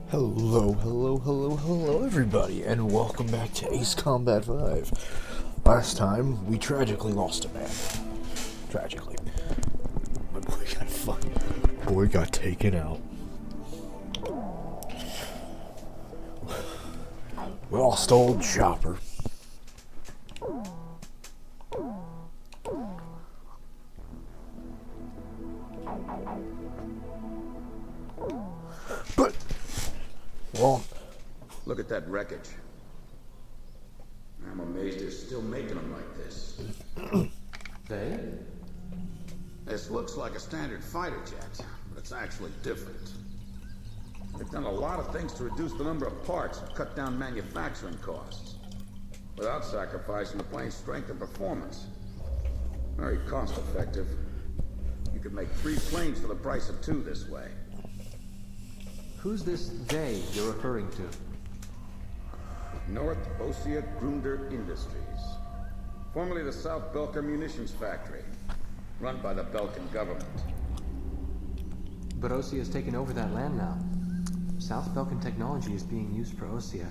Hello, everybody, and welcome back to Ace Combat 5. Last time, we tragically lost a man. Tragically. My boy got taken out. We lost old Chopper. But, well, look at that wreckage. I'm amazed they're still making them like this. They? This looks like a standard fighter jet, but it's actually different. They've done a lot of things to reduce the number of parts and cut down manufacturing costs, without sacrificing the plane's strength and performance. Very cost effective. You could make 3 planes for the price of 2 this way. Who's this they you're referring to? North Ossia Grunder Industries. Formerly the South Belka Munitions Factory, run by the Belkan government. But Ossia has taken over that land now. South Belkan technology is being used for Ossia.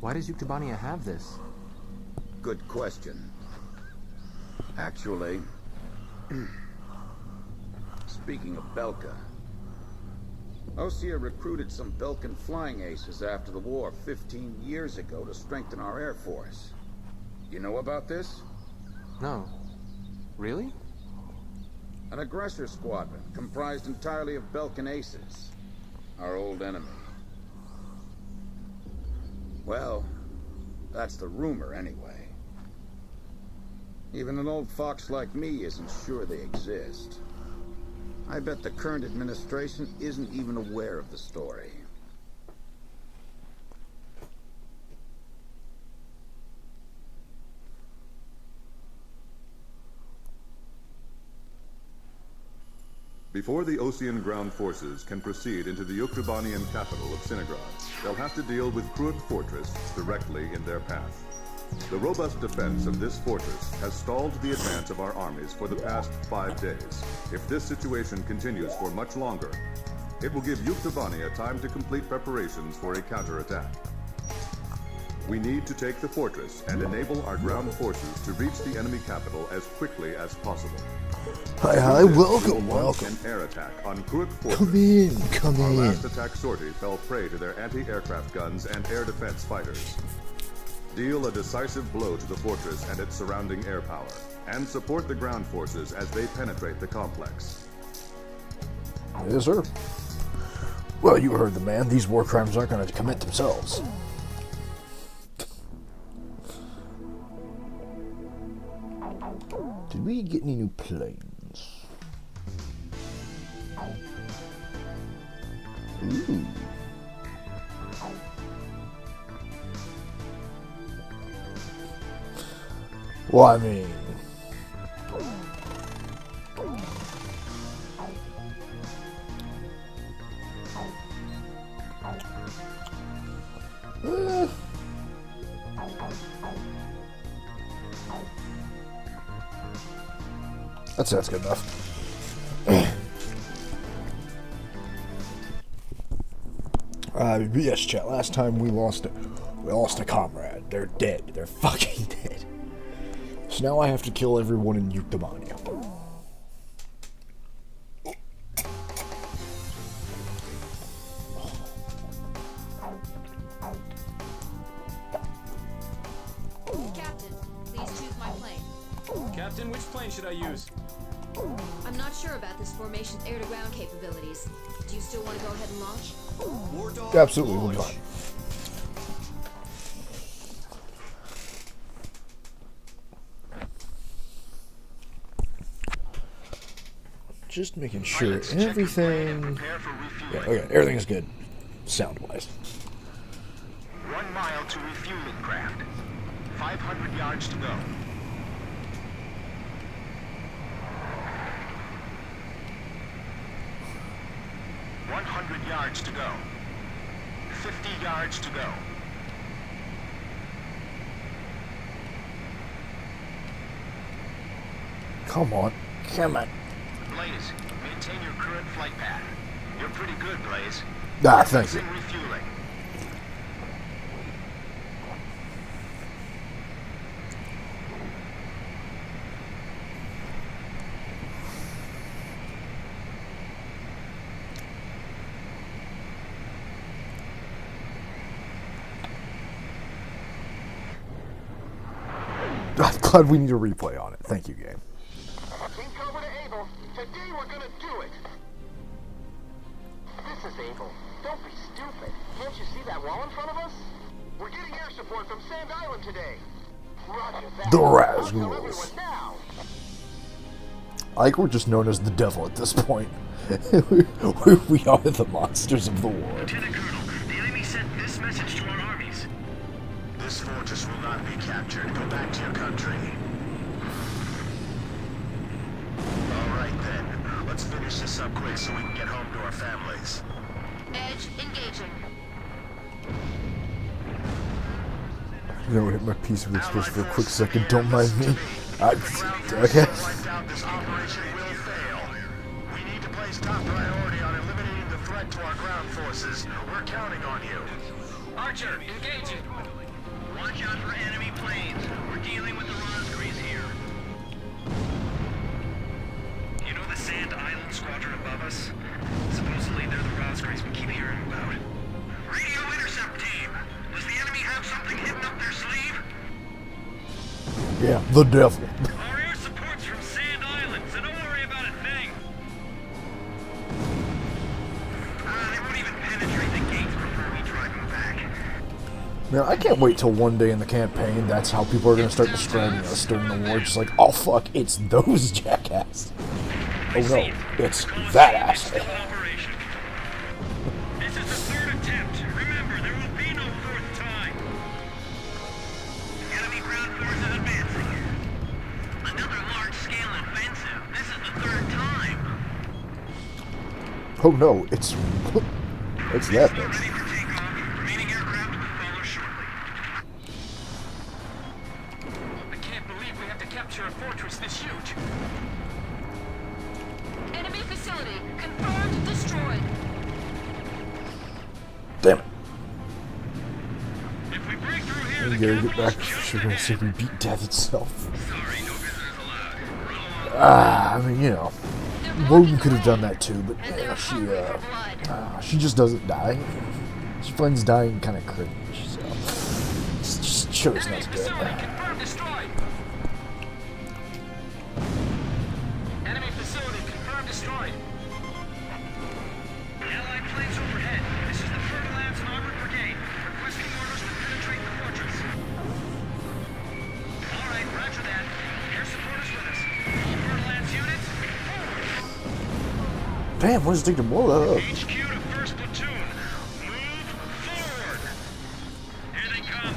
Why does Yuktobania have this? Good question. Actually, speaking of Belka, Ossia recruited some Belkan flying aces after the war 15 years ago to strengthen our Air Force. You know about this? No. Really? An aggressor squadron comprised entirely of Belkan aces, our old enemy. Well, that's the rumor anyway. Even an old fox like me isn't sure they exist. I bet the current administration isn't even aware of the story. Before the Ossian ground forces can proceed into the Yuktobanian capital of Sinigrad, they'll have to deal with Kruik Fortress directly in their path. The robust defense of this fortress has stalled the advance of our armies for the past 5 days. If this situation continues for much longer, it will give Yuktobania time to complete preparations for a counterattack. We need to take the fortress and enable our ground forces to reach the enemy capital as quickly as possible. Hi, welcome. An air attack on Kruik Fortress. Come Our in. last attack sortie fell prey to their anti-aircraft guns and air defense fighters. Deal a decisive blow to the fortress and its surrounding air power, and support the ground forces as they penetrate the complex. Yes, sir. Well, you heard the man. These war crimes aren't going to commit themselves. Did we get any new planes? Ooh. Well, I mean... That's good enough. Yes, chat. Last time we lost a comrade. They're dead. They're fucking dead. So now I have to kill everyone in Yuktobania. Captain, please choose my plane. Captain, which plane should I use? I'm not sure about this formation's air-to-ground capabilities. Do you still want to go ahead and launch? War Dog, Absolutely, we'll launch. be fine. Just making sure everything... Yeah, okay, everything is good, sound-wise. 1 mile to refueling craft. 500 yards to go. $100 yards to go. 50 yards to go. Come on. Blaze, maintain your current flight path. You're pretty good, Blaze. Ah, thank you. Fixing refueling. I'm glad we need a replay on it. Thank you, game. Team Cobra to Able. Today we're gonna do it. This is Able. Don't be stupid. Can't you see that wall in front of us? We're getting air support from Sand Island today. Roger that. The I'll tell Rascals. everyone now. I think we're just known as the devil at this point. We are the monsters of the war. Lieutenant Colonel, the enemy sent this message to our armies. This fortress will not be captured. Go back to your country. All right then. Let's finish this up quick so we can get home to our families. Edge engaging. You know, hit my piece of express for a quick second. Don't mind me. Okay. Wiped out, this operation will fail. We need to place top priority on eliminating the threat to our ground forces. We're counting on you. Archer, engaging. Watch out for enemy planes. We're dealing with the Rosgrees here. You know the Sand Island squadron above us? Supposedly they're the Rosgrees we keep hearing about. Radio intercept team. Does the enemy have something hidden up their sleeve? Yeah, the devil. Our air support's from Sand Island, so don't worry about a thing. They won't even penetrate the gates before we drive them back. Man, I can't wait till one day in the campaign that's how people are going to start describing us during the war. Just like, oh fuck, it's those jackass. Oh no, it's that asshole. Operation. This is the third attempt. Remember, there will be no fourth time. Enemy ground forces advancing. Another large-scale offensive. This is the third time. Oh no, it's that Ready bitch. for takeoff. Remaining aircraft will follow shortly. I can't believe we have to capture a fortress this huge. Enemy facility confirmed destroyed. Damn it. If we break through here, We the gotta get back. capital's She's gonna see if we beat death itself. Sorry, no visitors allowed. I mean, you know, They're Woden blocking could have the done way, that too, but and you they're know, hungry for blood. she just doesn't die. She finds dying kind of cringe, so just chose Enemy not to do facility it. confirmed destroyed. Enemy facility confirmed destroyed. Allied planes overhead. This is the Fer-de-Lance Armored Brigade. Requesting orders to penetrate the fortress. All right, roger that. Air support is with us. All Fer-de-Lance units, forward. Damn, what does it take to blow that up? HQ to first platoon. Move forward. Here they come.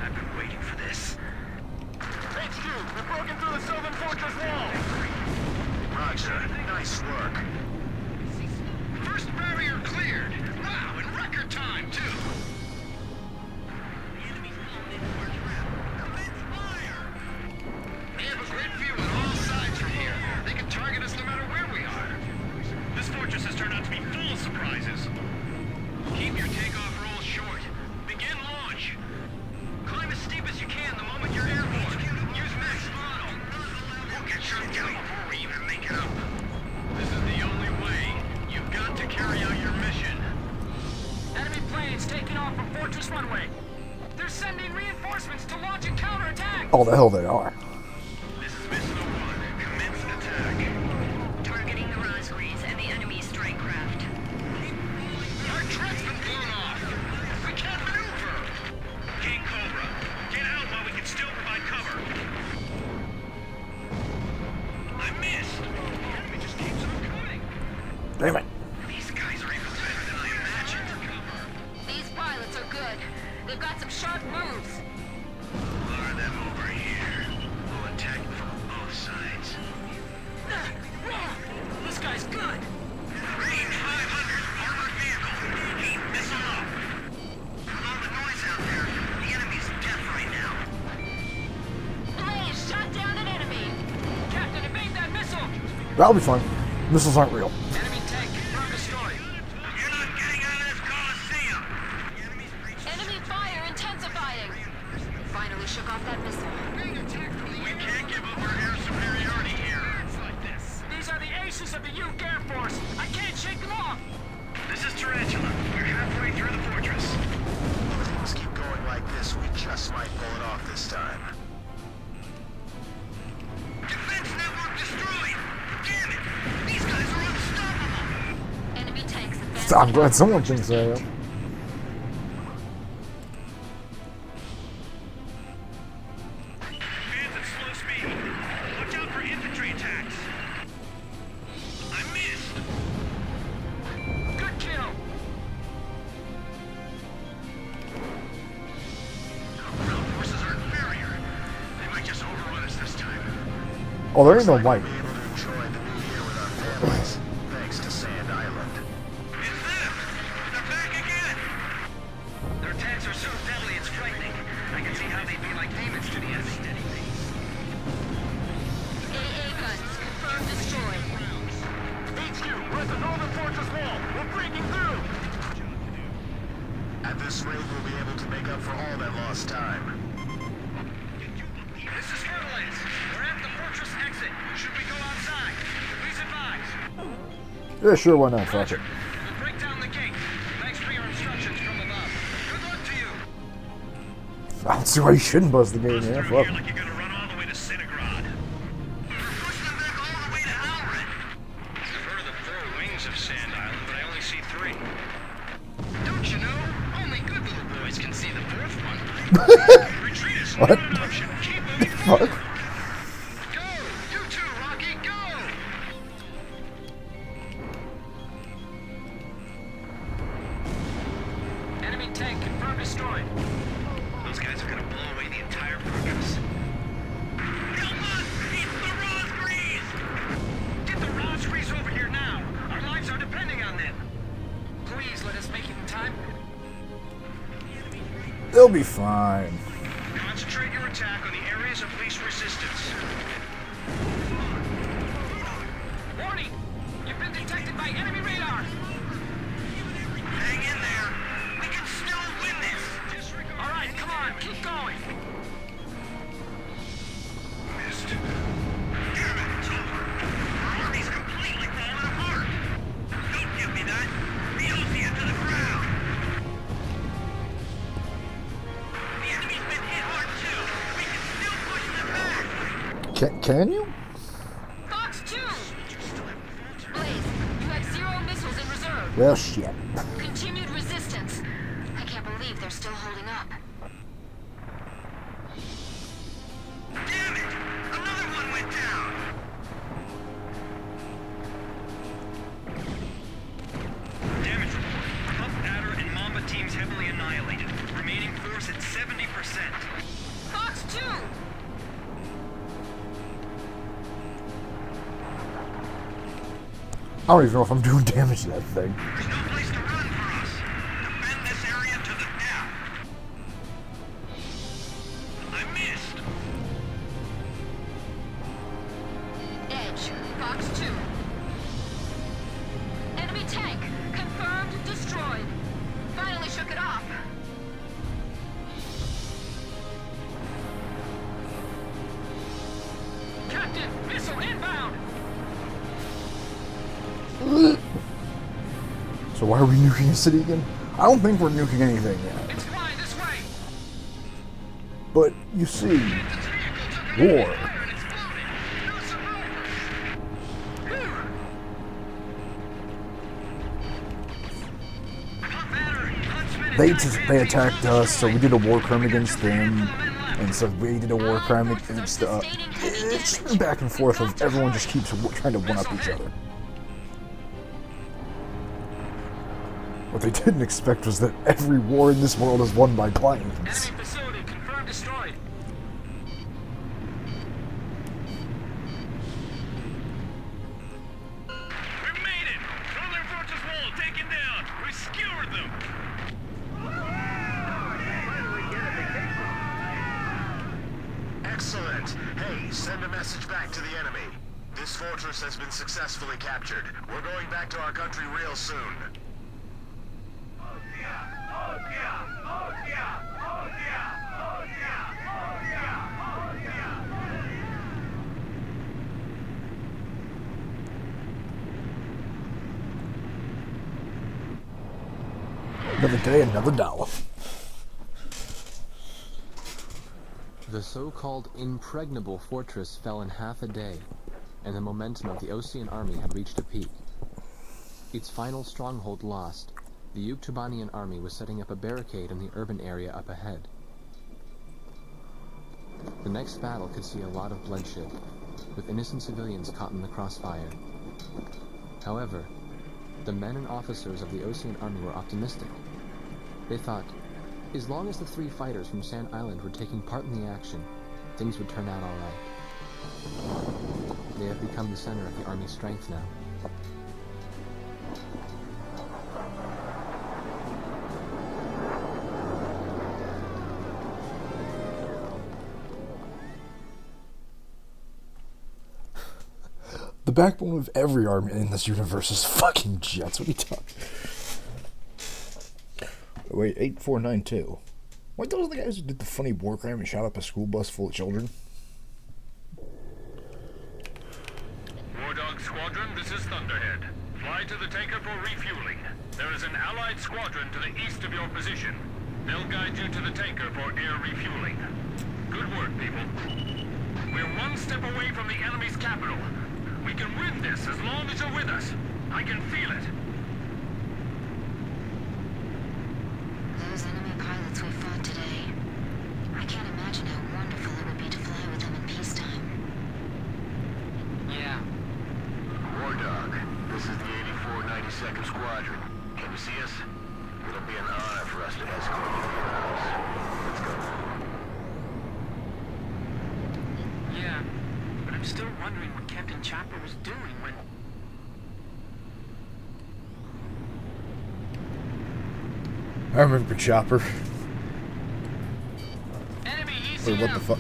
I've been waiting for this. HQ, we've broken through the southern fortress wall. Roger. Nice work. First barrier cleared. Wow, in record time, too. The enemy's fallen into our trap. Commence fire! They have a great view on all sides from here. They can target us no matter where we are. This fortress has turned out to be full of surprises. Keep your takeoff roll short. Begin launch. Climb as steep as you can the moment you're airborne. Use max throttle. We'll get shot down before we even make it up. This is the only way. You've got to carry out your mission. Enemy planes taking off from Fortress Runway. They're sending reinforcements to launch a counterattack. Oh, the hell they are. This is Mission 01. Commence attack. Targeting the Rosgrees and the enemy strike craft. Our track's been blown off. We can't maneuver. King Cobra, get out while we can still provide cover. I missed. The enemy just keeps on coming. Damn it. These guys are even better than I imagined. These pilots are good. They've got some sharp moves. Lure them over here. We'll attack from both sides. This guy's good. Range 500, armored vehicle. Keep missile up. With all the noise out there, the enemy's deaf right now. Blaze shot down an enemy. Captain, evade that missile. That'll be fun. Missiles aren't real. Enemy tank confirmed destroyed. I'm glad someone thinks I am. Fans at slow speed. Watch out for infantry attacks. I missed. Good kill. Ground forces are inferior. They might just overrun us this time. Oh, there ain't no white. Be able to enjoy the new year with our families, thanks to Sand Island. It's them! They're back again! Their attacks are so deadly it's frightening. I can see how they'd be like demons to the enemy. AA guns confirmed destroyed. HQ, we're at the northern fortress wall. We're breaking through. At this rate, we'll be able to make up for all that lost time. This is Fertilance. We're at the fortress exit. Should we go outside? Please advise. Yeah, sure, why not? Fuck it. We'll break down the gate. Thanks for your instructions from above. Good luck to you. I don't see why you shouldn't buzz the game, yeah. Fuck. Here like you're gonna run all the way to Centigrad. We're pushing them back all the way to Alred. I've heard of the 4 wings of Sand Island, but I only see 3. Don't you know? Only good little boys can see the 4th one. Retreat is What? not an option. Keep moving Fuck. forward. Go! You too, Rocky, go! Enemy tank confirmed destroyed. Those guys are gonna blow away the entire fortress. Help us! It's the Rosgrees! Get the Rosgrees over here now. Our lives are depending on them. Please let us make it in time. They'll be fine. Concentrate your attack on the areas of least resistance. Warning! You've been detected by enemy radar. Hang in there. We can still win this. All right, come on, keep going. Missed. Damn it, it's over. Our army's completely falling apart. Don't give me that. The Ocean to the ground. The enemy's been hit hard too. We can still push them back. Can you? Fox 2! Blaze, you have 0 missiles in reserve. Well, shit. Continued resistance. I can't believe they're still holding up. Damn it! Another one went down. Damage report. Pup, Adder, and Mamba teams heavily annihilated. Remaining force at 70%. Fox 2! I don't even know if I'm doing damage to that thing. There's no place to run for us. Defend this area to the death. I missed. Edge, Fox 2. Enemy tank, confirmed destroyed. Finally shook it off. Captain, missile inbound. So why are we nuking the city again? I don't think we're nuking anything yet. It's flying this way. But, you see, war. They attacked us, so we did a war crime against them, and so we did a war crime against it's just back and forth of everyone just keeps trying to one-up each other. What they didn't expect was that every war in this world is won by planes. Enemy facility confirmed destroyed. We made it! Northern Fortress Wall taken down! We skewered them! Excellent! Hey, send a message back to the enemy. This fortress has been successfully captured. We're going back to our country real soon. Another day, another dollar. The so-called impregnable fortress fell in half a day, and the momentum of the Osean army had reached a peak. Its final stronghold lost, the Yuktubanian army was setting up a barricade in the urban area up ahead. The next battle could see a lot of bloodshed, with innocent civilians caught in the crossfire. However, the men and officers of the Osean army were optimistic. They thought, as long as the 3 fighters from Sand Island were taking part in the action, things would turn out all right. They have become the center of the army's strength now. The backbone of every army in this universe is fucking jets. What are you talking? Wait, 8492. What, those are the guys who did the funny war crime and shot up a school bus full of children? War Dog Squadron, this is Thunderhead. Fly to the tanker for refueling. There is an allied squadron to the east of your position. They'll guide you to the tanker for air refueling. Good work, people. We're one step away from the enemy's capital. We can win this as long as you're with us. I can feel it. Those enemy pilots we fought today. I can't imagine how wonderful it would be to fly with them in peacetime. Yeah. War Dog, this is the 8492nd Squadron. Can you see us? It'll be an honor for us to escort you to your house. Let's go. Yeah. But I'm still wondering what Captain Chopper was doing when... I remember Chopper. Enemy ECM! Wait, what the fuck?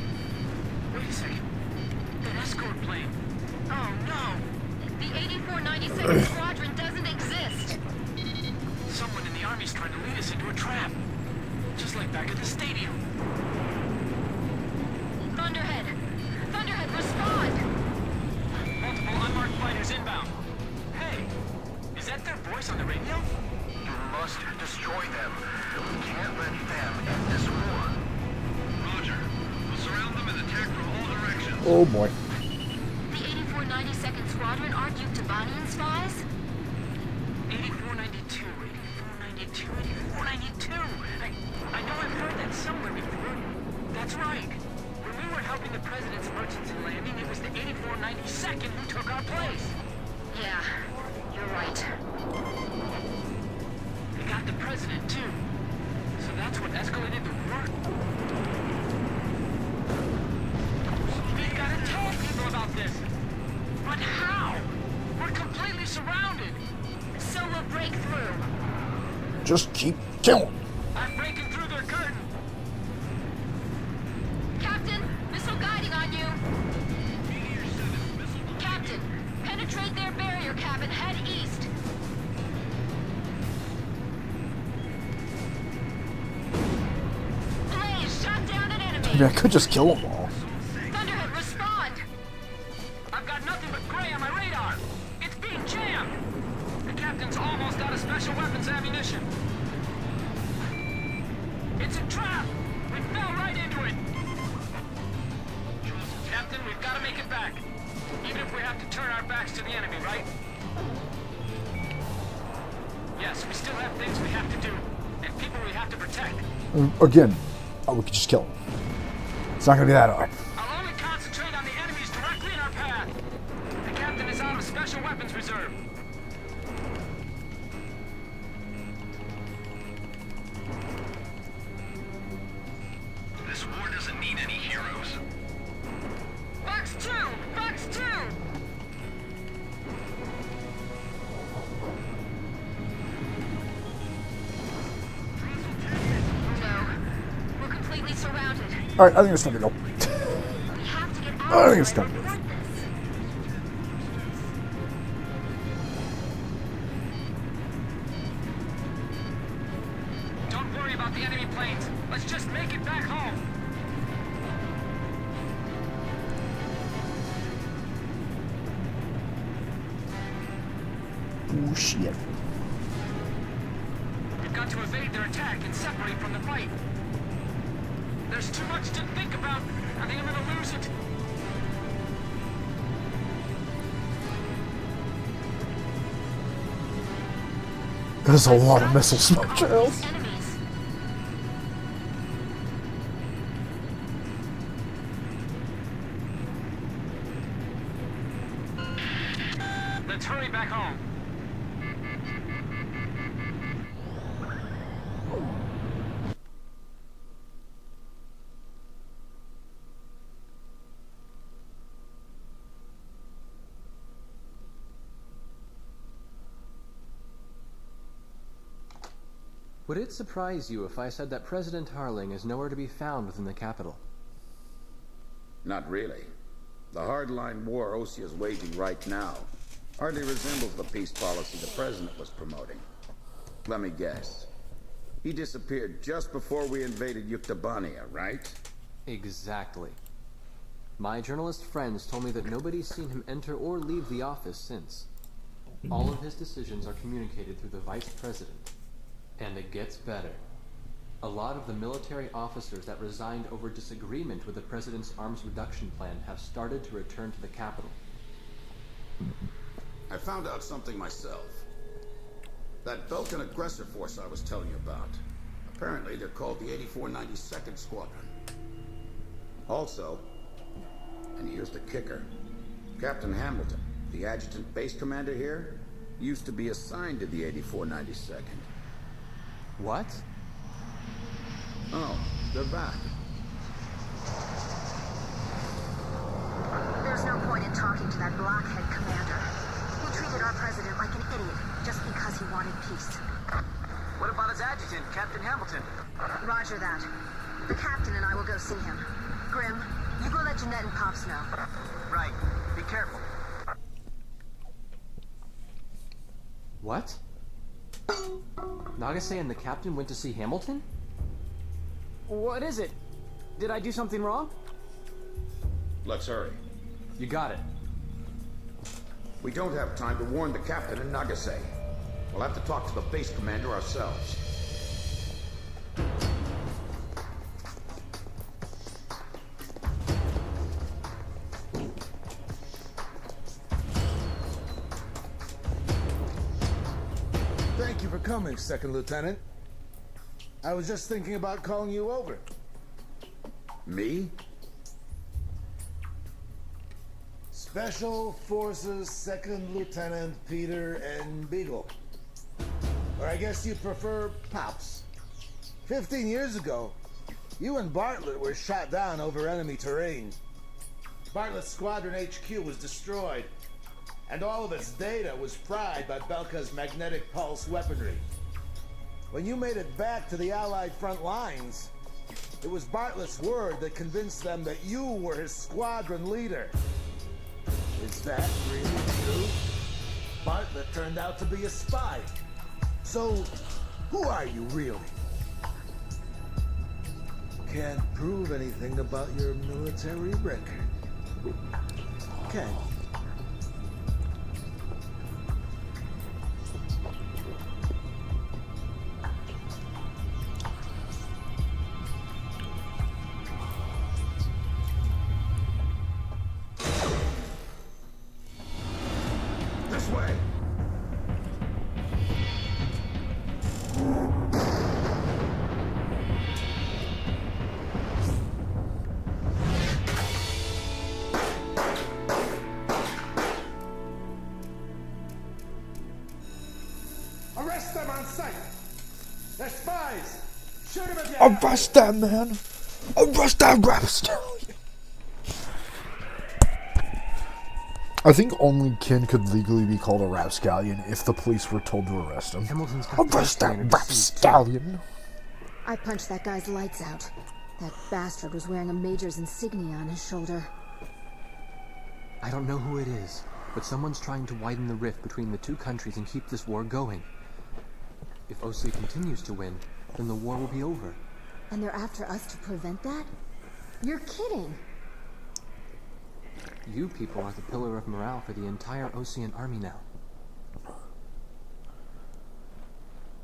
Wait a second. An escort plane. Oh no! The 8492nd Squadron doesn't exist. Someone in the army's trying to lead us into a trap. Just like back at the stadium. Thunderhead! Thunderhead, respond! Multiple unmarked fighters inbound. Hey, is that their voice on the radio? You must destroy them. We can't let them end this war. Roger. We'll surround them and attack from all directions. Oh boy. The 8492nd Squadron aren't Yuktubanian spies? 8492, 8492, 8492. I know I've heard that somewhere before. That's right. When we were helping the President's emergency landing, it was the 8492nd who took our place. Yeah, you're right. They got the President, too. So that's what escalated the war? We gotta tell people about this. But how? We're completely surrounded. So we'll break through. Just keep killing. I'm breaking through their curtain. Captain, missile guiding on you. Captain, penetrate their barrier cap and head east. Blaze, shot down an enemy. I mean, I could just kill them all. Thunderhead, respond. I've got nothing but gray on my radar. It's being jammed. The captain's almost out of special weapons ammunition. It's a trap. We fell right into it. Captain, we've got to make it back. Even if we have to turn our backs to the enemy, right? Yes, we still have things we have to do. And people we have to protect. Again, oh, we could just kill them. It's not gonna be that hard. I'll only concentrate on the enemies directly in our path. The captain is out of special weapons reserve. This war doesn't need any heroes. Box 2! Box 2! No. We're completely surrounded. Alright, I think it's time to go. We have to get out I of think it's here time to and go. report this. Don't worry about the enemy planes. Let's just make it back home. Oh shit. We've got to evade their attack and separate from the fight. There's too much to think about. I think I'm gonna lose it. There's a lot of missile smoke trails. Enemies. Let's hurry back home. Would it surprise you if I said that President Harling is nowhere to be found within the capital? Not really. The hardline war Osea is waging right now hardly resembles the peace policy the president was promoting. Let me guess. He disappeared just before we invaded Yuktobania, right? Exactly. My journalist friends told me that nobody's seen him enter or leave the office since. All of his decisions are communicated through the vice president. And it gets better. A lot of the military officers that resigned over disagreement with the president's arms reduction plan have started to return to the capital. I found out something myself. That Belkan aggressor force I was telling you about. Apparently they're called the 8492nd Squadron. Also, and here's the kicker, Captain Hamilton, the adjutant base commander here, used to be assigned to the 8492nd. What? Oh, they're back. There's no point in talking to that blockhead commander. He treated our president like an idiot just because he wanted peace. What about his adjutant, Captain Hamilton? Roger that. The captain and I will go see him. Grim, you go let Jeanette and Pops know. Right. Be careful. What? Nagase and the captain went to see Hamilton? What is it? Did I do something wrong? Let's hurry. You got it. We don't have time to warn the captain in Nagase. We'll have to talk to the base commander ourselves. Thank you for coming, Second Lieutenant. I was just thinking about calling you over. Me? Special Forces Second Lieutenant Peter N. Beagle. Or I guess you prefer Pops. 15 years ago, you and Bartlett were shot down over enemy terrain. Bartlett's Squadron HQ was destroyed, and all of its data was fried by Belka's magnetic pulse weaponry. When you made it back to the Allied front lines, it was Bartlett's word that convinced them that you were his squadron leader. Is that really true? Bartlett turned out to be a spy. So, who are you really? Can't prove anything about your military record. Can you? This way! Arrest them on sight! They're spies! Shoot them if you Arrest that man! Arrest that rapscallion! I think only Ken could legally be called a rapscallion if the police were told to arrest him. Hamilton's got Arrest that standard rapscallion! I punched that guy's lights out. That bastard was wearing a major's insignia on his shoulder. I don't know who it is, but someone's trying to widen the rift between the two countries and keep this war going. If Osea continues to win, then the war will be over. And they're after us to prevent that? You're kidding! You people are the pillar of morale for the entire Osean army now.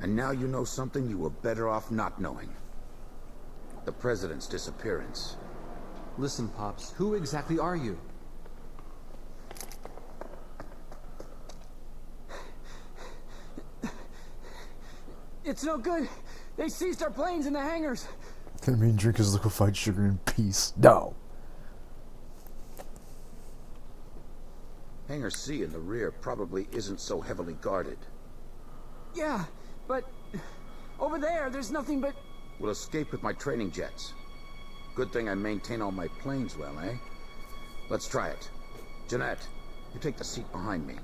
And now you know something you were better off not knowing. The president's disappearance. Listen, Pops, who exactly are you? It's no good. They seized our planes in the hangars. That mean drink his liquefied sugar in peace. No. Hangar C in the rear probably isn't so heavily guarded. Yeah, but over there's nothing but... We'll escape with my training jets. Good thing I maintain all my planes well, eh? Let's try it. Jeanette, you take the seat behind me.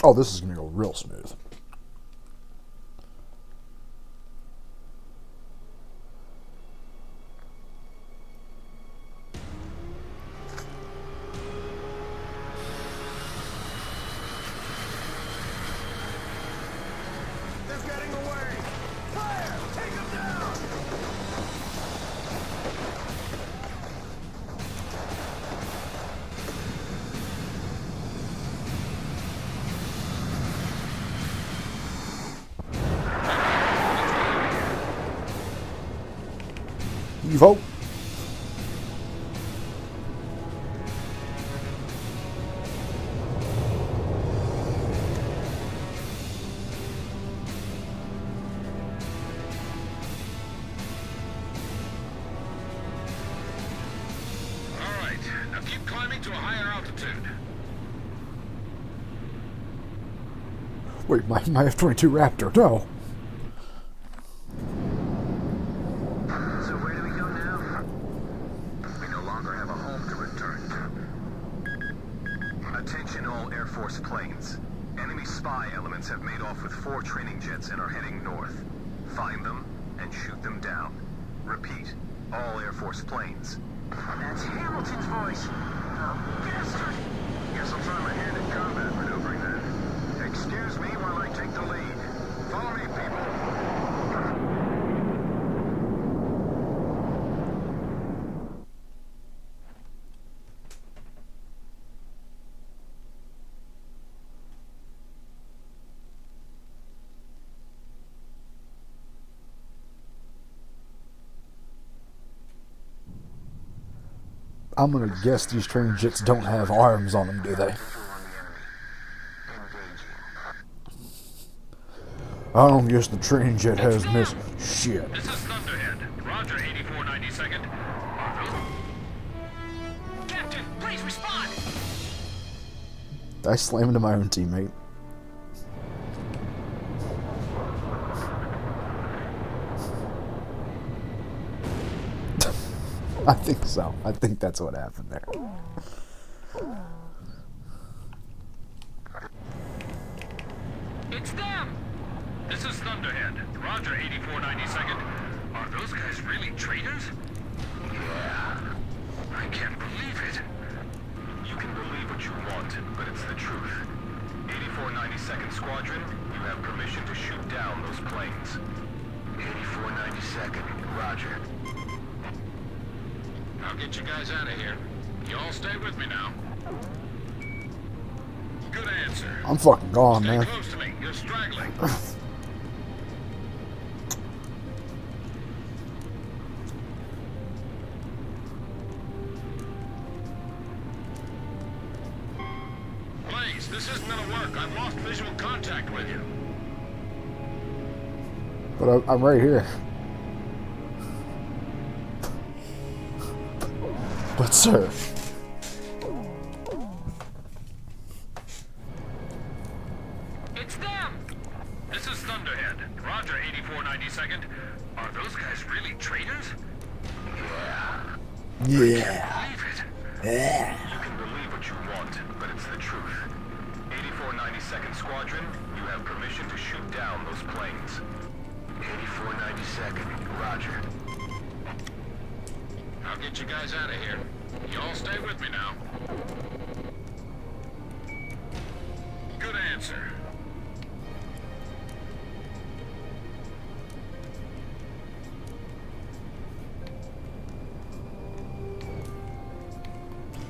Oh, this is gonna go real smooth. Evo. Alright, now keep climbing to a higher altitude. Wait, my F-22 Raptor, no. So where do we go now? We no longer have a home to return to. Attention all Air Force planes. Enemy spy elements have made off with 4 training jets and are heading north. Find them and shoot them down. Repeat, all Air Force planes. That's Hamilton's voice. Bastard! Guess I'll try my hand at combat maneuvering then. Excuse me while I take the lead. Follow me, people. I'm gonna guess these training jets don't have arms on them, do they? I don't guess the training jet has missed shit. This is Thunderhead. Roger, 8492nd. Captain, please respond! I slam into my own teammate. I think so. I think that's what happened there. It's them! This is Thunderhead. Roger, 8492nd. Are those guys really traitors? Yeah. I can't believe it. You can believe what you want, but it's the truth. 8492nd Squadron, you have permission to shoot down those planes. 8492nd, Roger. I'll get you guys out of here. You all stay with me now. Good answer. I'm fucking gone, Stay man. close to me. You're straggling. Blaze, this isn't gonna work. I've lost visual contact with you. But I'm right here. But sir, It's them! This is Thunderhead. Roger, 8492nd. Are those guys really traitors? yeah. Believe it. You can believe what you want, but it's the truth. 8492nd Squadron, you have permission to shoot down those planes. 8492nd, Roger. I'll get you guys out of here. You all stay with me now. Good answer.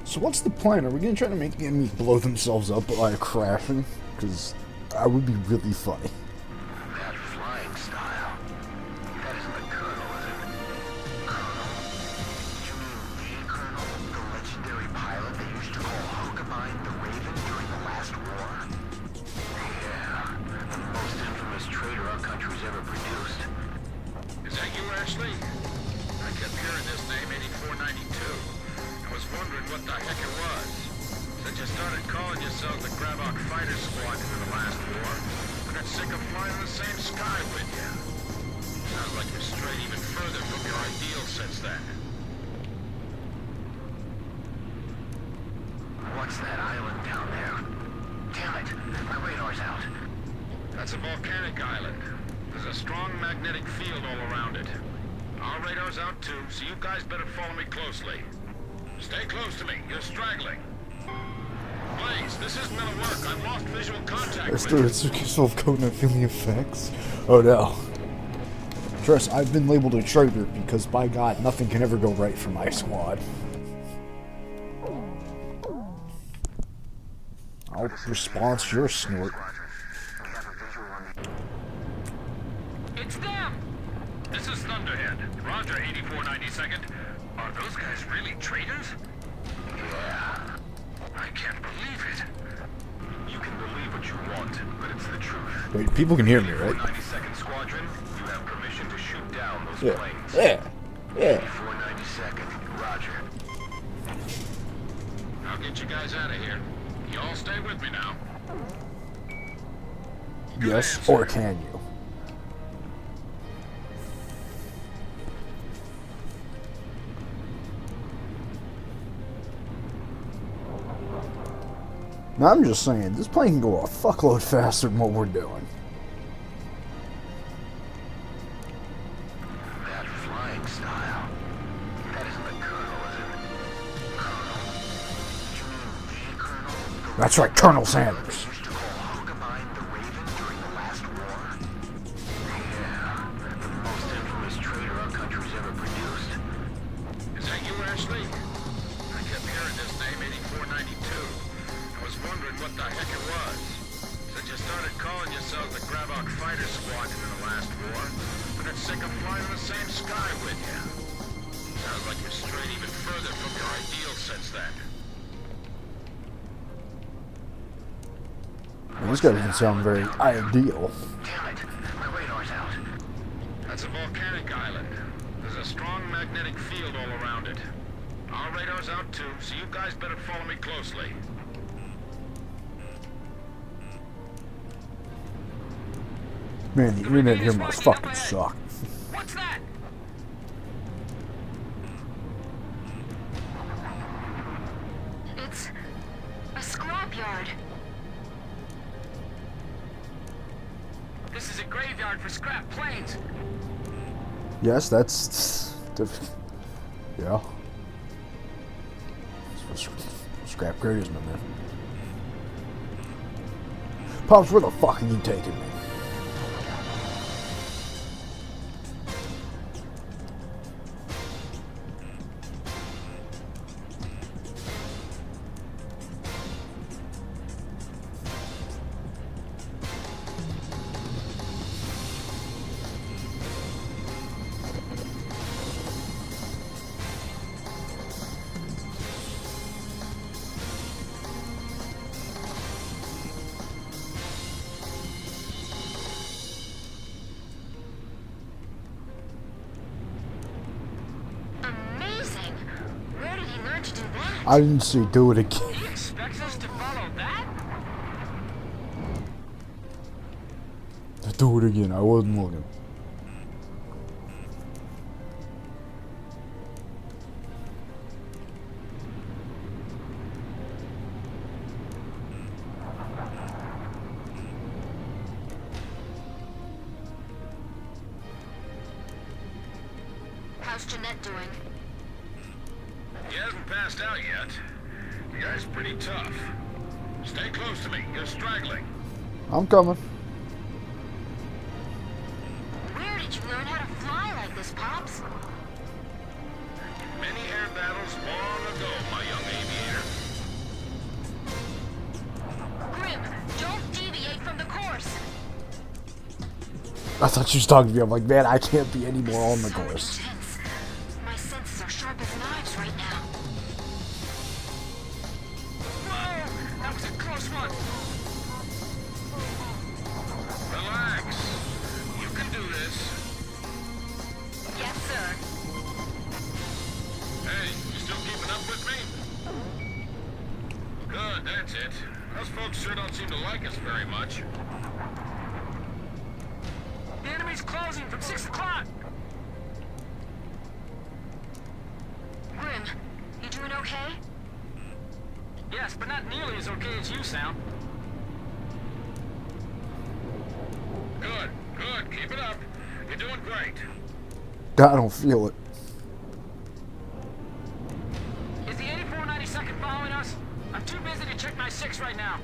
So what's the plan? Are we gonna try to make the enemy blow themselves up by crashing? Because that would be really funny. That flying style. That isn't the Colonel, is it? Colonel? You mean Lee Colonel? The legendary pilot they used to call Hokabine the Raven during the last war? Yeah, the most infamous traitor of wondering what the heck it was. Since you started calling yourselves the Gravok Fighter Squadron in the last war, I got sick of flying in the same sky with you. Sounds like you've strayed even further from your ideals since then. What's that island down there? Damn it, my radar's out. That's a volcanic island. There's a strong magnetic field all around it. Our radar's out too, so you guys better follow me closely. Stay close to me, you're straggling. Blaze, this isn't gonna work. I've lost visual contact with you. It's yourself code and feeling effects. Oh no. Trust, I've been labeled a traitor because by God, nothing can ever go right for my squad. I'll respond to your snort. It's them! This is Thunderhead. Roger, 8492nd. Are those guys really traitors? Yeah. I can't believe it. You can believe what you want, but it's the truth. Wait, people can hear me, right? 92nd Squadron, you have permission to shoot down those Yeah. planes. Yeah. 492nd, Roger. I'll get you guys out of here. You all stay with me now. Yes, or can you? Now, I'm just saying, this plane can go a fuckload faster than what we're doing. That flying style. That isn't the Colonel, is it? Colonel? You mean the Colonel? That's right, Colonel Sanders. They used to call Hogabine the Raven during the last war? Yeah, the most infamous traitor our country's ever produced. Is that you, Ashley? I kept hearing this name, 8492. I was wondering what the heck it was. Since you started calling yourselves the Gravok Fighter Squadron in the last war, I got sick of flying in the same sky with you. Sounds like you've strayed even further from your ideals since then. Well, this guy doesn't sound very ideal. Damn it, my radar's out. That's a volcanic island. There's a strong magnetic field all around it. Our radar's out too, so you guys better follow me closely. Man, the internet here must fucking suck. What's that? It's a scrapyard. This is a graveyard for scrap planes. Yes, that's... Yeah. That's what scrap graders, my man. Pops, where the fuck are you taking me? Amazing! Where did he learn to do that? I didn't see do it again. He expects us to follow that? Do it again, I wasn't looking. How's Jeanette doing? He hasn't passed out yet. The guy's pretty tough. Stay close to me. You're straggling. I'm coming. Where did you learn how to fly like this, Pops? Many air battles long ago, my young aviator. Grim, don't deviate from the course. I thought she was talking to me. I'm like, man, I can't be any more on the So course. intense. My senses are sharp as knives right now. Whoa! That was a close one. Relax. You can do this. Yes, sir. Hey, you still keeping up with me? That's it. Those folks sure don't seem to like us very much. The enemy's closing from 6 o'clock. Grim, you doing okay? Yes, but not nearly as okay as you sound. Good, good. Keep it up. You're doing great. I don't feel it. Is the 8492nd following us? I'm too busy to check my 6 right now.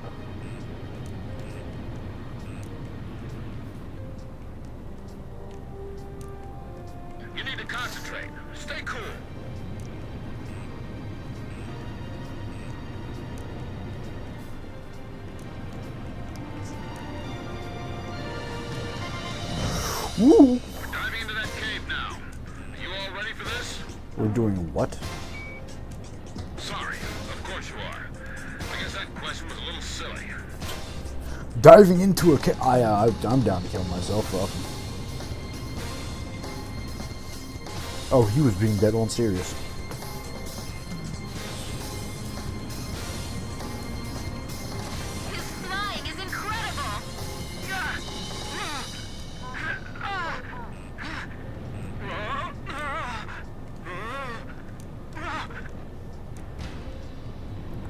You need to concentrate. Stay cool. Woo! We're diving into that cave now. Are you all ready for this? We're doing what? Sorry, of course you are. I guess that question was a little silly. Diving into a I'm down to kill myself, though. Oh, he was being dead on serious. His flying is incredible!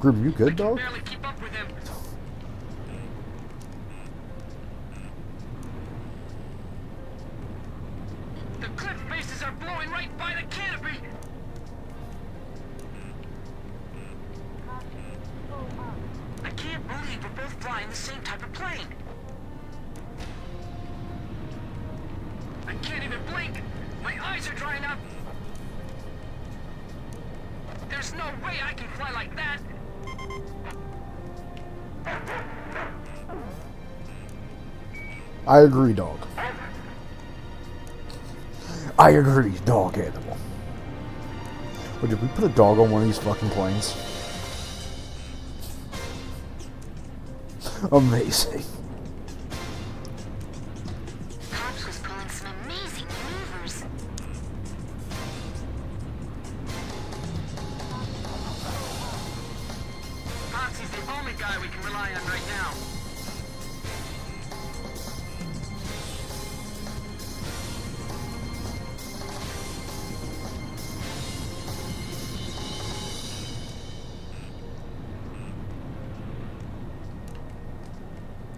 Grim, you good, dog? Barely keep up with him. The cliff faces are blowing right by the canopy. I can't believe we're both flying the same type of plane. I can't even blink. My eyes are drying up. There's no way I can fly like that. I agree, dog. I agree, dog animal. Wait, did we put a dog on one of these fucking planes? Amazing. Pops was pulling some amazing maneuvers. Foxy's the only guy we can rely on right now.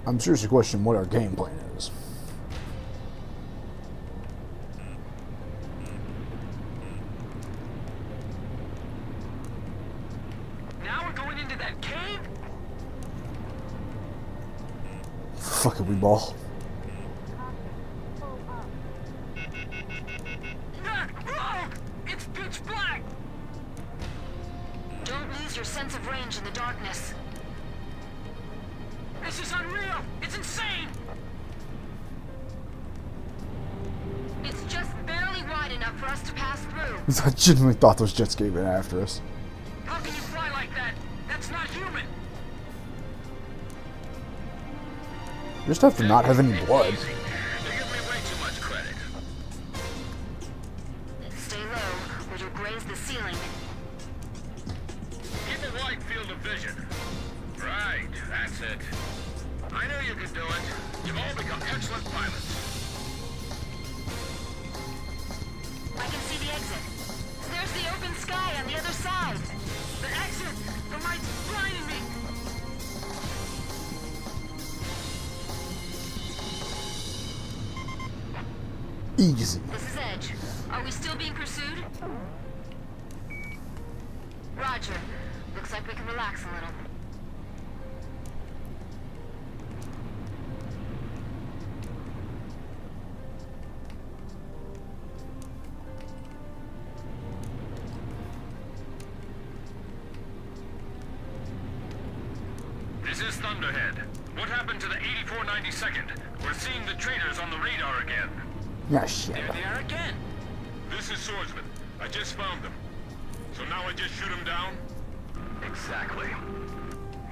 I'm seriously questioning what our game plan is. Now we're going into that cave? Fuck it, we ball. Whoa! It's pitch black! Don't lose your sense of range in the darkness. This is unreal! It's insane! It's just barely wide enough for us to pass through. I genuinely thought those jets came in after us. How can you fly like that? That's not human! You just have to not have any blood. Easy. You give me way too much credit. Stay low, or you'll graze the ceiling. Keep a wide field of vision. Right, that's it. I knew you could do it. You've all become excellent pilots. I can see the exit. There's the open sky on the other side. The exit! The light's blinding me! Easy. This is Edge. Are we still being pursued? Roger. Looks like we can relax a little. This is Thunderhead. What happened to the 8492nd? We're seeing the traitors on the radar again. Yeah, shit. There they are again! This is Swordsman. I just found them. So now I just shoot him down? Exactly.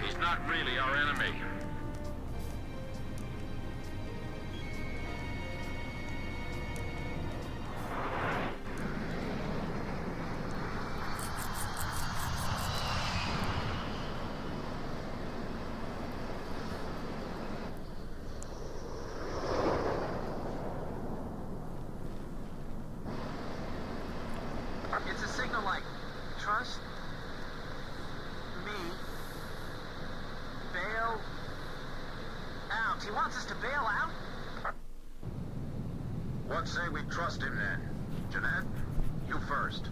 He's not really our enemy. wants us to bail out? What say we trust him then? Jeanette, you first.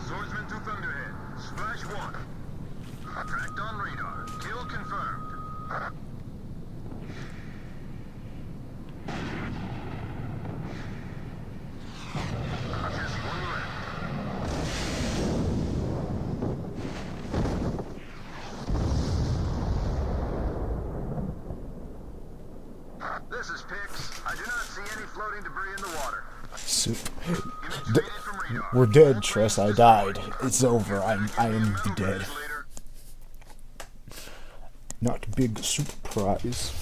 Swordsman to Thunderhead. Splash 1. Tracked on radar. Kill confirmed. Just one left. This is Pix. I do not see any floating debris in the water. We're dead, Triss. I died. It's over. I am the dead. Not big surprise.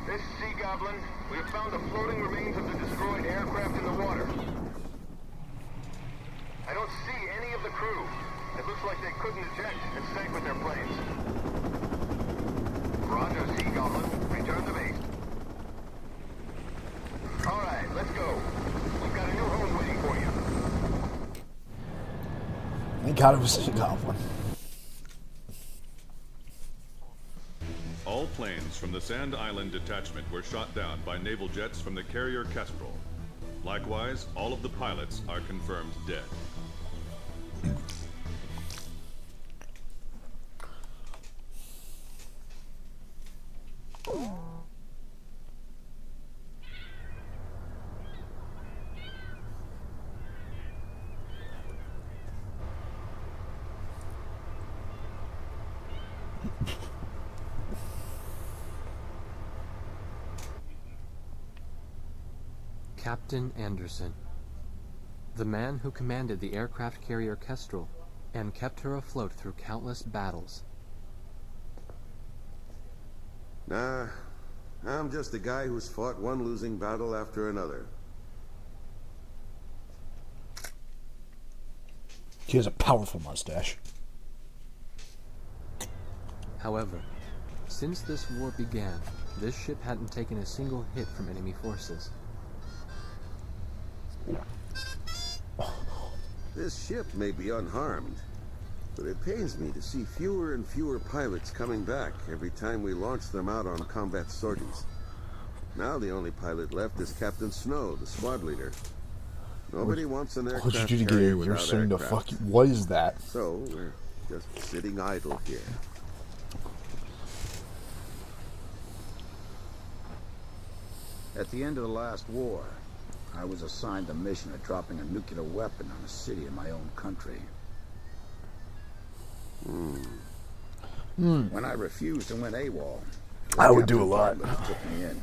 This is Sea Goblin. We have found the floating remains of the destroyed aircraft in the water. I don't see any of the crew. It looks like they couldn't eject and sank with their planes. Roger, Sea Goblin. Return to base. All right, let's go. We've got a new home waiting for you. Thank God it was a goblin. All planes from the Sand Island detachment were shot down by naval jets from the carrier Kestrel. Likewise, all of the pilots are confirmed dead. Captain Anderson, the man who commanded the aircraft carrier Kestrel and kept her afloat through countless battles. Nah, I'm just a guy who's fought one losing battle after another. He has a powerful mustache. However, since this war began, this ship hadn't taken a single hit from enemy forces. This ship may be unharmed, but it pains me to see fewer and fewer pilots coming back every time we launch them out on combat sorties. Now the only pilot left is Captain Snow, the squad leader. Nobody wants an aircraft What'd you do to carrier get your without son to aircraft. fuck you? What is that? So we're just sitting idle here. At the end of the last war, I was assigned the mission of dropping a nuclear weapon on a city in my own country. When I refused and went AWOL, I would do a lot. Bartlett took me in.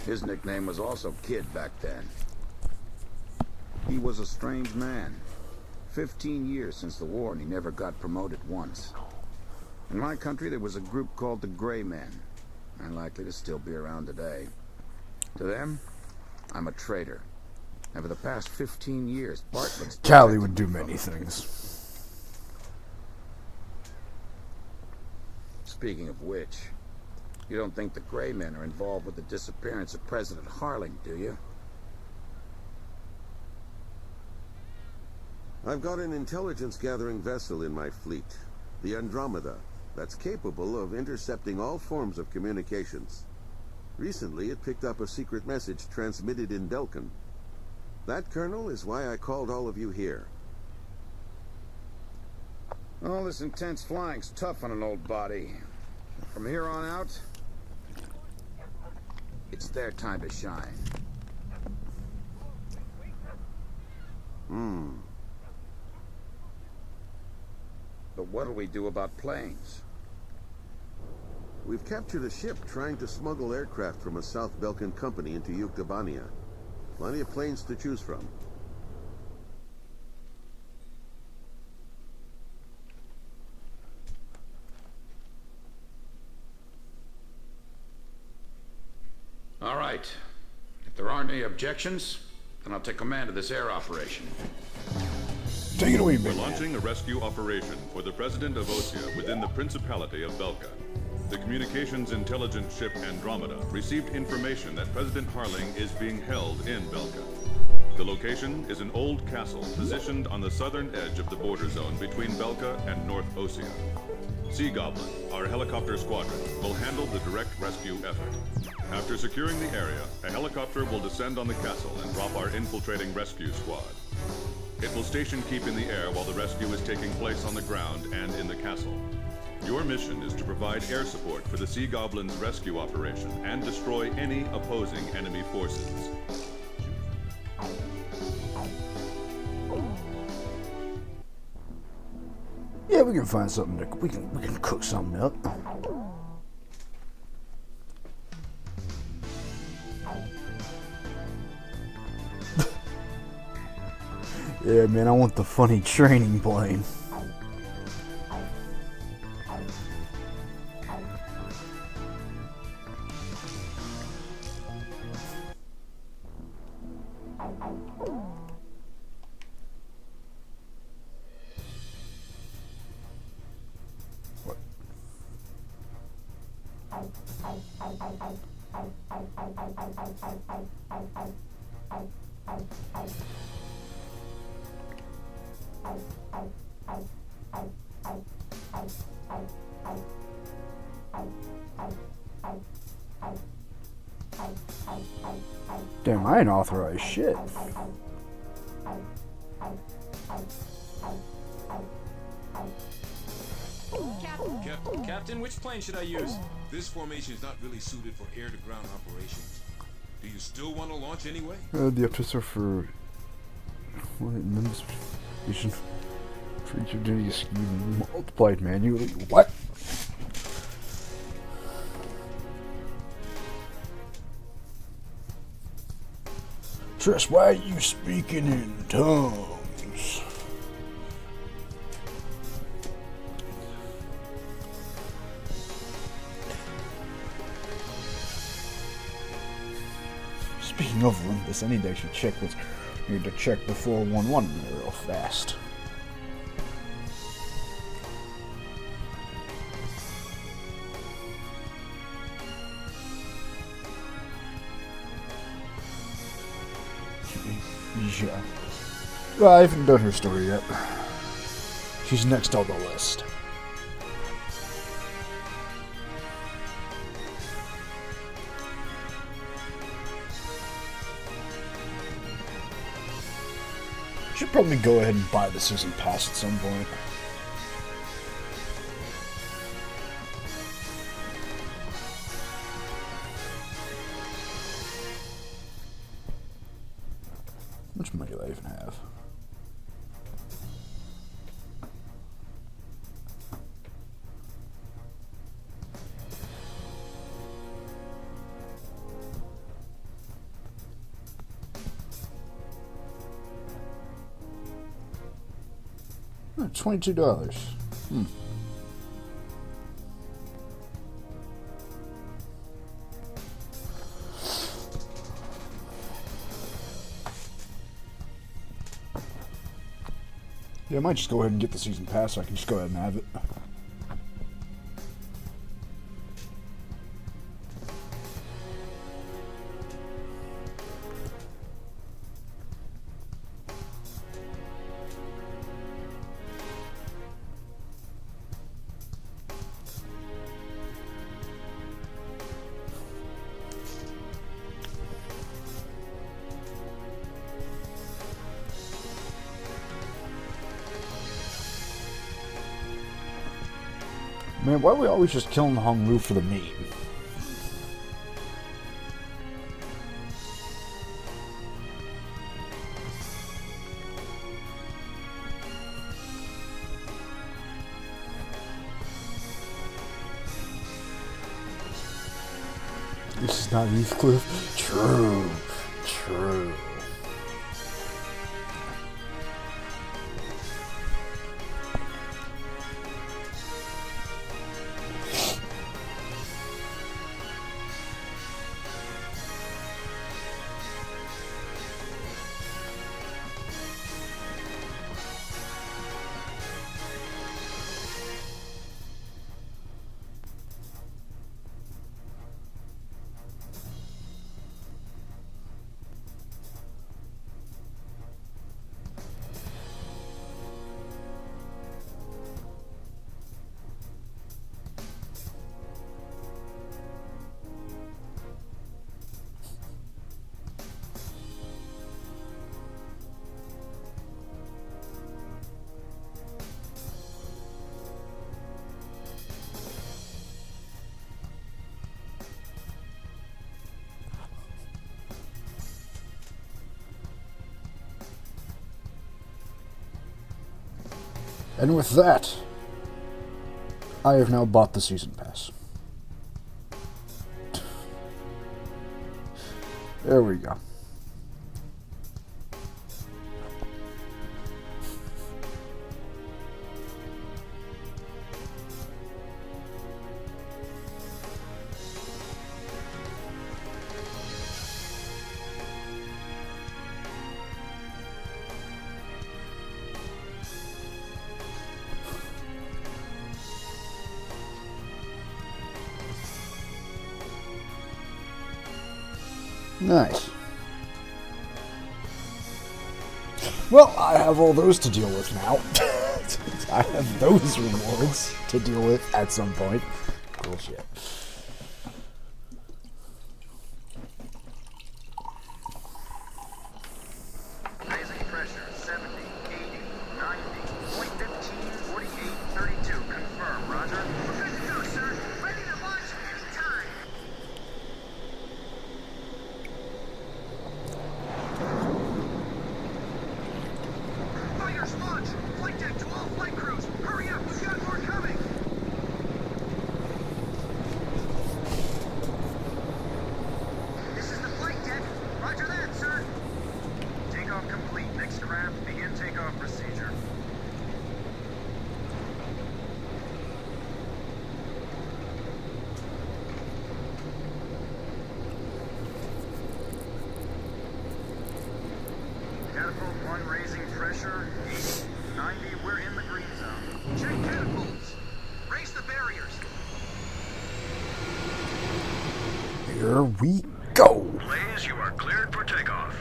His nickname was also Kid back then. He was a strange man. 15 years since the war, and he never got promoted once. In my country, there was a group called the Gray Men, and likely to still be around today. To them, I'm a traitor. And for the past 15 years, Bartlett's... Callie would do many things. Speaking of which, you don't think the Gray Men are involved with the disappearance of President Harling, do you? I've got an intelligence-gathering vessel in my fleet, the Andromeda, that's capable of intercepting all forms of communications. Recently, it picked up a secret message transmitted in Belkan. That, Colonel, is why I called all of you here. All this intense flying's tough on an old body. From here on out, it's their time to shine. But what'll we do about planes? We've captured a ship trying to smuggle aircraft from a South Belkan company into Yuktobania. Plenty of planes to choose from. All right. If there aren't any objections, then I'll take command of this air operation. Take it away, We're baby. launching a rescue operation for the President of Osea within the Principality of Belka. the communications intelligence ship Andromeda received information that President Harling is being held in Belka. The location is an old castle positioned on the southern edge of the border zone between Belka and North Osea. Sea Goblin, our helicopter squadron, will handle the direct rescue effort. After securing the area, a helicopter will descend on the castle and drop our infiltrating rescue squad. It will station keep in the air while the rescue is taking place on the ground and in the castle. Your mission is to provide air support for the Sea Goblin's rescue operation and destroy any opposing enemy forces. Yeah, we can find something to, we can cook something up. Yeah, man, I want the funny training plane. Damn, I ain't authorized shit. Captain, which plane should I use? This formation is not really suited for air-to-ground operations. Do you still want to launch anyway? The objectives are for Nimbus Vision for each unity is multiplied manually. What? Tress, why are you speaking in tongues? Speaking of Olympus, I need to actually check what's need to check the 411 real fast. Yeah. Well, I haven't done her story yet. She's next on the list. Should probably go ahead and buy the season pass at some point. How much money do I even have? $22. Yeah, I might just go ahead and get the season pass so I can just go ahead and have it. Man, why are we always just killing the Hong Lu for the meme? This is not Heathcliff. True. True. And with that, I have now bought the season pass. There we go. Nice. Well, I have all those to deal with now. I have those rewards to deal with at some point. Cool shit. Raising pressure, 70, 80, 90, point 15, 48, 32. Confirm, roger. We're good to go, sir. Ready to launch anytime. Fighters launch! Flight deck to all flight crews! Hurry up, we've got more coming! This is the flight deck. Roger that, sir. Takeoff complete. Next craft, begin takeoff procedure. Catapult 1 raising pressure, 80, 90, we're in the green zone. Check catapults. Raise the barriers. Here we go. Blaze, you are cleared for takeoff.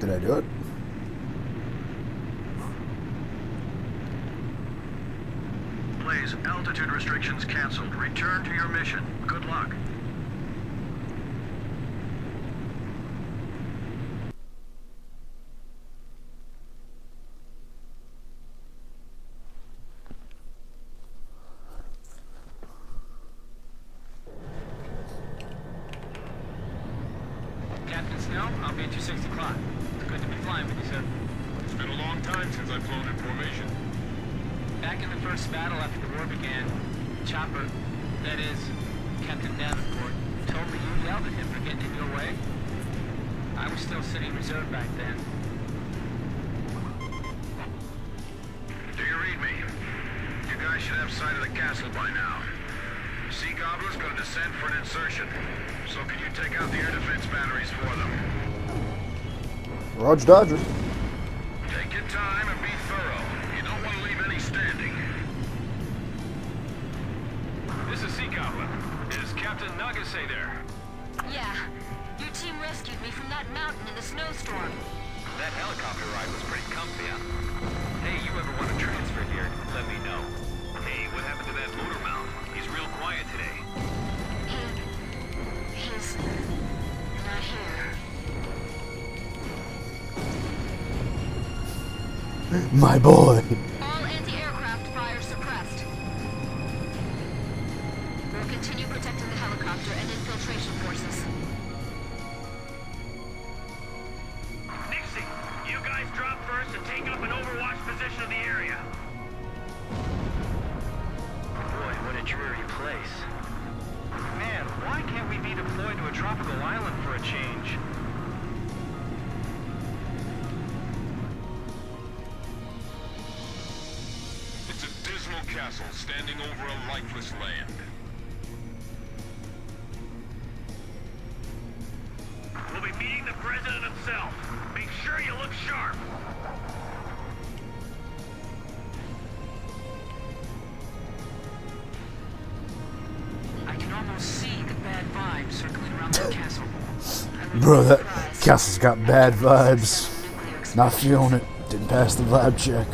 Did I do it? Blaze, altitude restrictions canceled. Return to your mission. Good luck. Captain Snow, I'll be at your 6 o'clock. It's good to be flying with you, sir. It's been a long time since I've flown in formation. Back in the first battle after the war began, Chopper, that is, Captain Davenport, told me you yelled at him for getting in your way. I was still sitting reserve back then. Do you read me? You guys should have sight of the castle by now. Sea Goblin's gonna descend for an insertion. So can you take out the air defense batteries for them? Roger Dodger. Take your time and be thorough. You don't want to leave any standing. This is Sea Goblin. Is Captain Nagase there? Yeah. Your team rescued me from that mountain in the snowstorm. That helicopter ride was pretty comfy, huh? Hey, you ever want to transfer here? Let me know. Hey, what happened to that motor mount? He's real quiet today. He's not here. My boy. All anti-aircraft fire suppressed. We'll continue protecting the helicopter and infiltration forces. Nixie, you guys drop first and take up an overwatch position of the area. Boy, what a dreary place. Man, why can't we be deployed to a tropical island for a change? It's a dismal castle standing over a lifeless land. We'll be meeting the president himself. Make sure you look sharp. I can almost see the bad vibes circling around the castle. Bro, that castle's got bad vibes. Not feeling it. Didn't pass the vibe check.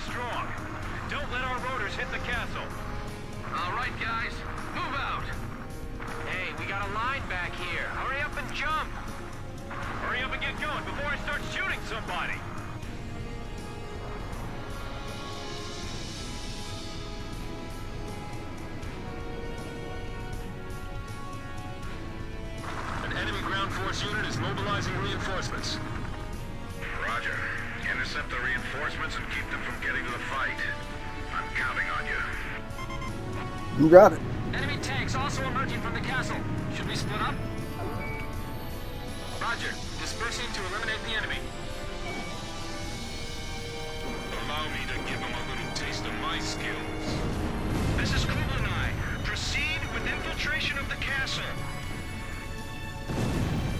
strong. Don't let our rotors hit the castle. All right, guys. Move out. Hey, we got a line back here. Hurry up and jump. Hurry up and get going before I start shooting somebody. An enemy ground force unit is mobilizing reinforcements. Roger. Intercept the reinforcements and keep them from getting to the fight. I'm counting on you. You got it. Enemy tanks also emerging from the castle. Should we split up? Roger. Dispersing to eliminate the enemy. Allow me to give him a little taste of my skills. This is Kublai. Proceed with infiltration of the castle.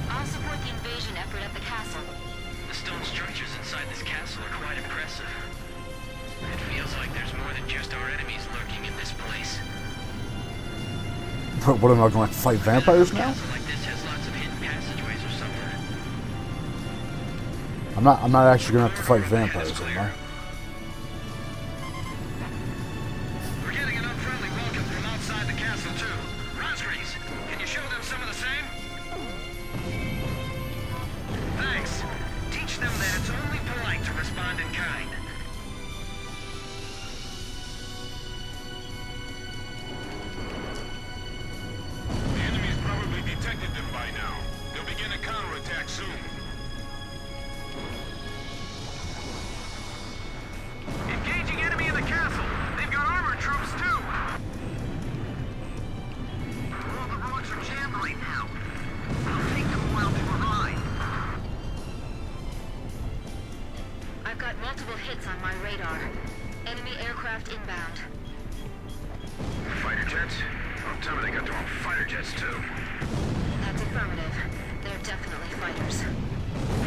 I'll support the invasion effort at the castle. The stone structures inside this castle are quite impressive. It feels like there's more than just our enemies lurking in this place. What am I going to fight vampires now? Like this has lots of hidden passageways or something. I'm not actually going to have to fight vampires, am I? We're getting an unfriendly welcome from outside the castle, too. Rosgreaves, can you show them some of the same? Thanks. Teach them that it's only polite to respond in kind. The enemy's probably detected them by now. They'll begin a counterattack soon. Engaging enemy in the castle. They've got armored troops, too. All the roads are jammed right now. I'll take them while they arrive. I've got multiple hits on my radar. Enemy aircraft inbound. Fighter jets? Don't tell me they got their own fighter jets, too. That's affirmative. They're definitely fighters.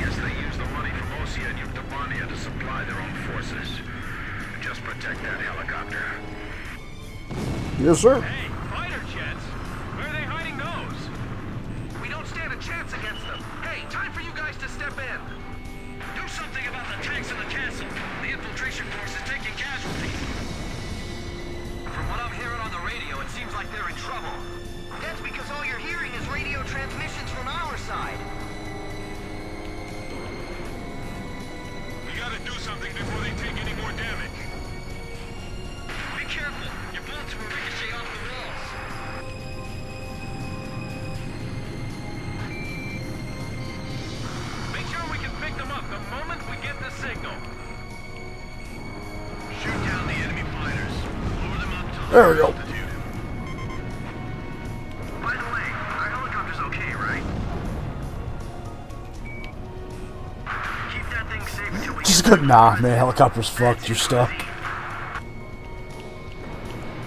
Guess they use the money from Osea and Yuktobania to supply their own forces. Just protect that helicopter. Yes, sir. Hey, fighter jets? Where are they hiding those? We don't stand a chance against them. Hey, time for you guys to step in. Do something about the tanks in the castle. The infiltration force is taking casualties. From what I'm hearing on the radio, it seems like they're in trouble. That's because all you're hearing is radio transmissions from our side. We gotta do something before they take any more damage. Be careful. Your bullets will ricochet off the walls. Make sure we can pick them up the moment we get the signal. Shoot down the enemy fighters. Lower them up to There we go. altitude. By the way, our helicopter's okay, right? Keep that thing safe until we Just good. Nah, man, helicopter's fucked. You're stuck.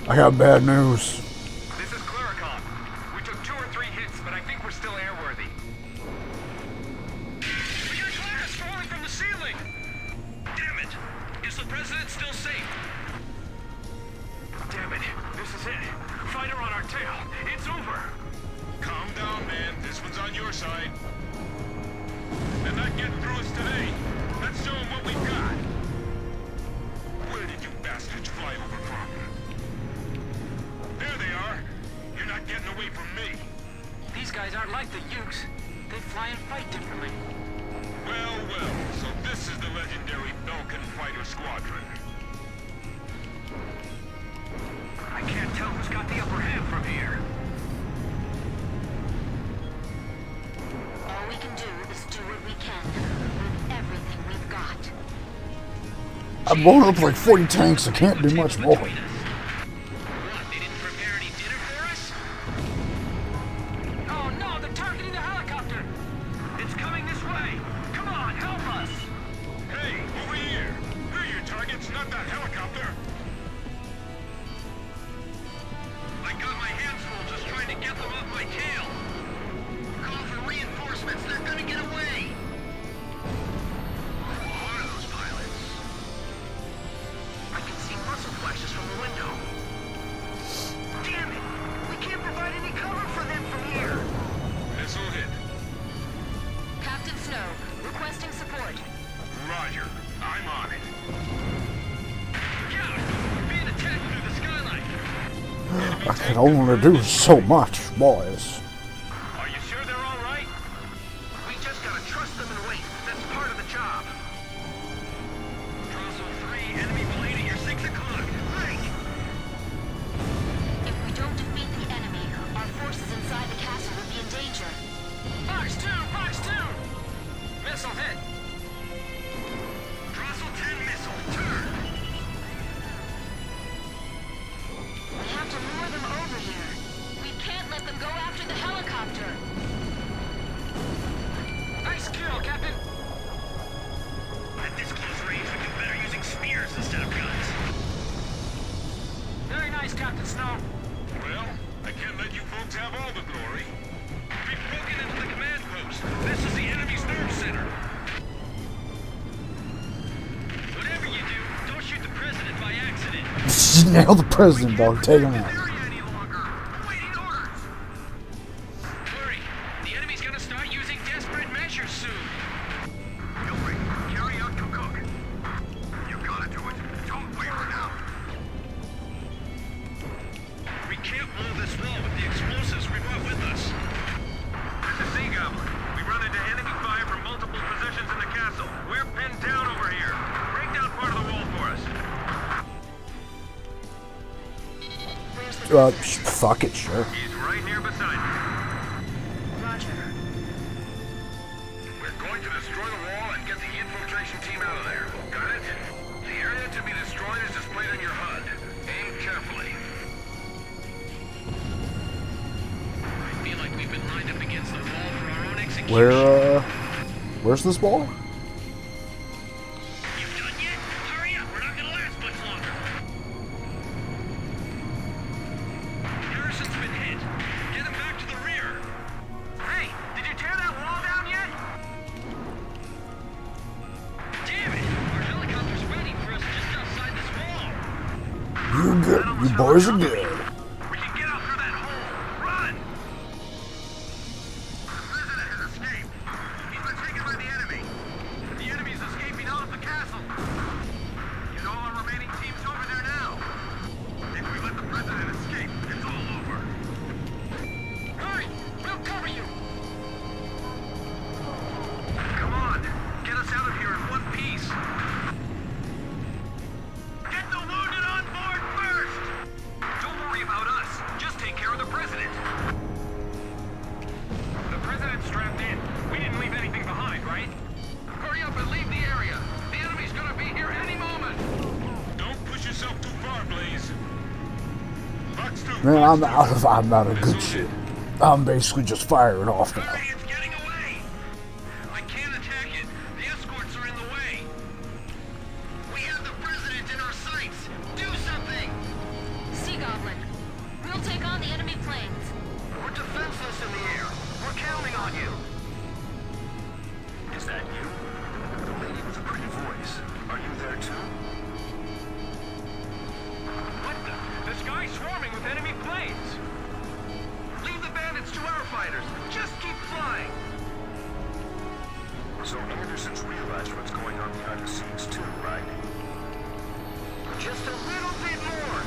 I got bad news. This is Claricon. We took 2 or 3 hits, but I think we're still airworthy. We got glass falling from the ceiling! Damn it! Is the president still safe? Damn it! This is it! Fighter on our tail! It's over! Calm down, man. This one's on your side. They're not getting through us today. Let's show them what we've got. Where did you bastards fly over from? There they are. You're not getting away from me. These guys aren't like the Ukes. They fly and fight differently. Well, so this is the legendary Belkan Fighter Squadron. I can't tell who's got the upper hand from here. All we can do is do what we can with everything we've got. I'm blowing up like 40 tanks. I can't do much more. What, they didn't prepare any dinner for us? Oh no, they're targeting the helicopter! It's coming this way! Come on, help us! Hey, over here. We're your targets, not that helicopter. I got my hands full just trying to get them off my tail! Call for reinforcements, they're gonna get away! Who are those pilots? I can see muscle flashes from the window. Damn it! We can't provide any cover for them from here! Missile hit. Captain Snow, requesting support. Roger. I'm on it. I can only do so much, boys. Are you sure they're all right? We just gotta trust them and wait. That's part of the job. Drossel 3, enemy plane at your 6 o'clock. Right. If we don't defeat the enemy, our forces inside the castle will be in danger. Box 2! Box 2! Missile hit. Drossel 10 missile. Turn. We have to lure them over here. We can't let them go after the helicopter. Nice kill, Captain. At this close range, we do better using spears instead of guns. Very nice, Captain Snow. Well, I can't let you folks have all the glory. We've broken into the command post. This is the enemy's nerve center. Whatever you do, don't shoot the president by accident. Nail the president, dog. Take him out. Area any longer. Waiting orders. Hurry. The enemy's gonna start using desperate measures soon. Gilbert, carry out your cook. You gotta do it. Don't wait for now. We can't blow this wall with the explosives we brought with us. This is Sea Goblin. We run into enemy fire from multiple positions in the castle. We're pinned down over here. Break down part of the wall for us. Fuck it, sure. He's right here beside me. Roger. We're going to destroy the wall and get the infiltration team out of there. Got it? The area to be destroyed is displayed on your HUD. Aim carefully. I feel like we've been lined up against the wall for our own execution. Where's this ball? You done yet? Hurry up, we're not gonna last much longer. Harrison's been hit. Get him back to the rear. Hey, did you tear that wall down yet? Damn it! Our helicopter's waiting for us just outside this wall. You good. You boys are good. We can get out through that hole. Run! The president has escaped. He's been taken by the enemy. The enemy's escaping out of the castle. You know our remaining team's over there now. If we let the president escape, it's all over. Hurry! We'll cover you! Come on, get us out of here in one piece. Get the wounded on board first! Don't worry about us. Just take care of the president. The president's strapped in. We didn't leave anything behind, right? Hurry up and leave the area. The enemy's gonna be here any moment. Don't push yourself too far, Blaze. Box 2. Man, I'm out of good shit. I'm basically just firing off now. Hurry, it's getting away. I can't attack it. The escorts are in the way. We have the president in our sights. Do something. Sea Goblin. We'll take on the enemy planes. We're defenseless in the air. We're counting on you. Is that you? The lady with the pretty voice. Are you there too? What the sky's swarming with enemy planes. Leave the bandits to our fighters. Just keep flying. So Anderson's realized what's going on behind the scenes too, right? Just a little bit more.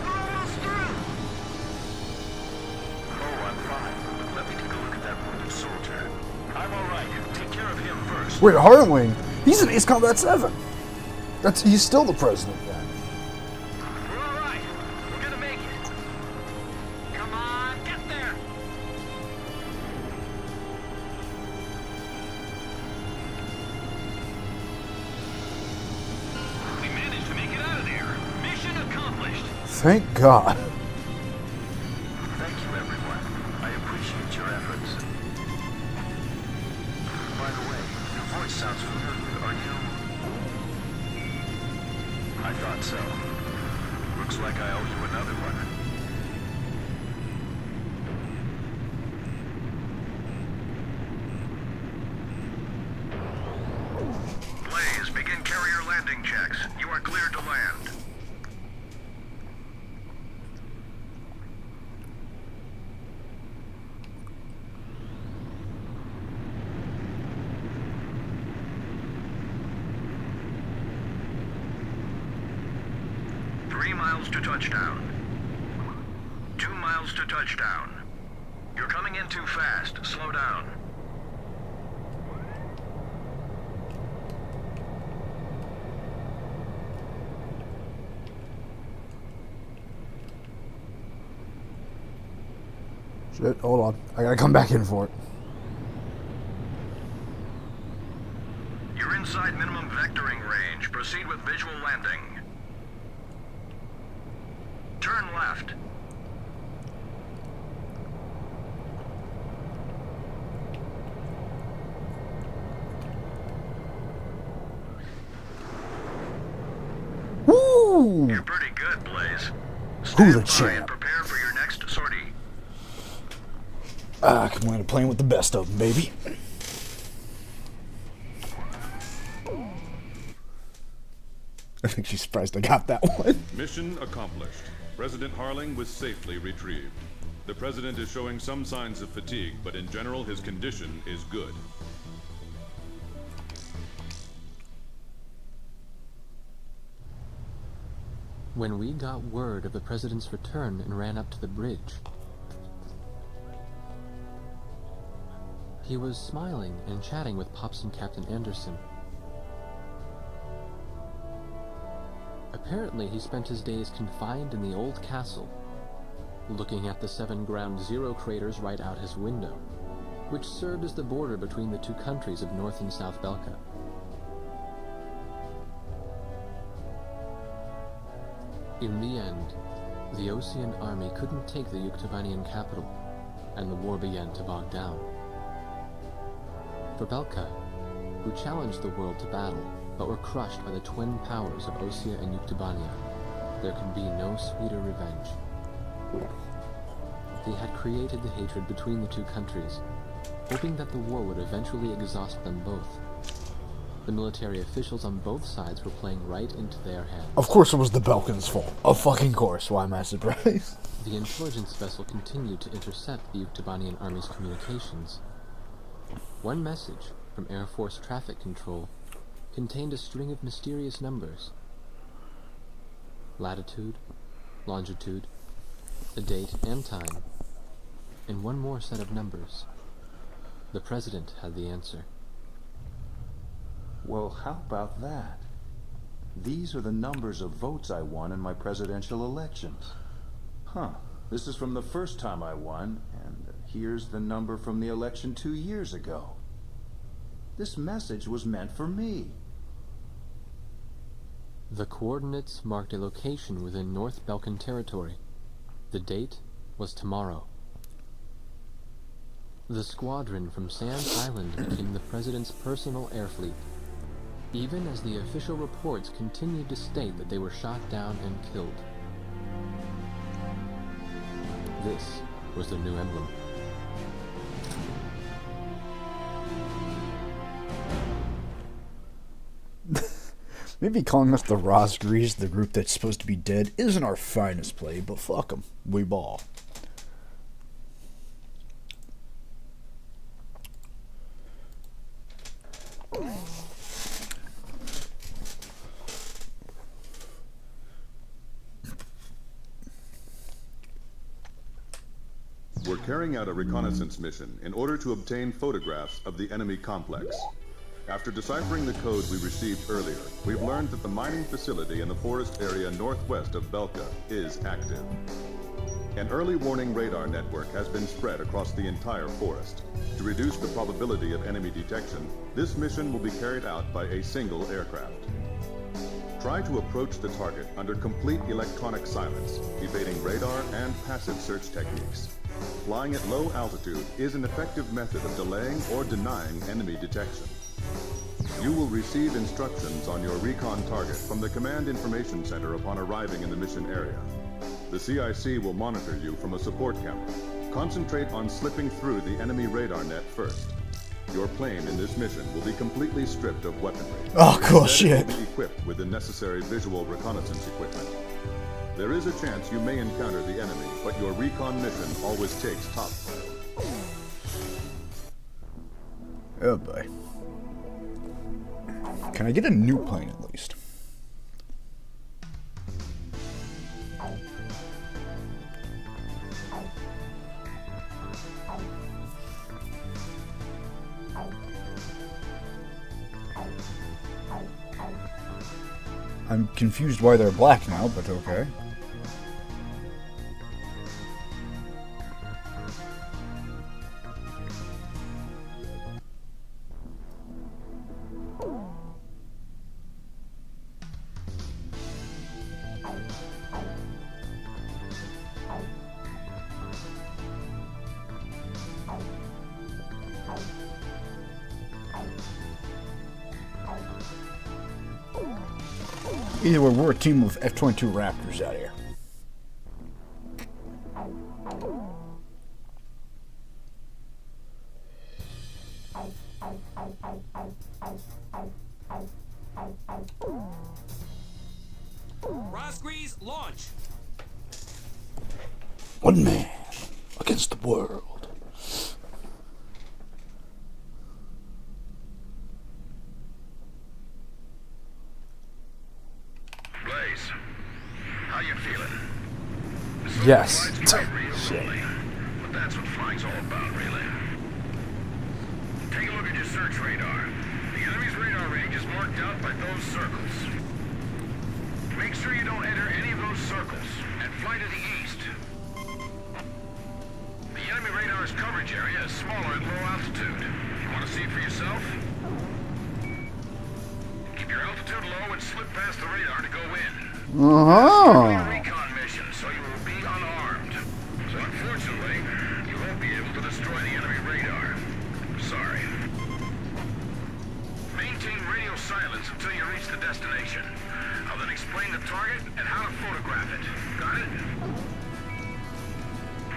We're almost through. Oh, I'm fine. Let me take a look at that wounded soldier. I'm alright. Take care of him first. Wait, Harling? He's in Ace Combat 7. He's still the president then. We're all right. We're gonna make it. Come on, get there. We managed to make it out of there. Mission accomplished. Thank God. Thank you, everyone. I appreciate your efforts. By the way, your voice sounds familiar. Are you... I thought so. Looks like I owe you another one. Blaze, begin carrier landing checks. You are cleared to land. Miles to touchdown. 2 miles to touchdown. You're coming in too fast. Slow down. Shit, hold on. I gotta come back in for it. You're inside minimum vectoring range. Proceed with visual landing. Turn left. Woo! You're pretty good, Blaze. Who the Stand by champ? and prepare for your next sortie. Come on, playing with the best of them, baby. I think she's surprised I got that one. Mission accomplished. President Harling was safely retrieved. The President is showing some signs of fatigue, but in general his condition is good. When we got word of the President's return and ran up to the bridge, he was smiling and chatting with Pops and Captain Anderson. Apparently, he spent his days confined in the old castle, looking at the 7 Ground Zero craters right out his window, which served as the border between the two countries of North and South Belka. In the end, the Osean army couldn't take the Yuktobanian capital, and the war began to bog down. For Belka, who challenged the world to battle, but were crushed by the twin powers of Osea and Yuktobania, there could be no sweeter revenge. They had created the hatred between the two countries, hoping that the war would eventually exhaust them both. The military officials on both sides were playing right into their hands. Of course it was the Belkans' fault. Of fucking course. Why am I surprised? The intelligence vessel continued to intercept the Yuktobanian army's communications. One message from Air Force Traffic Control contained a string of mysterious numbers. Latitude, longitude, a date and time, and one more set of numbers. The President had the answer. Well, how about that? These are the numbers of votes I won in my presidential elections. Huh. This is from the first time I won, and here's the number from the election 2 years ago. This message was meant for me. The coordinates marked a location within North Belkan territory. The date was tomorrow. The squadron from Sand Island became the President's personal air fleet, even as the official reports continued to state that they were shot down and killed. This was their new emblem. Maybe calling us the Rosgrees, the group that's supposed to be dead, isn't our finest play, but fuck them. We ball. We're carrying out a reconnaissance mission in order to obtain photographs of the enemy complex. After deciphering the code we received earlier, we've learned that the mining facility in the forest area northwest of Belka is active. An early warning radar network has been spread across the entire forest. To reduce the probability of enemy detection, this mission will be carried out by a single aircraft. Try to approach the target under complete electronic silence, evading radar and passive search techniques. Flying at low altitude is an effective method of delaying or denying enemy detection. You will receive instructions on your recon target from the Command Information Center upon arriving in the mission area. The CIC will monitor you from a support camera. Concentrate on slipping through the enemy radar net first. Your plane in this mission will be completely stripped of weaponry. Oh, cool Instead, shit. it will be equipped with the necessary visual reconnaissance equipment. There is a chance you may encounter the enemy, but your recon mission always takes top priority. Oh boy. Can I get a new plane at least? I'm confused why they're black now, but okay. Either way, we're a team of F-22 Raptors out here. Rosgrease, launch! One man against the world. Blaze, how you feeling? Yes. But that's what flying's all about, really. Take a look at your search radar. The enemy's radar range is marked out by those circles. Make sure you don't enter any of those circles, and fly to the east. The enemy radar's coverage area is smaller at low altitude. You want to see it for yourself? Keep your altitude low and slip past the radar to go in. Uh-huh. Recon mission, so you will be unarmed. So unfortunately, you won't be able to destroy the enemy radar. Sorry. Maintain radio silence until you reach the destination. I'll then explain the target and how to photograph it. Got it?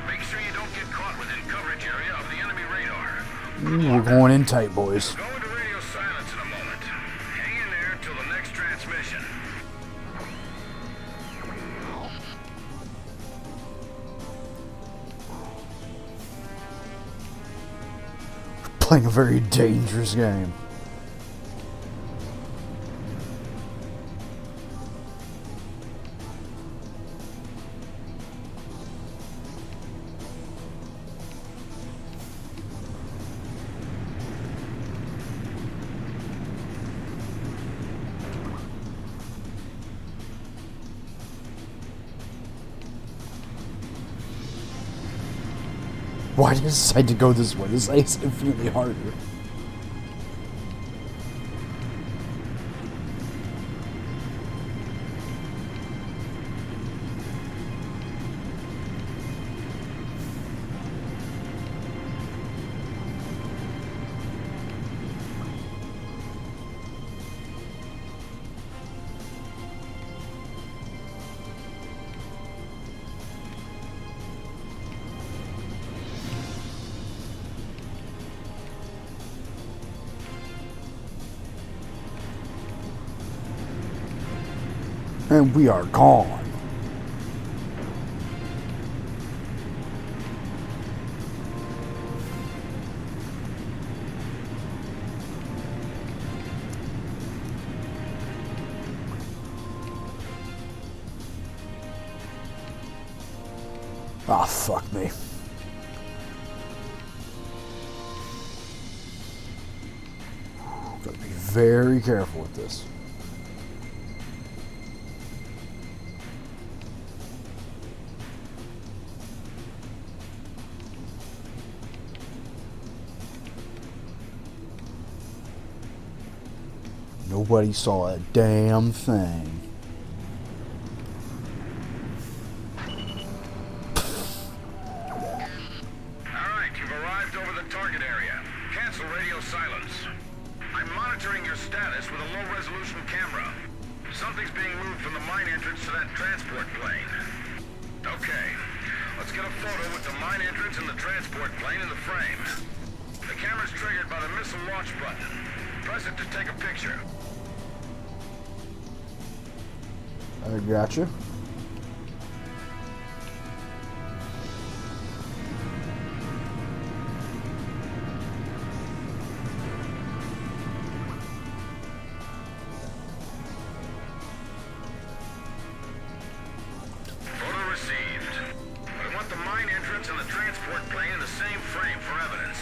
Make sure you don't get caught within coverage area of the enemy radar. We're going in tight, boys. Go into radio silence in a moment. Hang in there till the next transmission. Playing a very dangerous game. Why did I decide to go this way? This makes it infinitely harder. And we are gone. Ah, fuck me. Gotta be very careful with this. Nobody saw a damn thing. Alright, you've arrived over the target area. Cancel radio silence. I'm monitoring your status with a low-resolution camera. Something's being moved from the mine entrance to that transport plane. Okay, let's get a photo with the mine entrance and the transport plane in the frame. The camera's triggered by the missile launch button. Press it to take a picture. I gotcha. Photo received. I want the mine entrance and the transport plane in the same frame for evidence.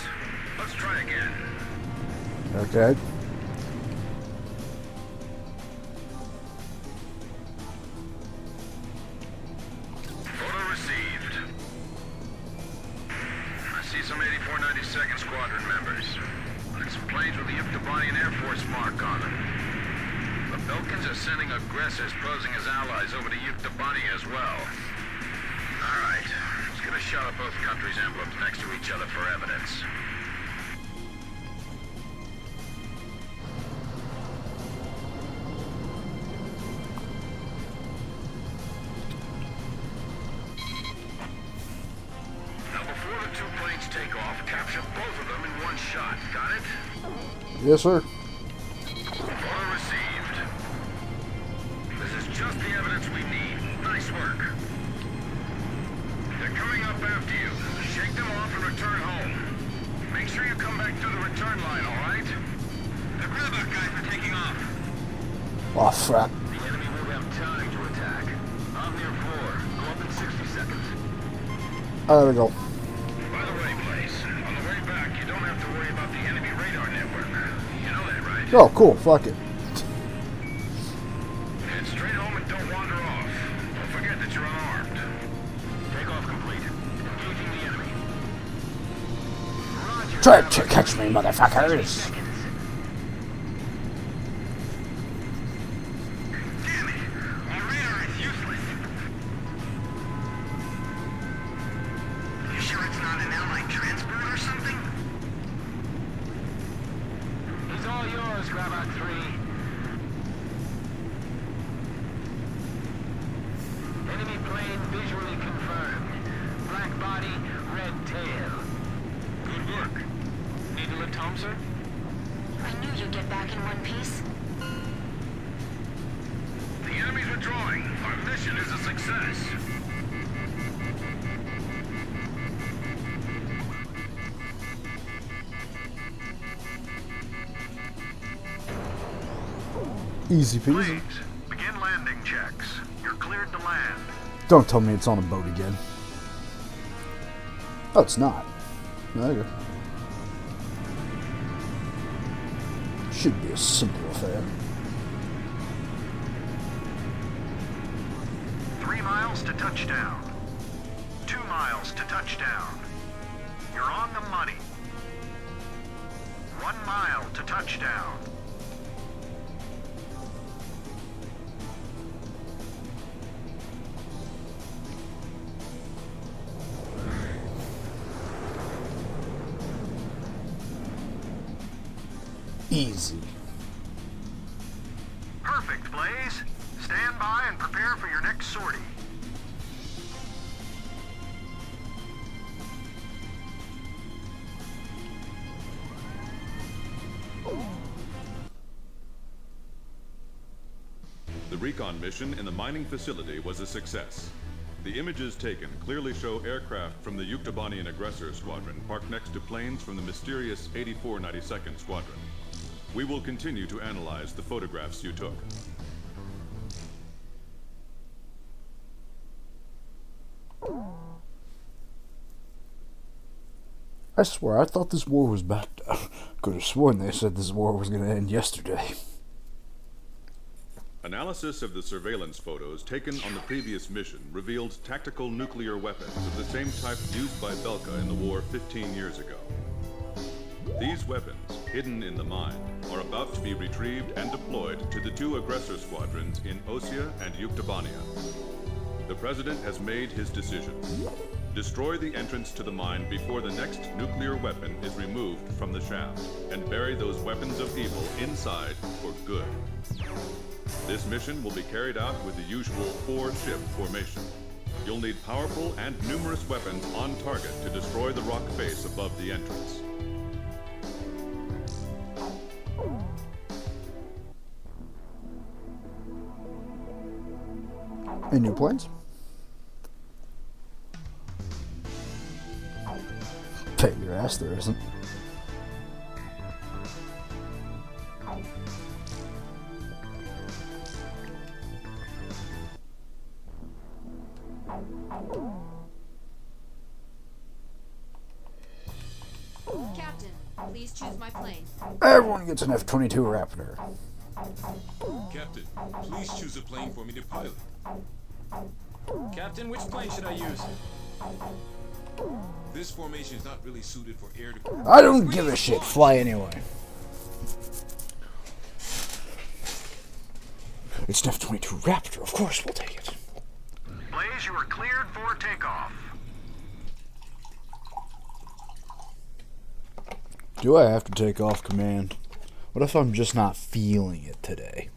Let's try again. Okay. Yuktobanian Air Force mark on them. The Belkans are sending aggressors posing as allies over to Yuktobania as well. Alright, let's get a shot of both countries' emblems next to each other for evidence. Now before the two planes take off, capture both of them in one shot. Got it? Yes, sir. Order received. This is just the evidence we need. Nice work. They're coming up after you. Shake them off and return home. Make sure you come back through the return line, all right? The Grubbuck guys are taking off. Oh, crap. The enemy won't have time to attack. I'm near 4. Go up in 60 seconds. There we go. By the way, Blaze, on the way back, you don't have to worry about the enemy radar network. You know that, right? Oh, cool. Fuck it. Head straight home and don't wander off. Don't forget that you're unarmed. Takeoff complete. Engaging the enemy. Roger. Try to catch me, motherfuckers. Damn it! Our radar is useless. You sure it's not an allied transport or something? He's all yours, Grubbuck 3. Enemy plane visually confirmed. Black body, red tail. Good work. Need to lift home, sir? I knew you'd get back in one piece. The enemy's withdrawing. Our mission is a success. Easy peasy. Please, begin landing checks. You're cleared to land. Don't tell me it's on a boat again. Oh, it's not. There you go. Should be a simple affair. 3 miles to touchdown. 2 miles to touchdown. You're on the money. 1 mile to touchdown. Easy. Perfect, Blaze. Stand by and prepare for your next sortie. The recon mission in the mining facility was a success. The images taken clearly show aircraft from the Yuktobanian Aggressor Squadron parked next to planes from the mysterious 8492nd Squadron. We will continue to analyze the photographs you took. I swear, I thought this war was back. Could have sworn they said this war was going to end yesterday. Analysis of the surveillance photos taken on the previous mission revealed tactical nuclear weapons of the same type used by Belka in the war 15 years ago. These weapons, hidden in the mine, are about to be retrieved and deployed to the 2 aggressor squadrons in Osea and Yuktobania. The President has made his decision. Destroy the entrance to the mine before the next nuclear weapon is removed from the shaft, and bury those weapons of evil inside for good. This mission will be carried out with the usual 4-ship formation. You'll need powerful and numerous weapons on target to destroy the rock face above the entrance. Any new plans? Bet your ass there isn't. Captain, please choose my plane. Everyone gets an F-22 Raptor. Captain, please choose a plane for me to pilot. Captain, which plane should I use? This formation is not really suited for air to... I don't give a shit. Fly anyway. It's an F-22 Raptor. Of course we'll take it. Blaze, you are cleared for takeoff. Do I have to take off command? What if I'm just not feeling it today?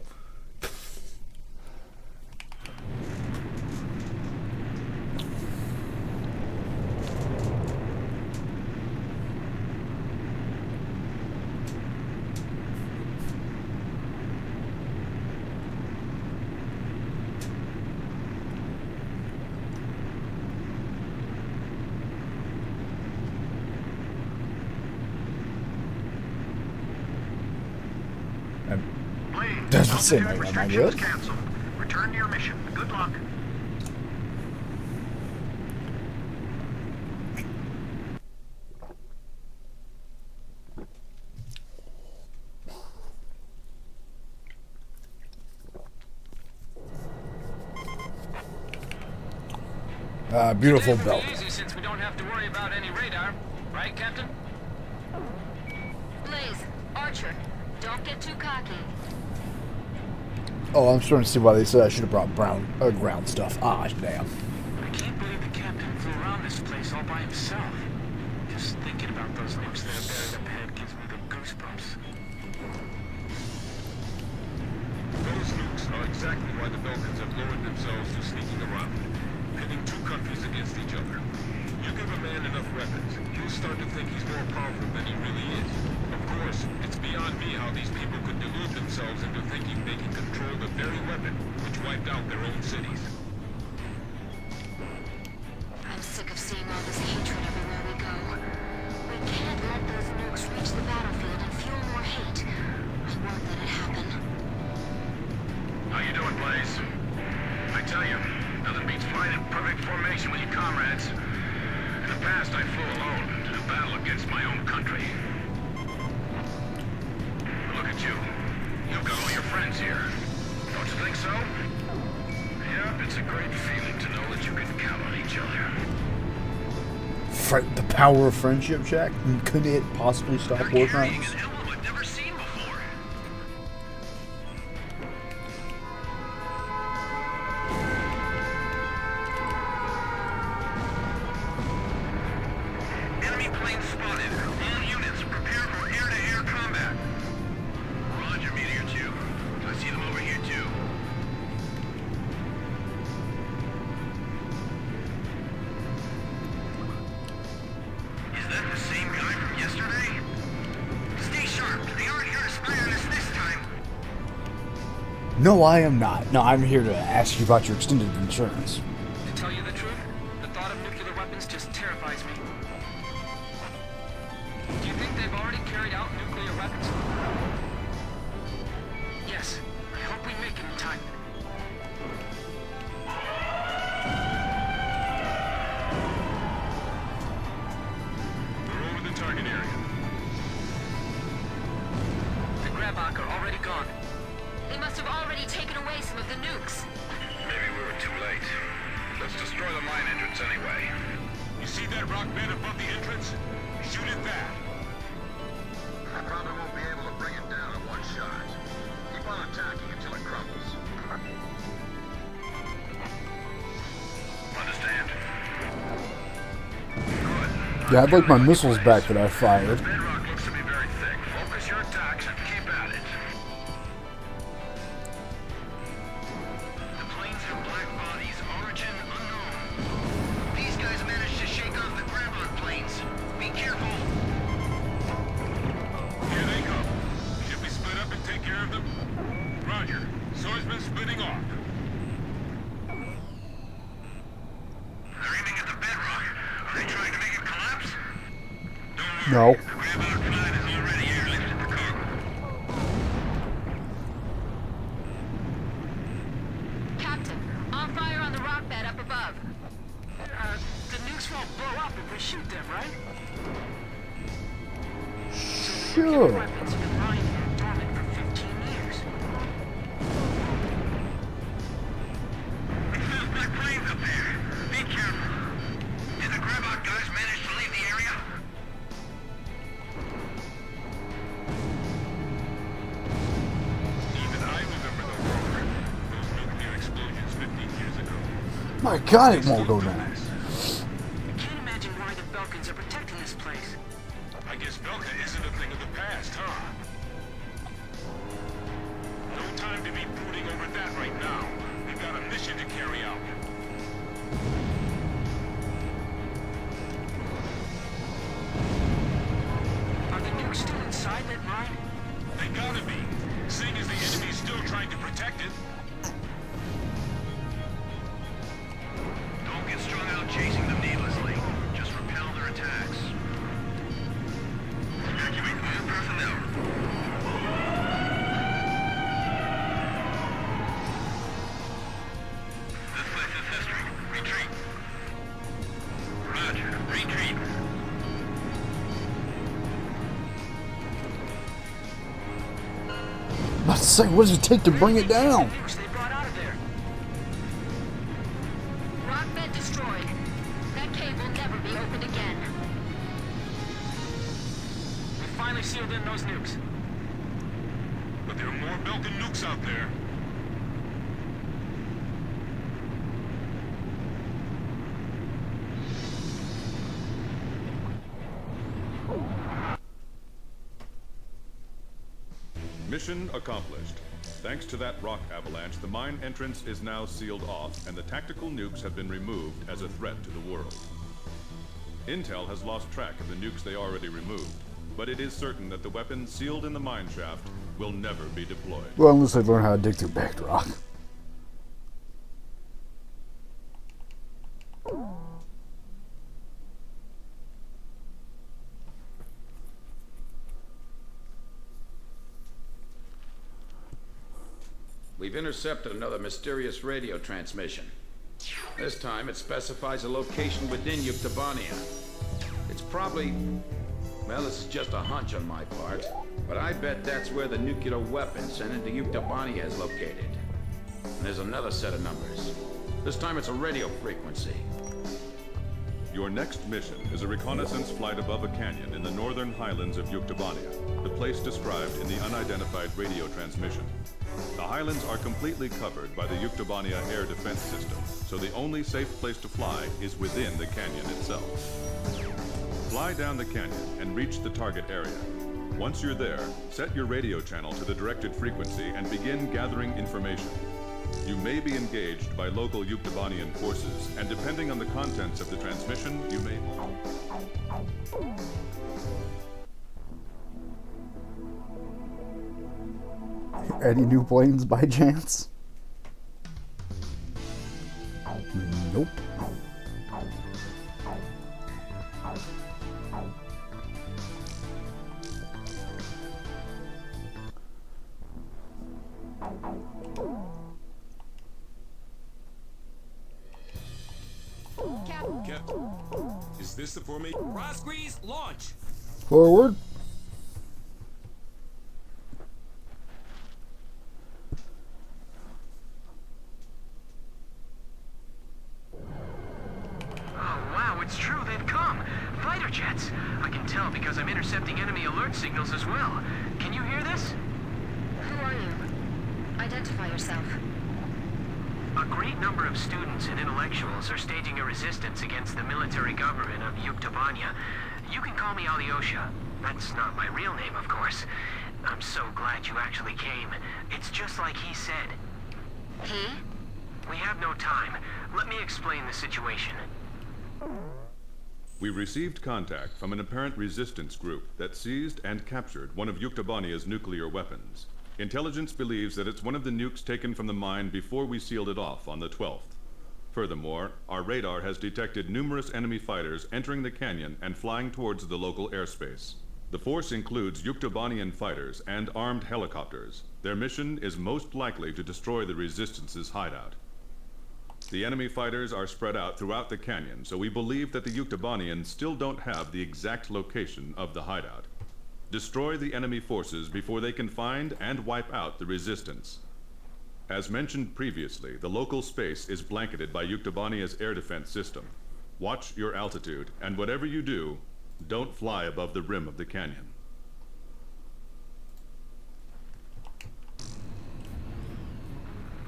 Doesn't say my Restrictions canceled. Return to your mission. Good luck. Beautiful belt. Easy since we don't have to worry about any radar, right, Captain? Blaze, Archer, don't get too cocky. Oh, I'm starting to see why they said I should have brought ground stuff. Ah, damn. I can't believe the captain flew around this place all by himself. Just thinking about those nukes that are buried up ahead gives me the goosebumps. Those nukes are exactly why the Belkans have lowered themselves to sneaking around, pitting two countries against each other. You give a man enough weapons, he'll start to think he's more powerful than he really is. Of course, it's beyond me how these people could delude themselves into thinking they can control the very weapon which wiped out their own cities. I'm sick of seeing all this hatred everywhere we go. We can't let those nukes reach the battlefield and fuel more hate. I won't let it happen. How you doing, Blaze? I tell you, nothing beats flying in perfect formation with your comrades. In the past, I flew alone to do battle against my own country. Look at you. You've got all your friends here. Don't you think so? Yep, it's a great feeling to know that you can count on each other. The power of friendship, Jack? Couldn't it possibly stop war crimes? I've never seen before. Enemy plane spotted. All units, prepare for air-to-air combat. Roger, Meteor 2. I see them over here, too. Is that the same guy from yesterday? Stay sharp. They aren't here to spy on us this time. No, I am not. No, I'm here to ask you about your extended insurance. To tell you the truth, the thought of nuclear weapons just terrifies me. Do you think they've already carried out nuclear weapons? Yes. I hope we make it in time. We're over the target area. The Grabach are already gone. They must have already taken away some of the nukes. Maybe we were too late. Let's destroy the mine entrance anyway. You see that rock bed above the entrance? Shoot at that. I probably won't be able to bring it down in one shot. Keep on attacking until it crumbles. Understand? Good. Yeah, I'd like my missiles back that I fired. Bedrock looks to be very thick. Focus your attacks and keep at it. The planes have black bodies, origin unknown. These guys managed to shake off the Grabon planes. Be careful. Here they come. Should we split up and take care of them? Roger. Swordsman splitting off. They're aiming at the bedrock. Are they trying to make it collapse? Don't No. worry. Grabon 9 is already airlifted for cargo. Captain, on fire on the rock bed up above. The nukes won't blow up if we shoot them, right? Sure. Weapons have been lying here dormant for 15 years. My plane's up there. Be careful. Did the Grabon guys manage to leave the area? My God, it won't go down. I can't imagine why the Belkans are protecting this place. I guess Belka isn't a thing of the past, huh? No time to be brooding over that right now. We've got a mission to carry out. Are the nukes still inside that mine? They gotta be, seeing as the enemy's still trying to protect it. Don't get strung out chasing them needlessly. Just repel their attacks. Evacuate all personnel. This place is history. Retreat. Roger. Retreat. I was say, what does it take to bring it down? Nukes they brought out of there. Rock bed destroyed. That cave will never be opened again. We finally sealed in those nukes. But there are more Belkan nukes out there. Mission accomplished. Thanks to that rock avalanche, the mine entrance is now sealed off, and the tactical nukes have been removed as a threat to the world. Intel has lost track of the nukes they already removed, but it is certain that the weapons sealed in the mine shaft will never be deployed. Well, unless they learn how to dig through bedrock. We've intercepted another mysterious radio transmission. This time it specifies a location within Yuktobania. It's probably... well, this is just a hunch on my part, but I bet that's where the nuclear weapon sent into Yuktobania is located. And there's another set of numbers. This time it's a radio frequency. Your next mission is a reconnaissance flight above a canyon in the northern highlands of Yuktobania, the place described in the unidentified radio transmission. The highlands are completely covered by the Yuktobania air defense system, so the only safe place to fly is within the canyon itself. Fly down the canyon and reach the target area. Once you're there, set your radio channel to the directed frequency and begin gathering information. You may be engaged by local Yuktobanian forces, and depending on the contents of the transmission, you may... Any new planes by chance? Nope. Captain, is this the formation? Rosgrease, launch! Forward. It's true, they've come. Fighter jets. I can tell because I'm intercepting enemy alert signals as well. Can you hear this? Who are you? Identify yourself. A great number of students and intellectuals are staging a resistance against the military government of Yuktobania. You can call me Alyosha. That's not my real name, of course. I'm so glad you actually came. It's just like he said. He? We have no time. Let me explain the situation. We received contact from an apparent resistance group that seized and captured one of Yuktobania's nuclear weapons. Intelligence believes that it's one of the nukes taken from the mine before we sealed it off on the 12th. Furthermore, our radar has detected numerous enemy fighters entering the canyon and flying towards the local airspace. The force includes Yuktobanian fighters and armed helicopters. Their mission is most likely to destroy the Resistance's hideout. The enemy fighters are spread out throughout the canyon, so we believe that the Yuktobanians still don't have the exact location of the hideout. Destroy the enemy forces before they can find and wipe out the Resistance. As mentioned previously, the local space is blanketed by Yuktobania's air defense system. Watch your altitude, and whatever you do, don't fly above the rim of the canyon.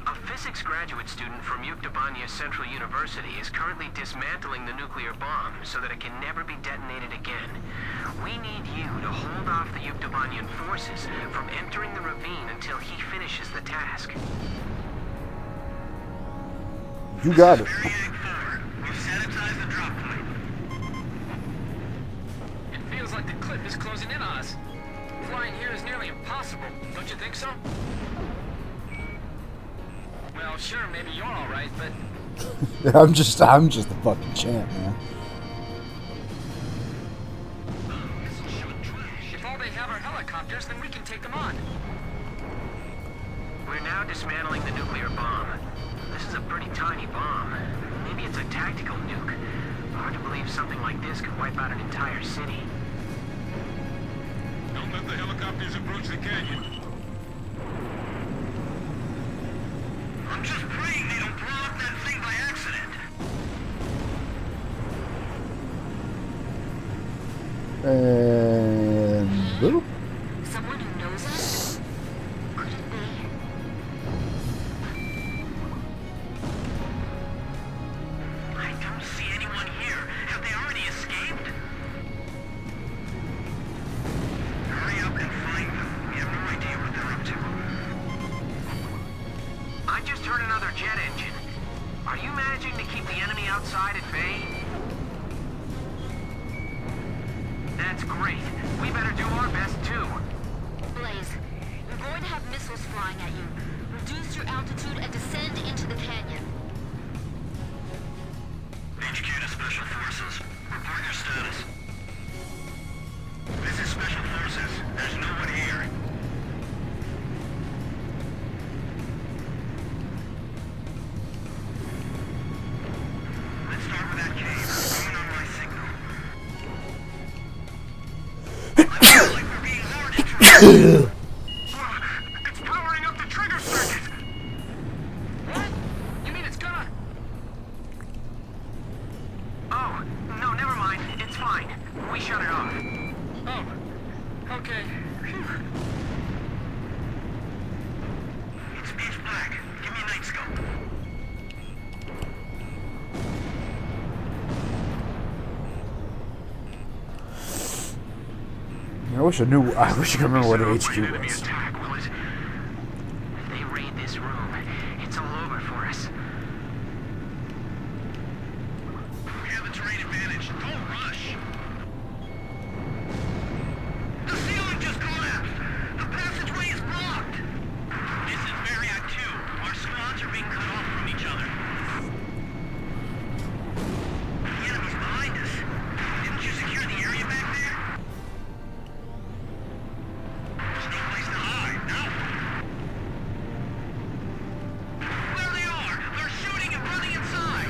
A physics graduate graduate student from Yuktobania Central University is currently dismantling the nuclear bomb so that it can never be detonated again. We need you to hold off the Yuktobanian forces from entering the ravine until he finishes the task. You got it. We've sanitized the drop point. It feels like the cliff is closing in on us. Flying here is nearly impossible, don't you think so? Well, sure, maybe you're alright, but... I'm just a fucking champ, man. If all they have are helicopters, then we can take them on. We're now dismantling the nuclear bomb. This is a pretty tiny bomb. Maybe it's a tactical nuke. Hard to believe something like this could wipe out an entire city. Don't let the helicopters approach the canyon. I'm just praying they don't blow up that thing by accident. And boop. Someone who knows us? Could it be? I don't see anyone here. Have they already escaped? Hurry up and find them. We have no idea what they're up to. I just heard another jet engine. Are you managing to keep the enemy outside at bay? That's great. We better do our best too. Blaze, you're going to have missiles flying at you. Reduce your altitude and descend into the canyon. HQ to Special Forces. Report your status. This is Special Forces. There's no one here. Let's start with that cave. Going on my signal. I feel like we're being lured into It's powering up the trigger circuit! What? You mean it's gonna... Oh, no, never mind. It's fine. We shut it off. Oh, okay. Phew. It's pitch black. Give me a night scope. I wish I could remember where the HQ Enemy was. attack, will it? If they raid this room, it's all over for us. We have a terrain advantage. Don't rush. The ceiling just collapsed. The passageway is blocked. This is Marriott 2. Our squads are being cut off from each other. The enemy's behind us. Didn't you secure the area back there? There's no place to hide. Now. There they are. They're shooting and running inside.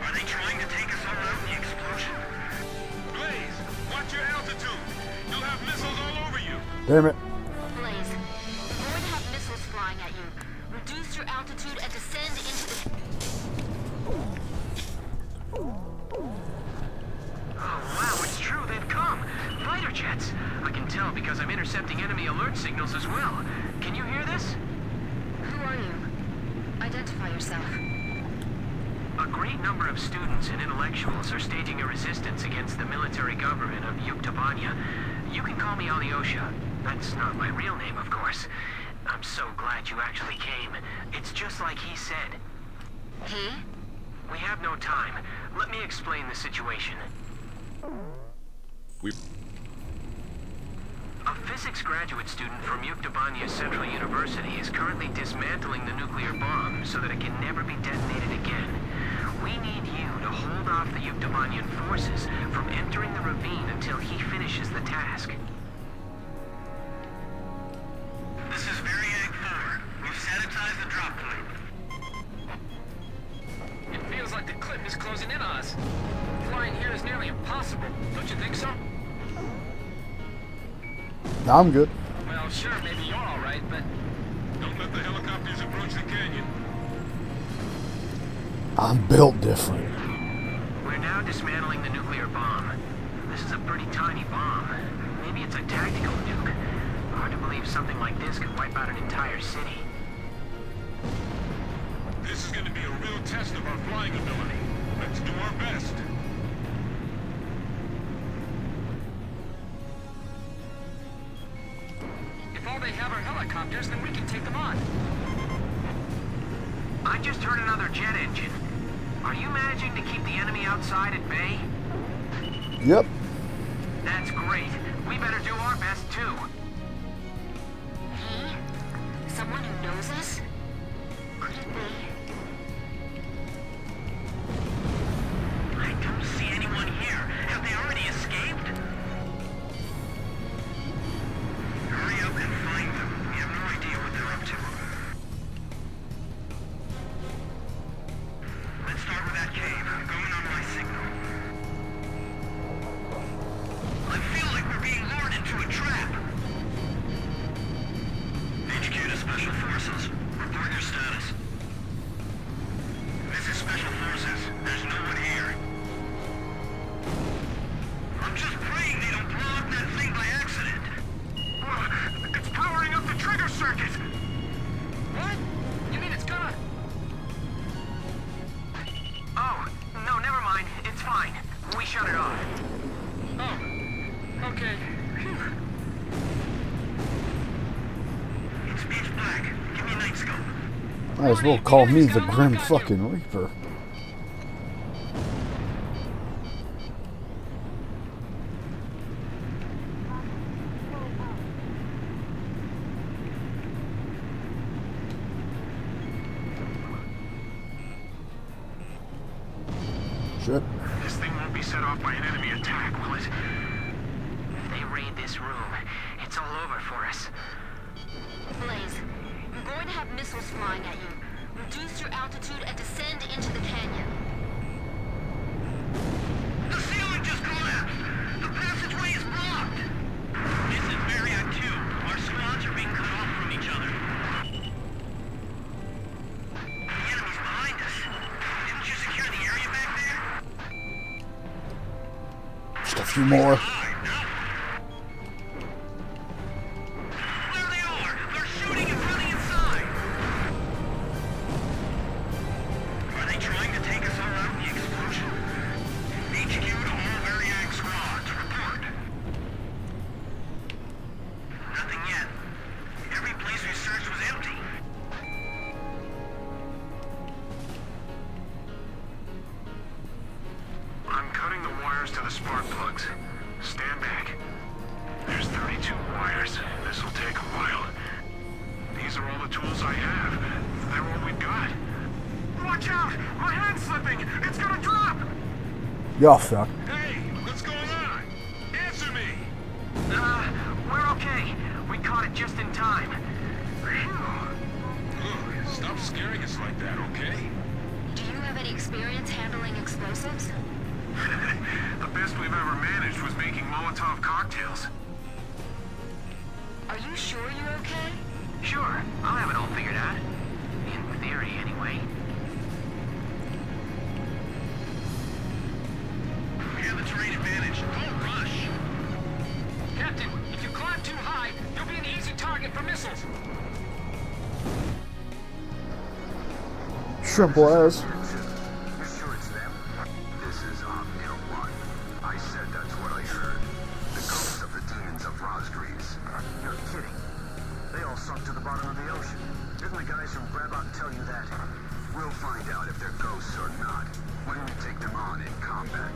Are they trying to take us around the explosion? Blaze, watch your altitude. You'll have missiles all over you. Damn it. Blaze, you're going to have missiles flying at you. Reduce your altitude and descend into the... Oh, wow, it's true. They've come. Fighter jets. I can tell because I'm intercepting enemy alert signals as well. Can you hear this? Who are you? Identify yourself. A great number of students and intellectuals are staging a resistance against the military government of Yuktobania. You can call me Alyosha. That's not my real name, of course. I'm so glad you actually came. It's just like he said. He? We have no time. Let me explain the situation. A physics graduate student from Yuktobania Central University is currently dismantling the nuclear bomb so that it can never be detonated again. We need you to hold off the Yuktobanian forces from entering the ravine until he finishes the task. This is Variag 4. We've sanitized the drop point. It feels like the cliff is closing in on us. Flying here is nearly impossible, don't you think so? I'm good. Well, sure, maybe you're alright, but... Don't let the helicopters approach the canyon. I'm built different. We're now dismantling the nuclear bomb. This is a pretty tiny bomb. Maybe it's a tactical nuke. Hard to believe believe something like this could wipe out an entire city. This is going to be a real test of our flying ability. Let's do our best. If all they have are helicopters, then we can take them on. I just heard another jet engine. Are you managing to keep the enemy outside at bay? Yep. That's great. We better do our best, too. He? Someone who knows us? Could it be? I don't see anyone here. Have they already escaped? Hurry up and find them. We have no idea what they're up to. Let's start with that cave. I'm going on my signal. I feel like we're being lured into a trap. HQ to Special Forces. Report your status. This is Special Forces. There's no one here. I'm just praying they don't blow up that thing by accident. It's powering up the trigger circuit! What? You mean it's gonna... Oh, no, never mind. It's fine. We shut it off. Oh, okay. Phew. It's pitch black. Give me a night scope. Might as well call me the Grim fucking Reaper. Shit. This thing won't be set off by an enemy attack, will it? If they raid this room, it's all over for us. Blaze, I'm going to have missiles flying at you. Reduce your altitude and descend into the canyon. The ceiling just collapsed. The passageway is blocked. This is Marriott 2. Our squads are being cut off from each other. The enemy's behind us. Didn't you secure the area back there? Just a few more. There they are! They're shooting and running inside! Are they trying to take us all out in the explosion? HQ to all Variag squads, report. Nothing yet. Every place we searched was empty. I'm cutting the wires to the spark plugs. Stand back. There's 32 wires. This'll take a while. These are all the tools I have. They're all we've got. Watch out! My hand's slipping! It's gonna drop! Y'all fuck. Hey! What's going on? Answer me! We're okay. We caught it just in time. Look, stop scaring us like that, okay? Do you have any experience handling explosives? The best we've ever managed was making Molotov cocktails. Are you sure you're okay? Sure, I'll have it all figured out. In theory, anyway. We have the terrain advantage. Don't rush. Captain, if you climb too high, you'll be an easy target for missiles. Simple as. You sure it's them? This is Omnia 1. I said that's what I heard. The ghosts of the demons of Rosgreaves. You're kidding. They all sunk to the bottom of the ocean. Didn't the guys from Grabot tell you that? We'll find out if they're ghosts or not when we take them on in combat.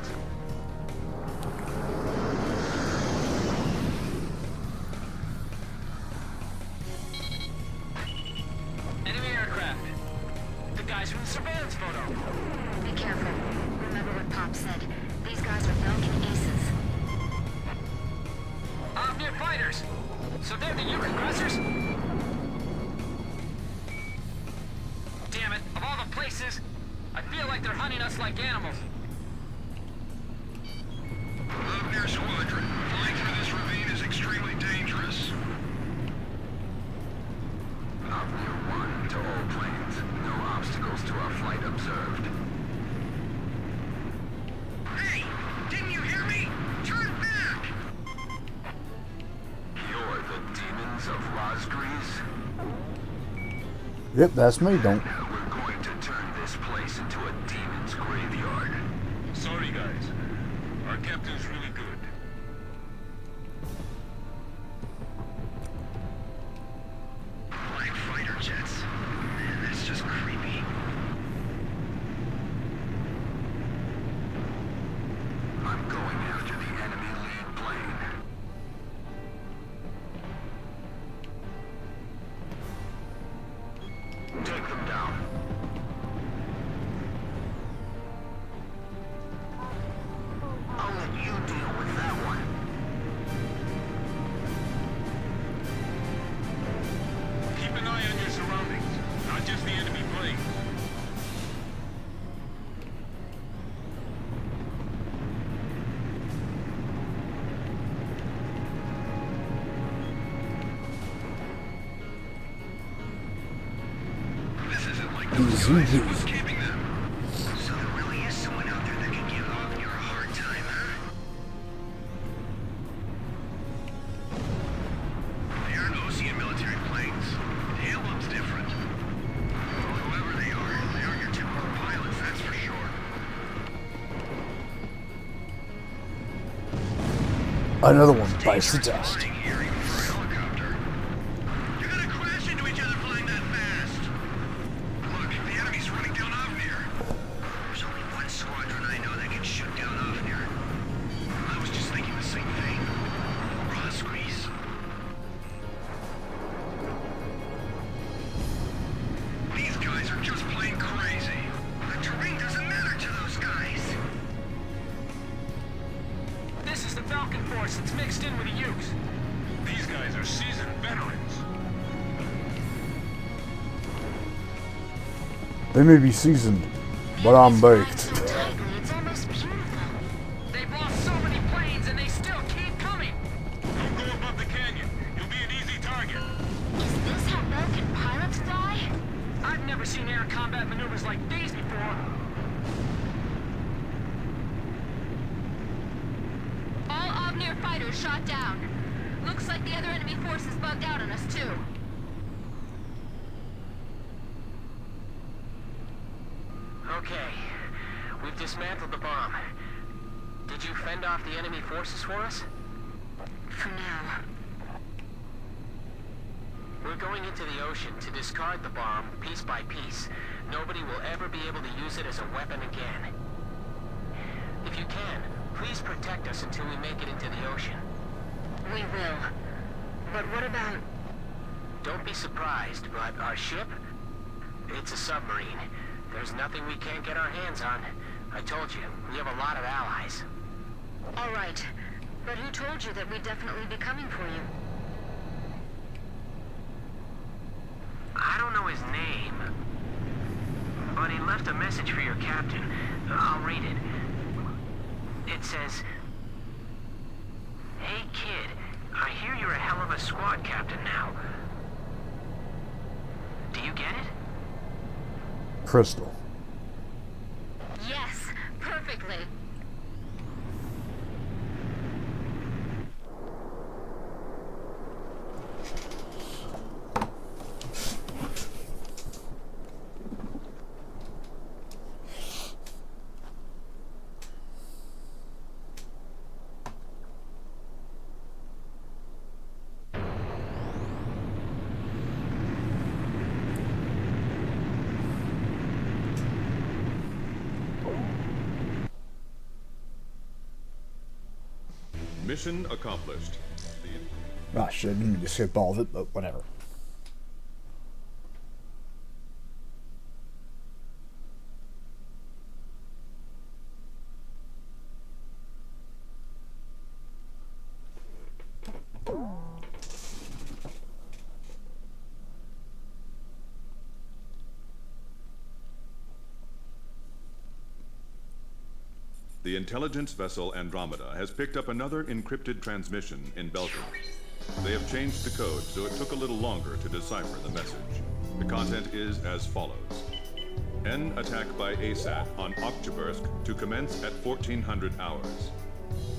Enemy aircraft. The guys from the surveillance photo. Be careful. Remember what Pop said. These guys are Belkin aces. Omnia fighters. So they're the Yukon aggressors? Damn it, of all the places, I feel like they're hunting us like animals. Omnia Squadron. Flying through this ravine is extremely dangerous. Omnia 1 to all planes. No obstacles to our flight observed. Hey! Didn't you hear me? Turn back! You're the demons of Yep, that's me, don't. We're going to turn this place into a demon's graveyard. Sorry, guys. Our captain's really good. Like fighter jets. Man, that's just creepy. I'm going after the enemy lead plane. Take them down. I'll let you deal with that one. Keep an eye on your surroundings, not just the enemy planes. This isn't like Easy those guys who peasy. was keeping them. So there really is someone out there that can give Ognier a hard time, huh? They aren't Osean military planes. The hail looks different. Well, whoever they aren't your typical pilots, that's for sure. Another one bites the dust. Flying here even for a helicopter. You're gonna crash into each other flying that fast. Look, the enemy's running down Ognier. There's only one squadron I know that can shoot down Ognier. I was just thinking the same thing. Rosgrees. These guys are just plain crazy. The terrain doesn't matter to those guys. This is the Falcon Force that's mixed in with the Ukes. These guys are seasoned veterans. They may be seasoned, but I'm baked. So tightly, it's almost beautiful. They've lost so many planes and they still keep coming. Don't go above the canyon. You'll be an easy target. Is this how Belkin pilots fly? I've never seen air combat maneuvers like these before. All Ognier fighters shot down. Looks like the other enemy forces bugged out on us too. Okay, we've dismantled the bomb. Did you fend off the enemy forces for us? For now. We're going into the ocean to discard the bomb piece by piece. Nobody will ever be able to use it as a weapon again. If you can, please protect us until we make it into the ocean. We will. But what about... Don't be surprised, but our ship? It's a submarine. There's nothing we can't get our hands on. I told you, we have a lot of allies. All right. But who told you that we'd definitely be coming for you? I don't know his name, but he left a message for your captain. I'll read it. It says, "Hey kid, I hear you're a hell of a squad captain now. Do you get it?" Crystal. Yes, perfectly. Mission accomplished. Ah, shit, I didn't mean to skip all of it, but whatever. The intelligence vessel Andromeda has picked up another encrypted transmission in Belgium. They have changed the code, so it took a little longer to decipher the message. The content is as follows. N attack by ASAT on Oktyabrsk to commence at 1400 hours.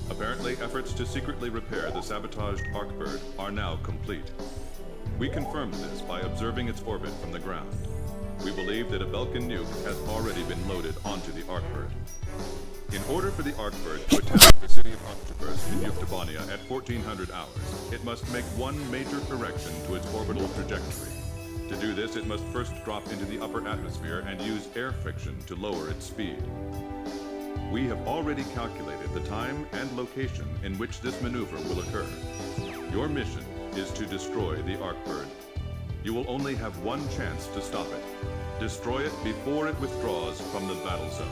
Apparently, efforts to secretly repair the sabotaged Arkbird are now complete. We confirmed this by observing its orbit from the ground. We believe that a Belkin nuke has already been loaded onto the Arkbird. In order for the Arkbird to attack the city of Octoburst in Yuktobania at 1400 hours, it must make one major correction to its orbital trajectory. To do this, it must first drop into the upper atmosphere and use air friction to lower its speed. We have already calculated the time and location in which this maneuver will occur. Your mission is to destroy the Arkbird. You will only have one chance to stop it. Destroy it before it withdraws from the battle zone.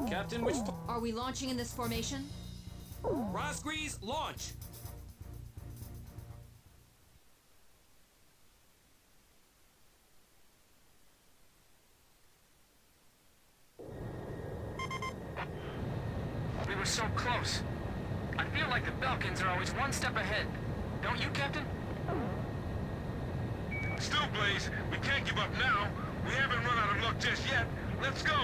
Captain, which... Are we launching in this formation? Rosgrees, launch! We were so close. I feel like the Belkins are always one step ahead. Don't you, Captain? Still, Blaze, we can't give up now. We haven't run out of luck just yet. Let's go!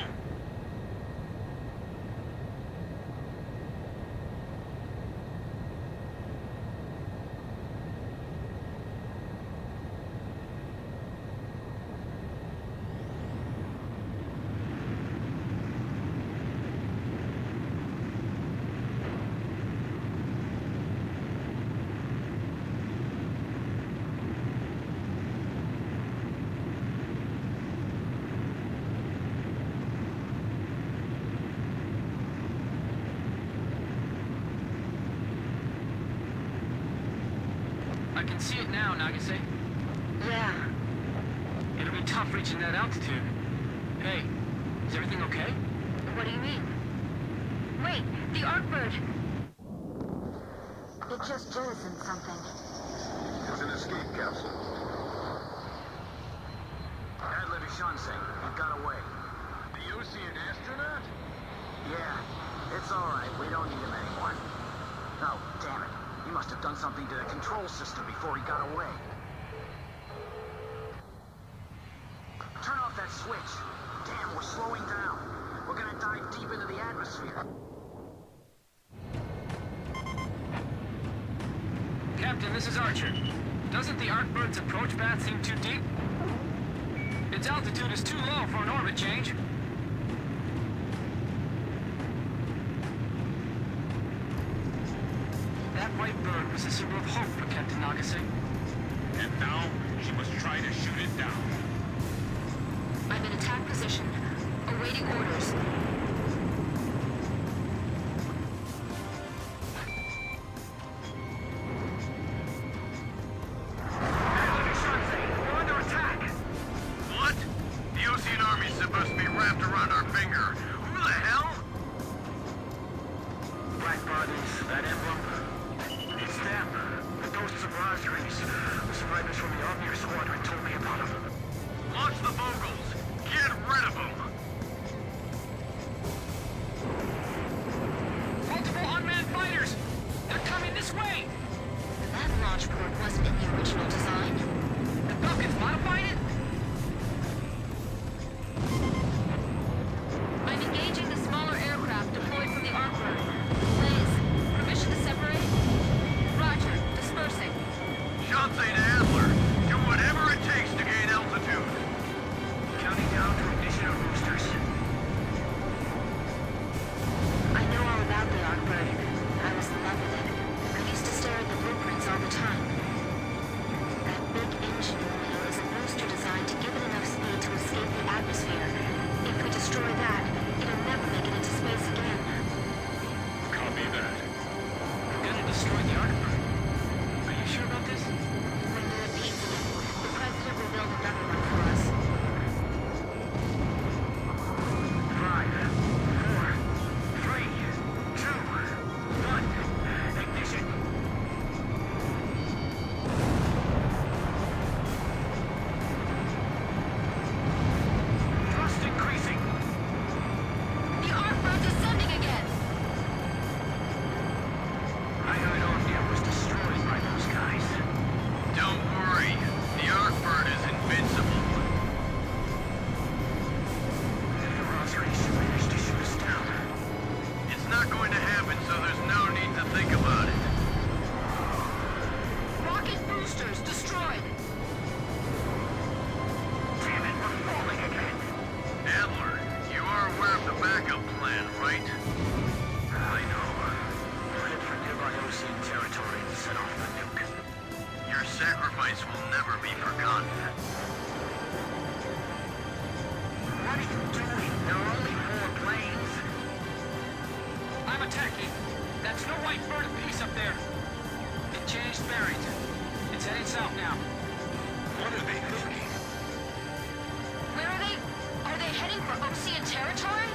I can see it now, Nagase. Yeah. It'll be tough reaching that altitude. Hey, is everything okay? What do you mean? Wait, the Arkbird! It just jettisoned something. It was an escape capsule. Adlib Shansei, it got away. The Osean astronaut? Yeah, it's alright. We don't need him anymore. Oh, damn it. He must have done something to the control system before he got away. Turn off that switch. Damn, we're slowing down. We're gonna dive deep into the atmosphere. Captain, this is Archer. Doesn't the Arkbird's approach path seem too deep? Its altitude is too low for an orbit change. That white bird was a symbol of hope for Captain Nagase. And now, she must try to shoot it down. I'm in attack position, awaiting orders. We're under attack! What? The Osean army's supposed to be wrapped around our finger. Who the hell? Black bodies, that emblem. It's them. The ghosts of Rosgrees. The survivors from the Omnier Squadron told me about them. Launch the Vogels. Get rid of them. Multiple unmanned fighters! Your sacrifice will never be forgotten. What are you doing? There are only 4 planes. I'm attacking. That's no white bird of peace up there. It changed bearings. It's heading south now. What are they thinking? Where are they? Are they heading for Osean territory?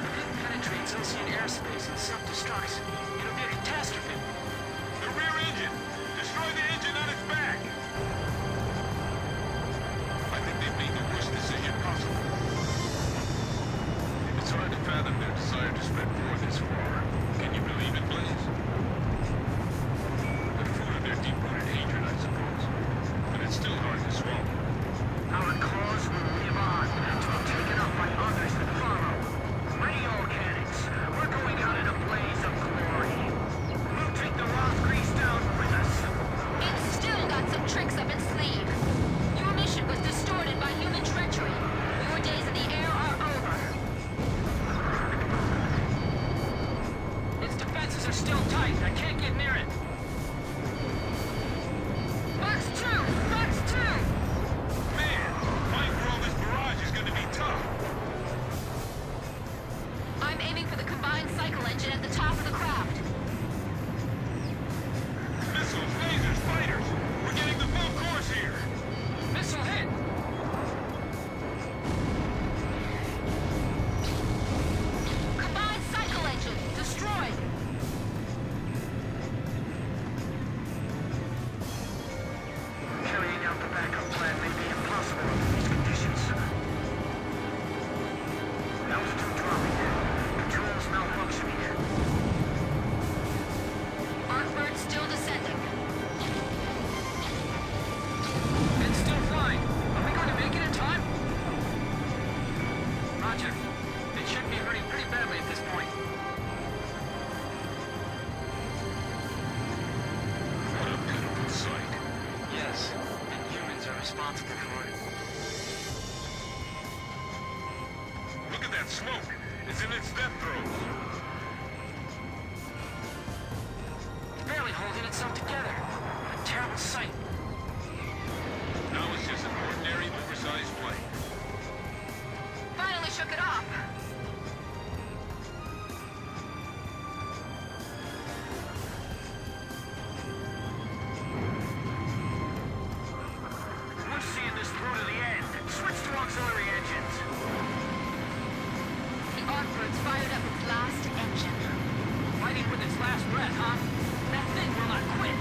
If it penetrates Osean airspace and self-destructs, it'll be a catastrophe. The rear engine! Destroy the engine on its back! I think they've made the worst decision possible. It's hard to fathom their desire to spread war this far. Can you believe it, Blaze? The fruit of their deep-rooted hatred, I suppose. But it's still hard to swallow. Our cause will live on to be taken up by others that follow. Ready all cannons. We're going out in a blaze of glory. We'll take the Roth Grease down with us. It's still got some tricks up its sleeve. Your mission was distorted by human treachery. Your days in the air are over. Its defenses are still tight. I can't get near it. Box 2! Box 2! Man, fighting for all this barrage is gonna be tough. I'm aiming for the combined cycle engine at the top of the craft. Missiles, lasers, fighters! We're getting the full course here! Missile hit! Combined cycle engine destroyed. Carrying out the backup plan may be impossible under these conditions. Altitude dropping. Controls malfunctioning. Artbird still descending. It's still flying. Are we going to make it in time? Roger. It should be hurting pretty badly at this point. What a pitiful sight. Yes, and humans are responsible for it. Look at that smoke! It's in its death throes! Barely holding itself together. A terrible sight. Now it's just an ordinary, oversized plane. Finally shook it off. We're seeing this through to the end. Switch to auxiliary engines. The Artbird's fired up its last engine. Fighting with its last breath, huh? That thing will not quit.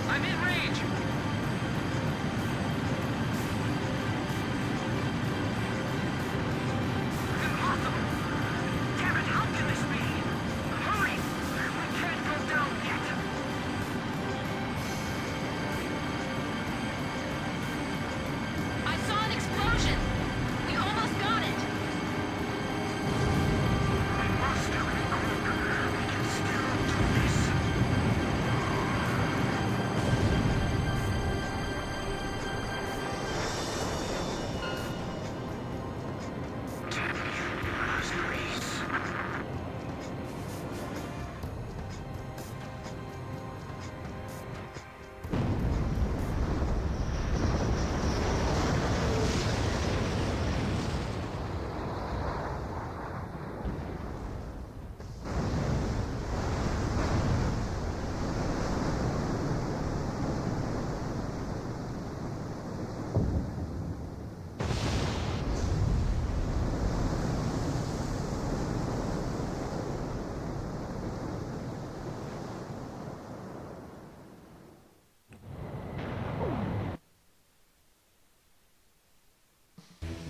I'm in range. Impossible. Damn it, how can this be? Hurry! We can't go down yet. I saw an explosion. We almost got it. We must regroup. We can still do this.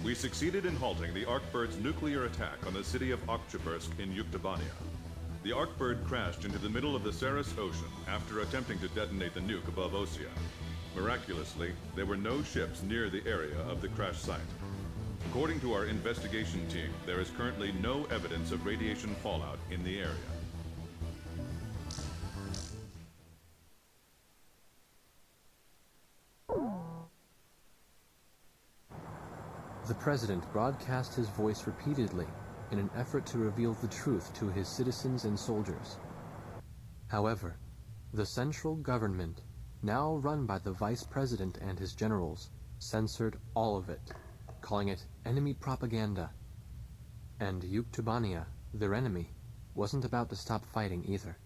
We succeeded in halting the Arkbird's nuclear attack on the city of Oktyabrsk in Yuktobania. The Arkbird crashed into the middle of the Saras Ocean after attempting to detonate the nuke above Osea. Miraculously, there were no ships near the area of the crash site. According to our investigation team, there is currently no evidence of radiation fallout in the area. The President broadcast his voice repeatedly in an effort to reveal the truth to his citizens and soldiers. However, the central government, now run by the Vice President and his generals, censored all of it, calling it enemy propaganda. And Yuktubania, their enemy, wasn't about to stop fighting either.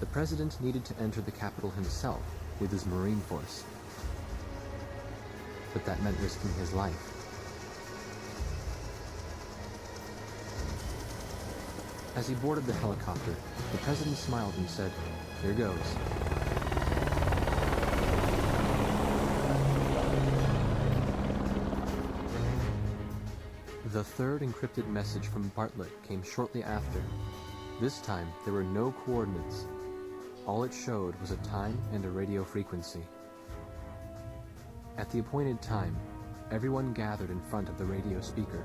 The President needed to enter the capital himself with his Marine force. But that meant risking his life. As he boarded the helicopter, the President smiled and said, "Here goes." The third encrypted message from Bartlett came shortly after. This time, there were no coordinates. All it showed was a time and a radio frequency. At the appointed time, everyone gathered in front of the radio speaker.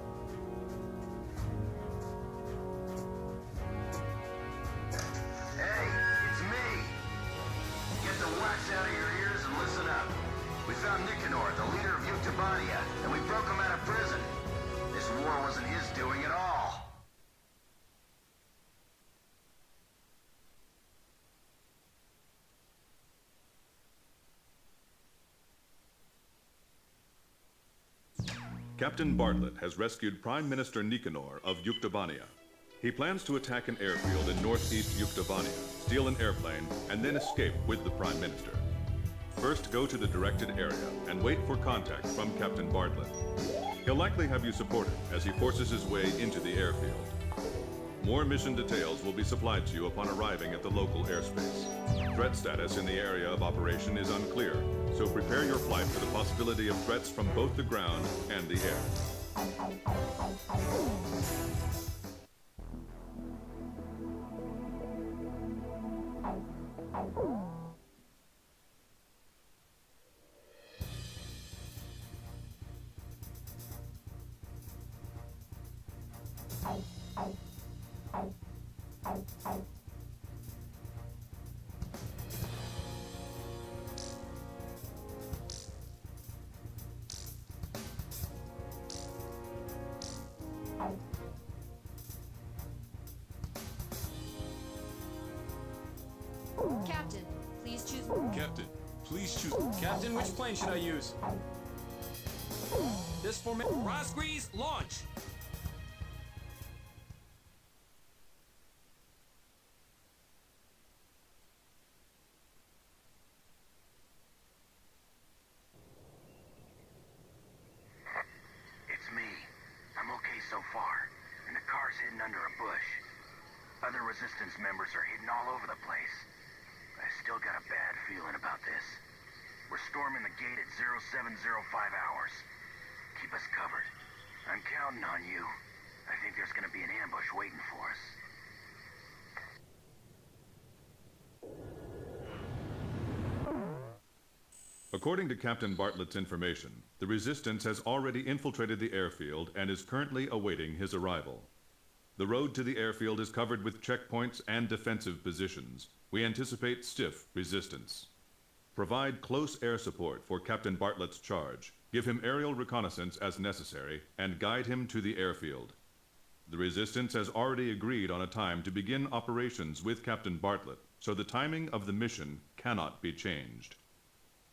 Hey, it's me! Get the wax out of your ears and listen up. We found Nicanor, the leader of Yuktubania, and we broke him out of prison. This war wasn't his doing at all. Captain Bartlett has rescued Prime Minister Nicanor of Yuktubania. He plans to attack an airfield in northeast Yuktubania, steal an airplane, and then escape with the Prime Minister. First, go to the directed area and wait for contact from Captain Bartlett. He'll likely have you supported as he forces his way into the airfield. More mission details will be supplied to you upon arriving at the local airspace. Threat status in the area of operation is unclear, so prepare your flight for the possibility of threats from both the ground and the air. Captain, please choose. Captain, please choose. Captain, which plane should I use? This formation. Rosgrees, launch! It's me. I'm okay so far, and the car's hidden under a bush. Other Resistance members are hidden all over the place. I still got a bad feeling about this. We're storming the gate at 0705 hours. Keep us covered. I'm counting on you. I think there's gonna be an ambush waiting for us. According to Captain Bartlett's information, the Resistance has already infiltrated the airfield and is currently awaiting his arrival. The road to the airfield is covered with checkpoints and defensive positions. We anticipate stiff resistance. Provide close air support for Captain Bartlett's charge, give him aerial reconnaissance as necessary, and guide him to the airfield. The Resistance has already agreed on a time to begin operations with Captain Bartlett, so the timing of the mission cannot be changed.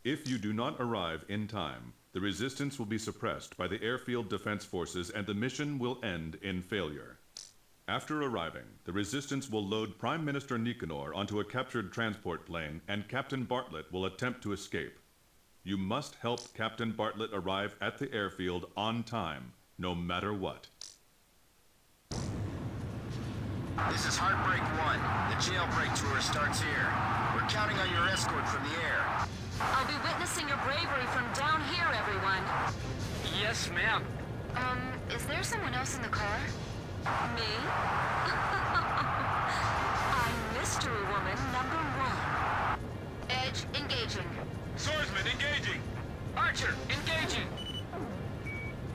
If you do not arrive in time, the Resistance will be suppressed by the airfield defense forces and the mission will end in failure. After arriving, the Resistance will load Prime Minister Nicanor onto a captured transport plane and Captain Bartlett will attempt to escape. You must help Captain Bartlett arrive at the airfield on time, no matter what. This is Heartbreak 1. The jailbreak tour starts here. We're counting on your escort from the air. I'll be witnessing your bravery from down here, everyone. Yes, ma'am. Is there someone else in the car? Me? I'm Mystery Woman #1. Edge engaging. Swordsman engaging! All Archer, engaging!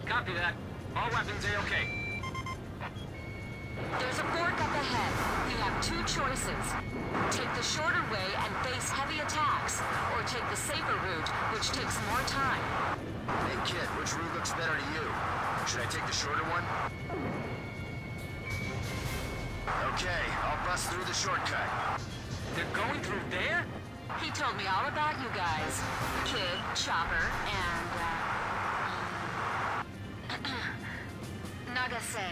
Copy that. All weapons A-OK. There's a fork up ahead. We have two choices. Take the shorter way and face heavy attacks, or take the safer route, which takes more time. Hey kid, which route looks better to you? Should I take the shorter one? Okay, I'll bust through the shortcut. They're going through there? He told me all about you guys. Kid, Chopper, and, Nagase.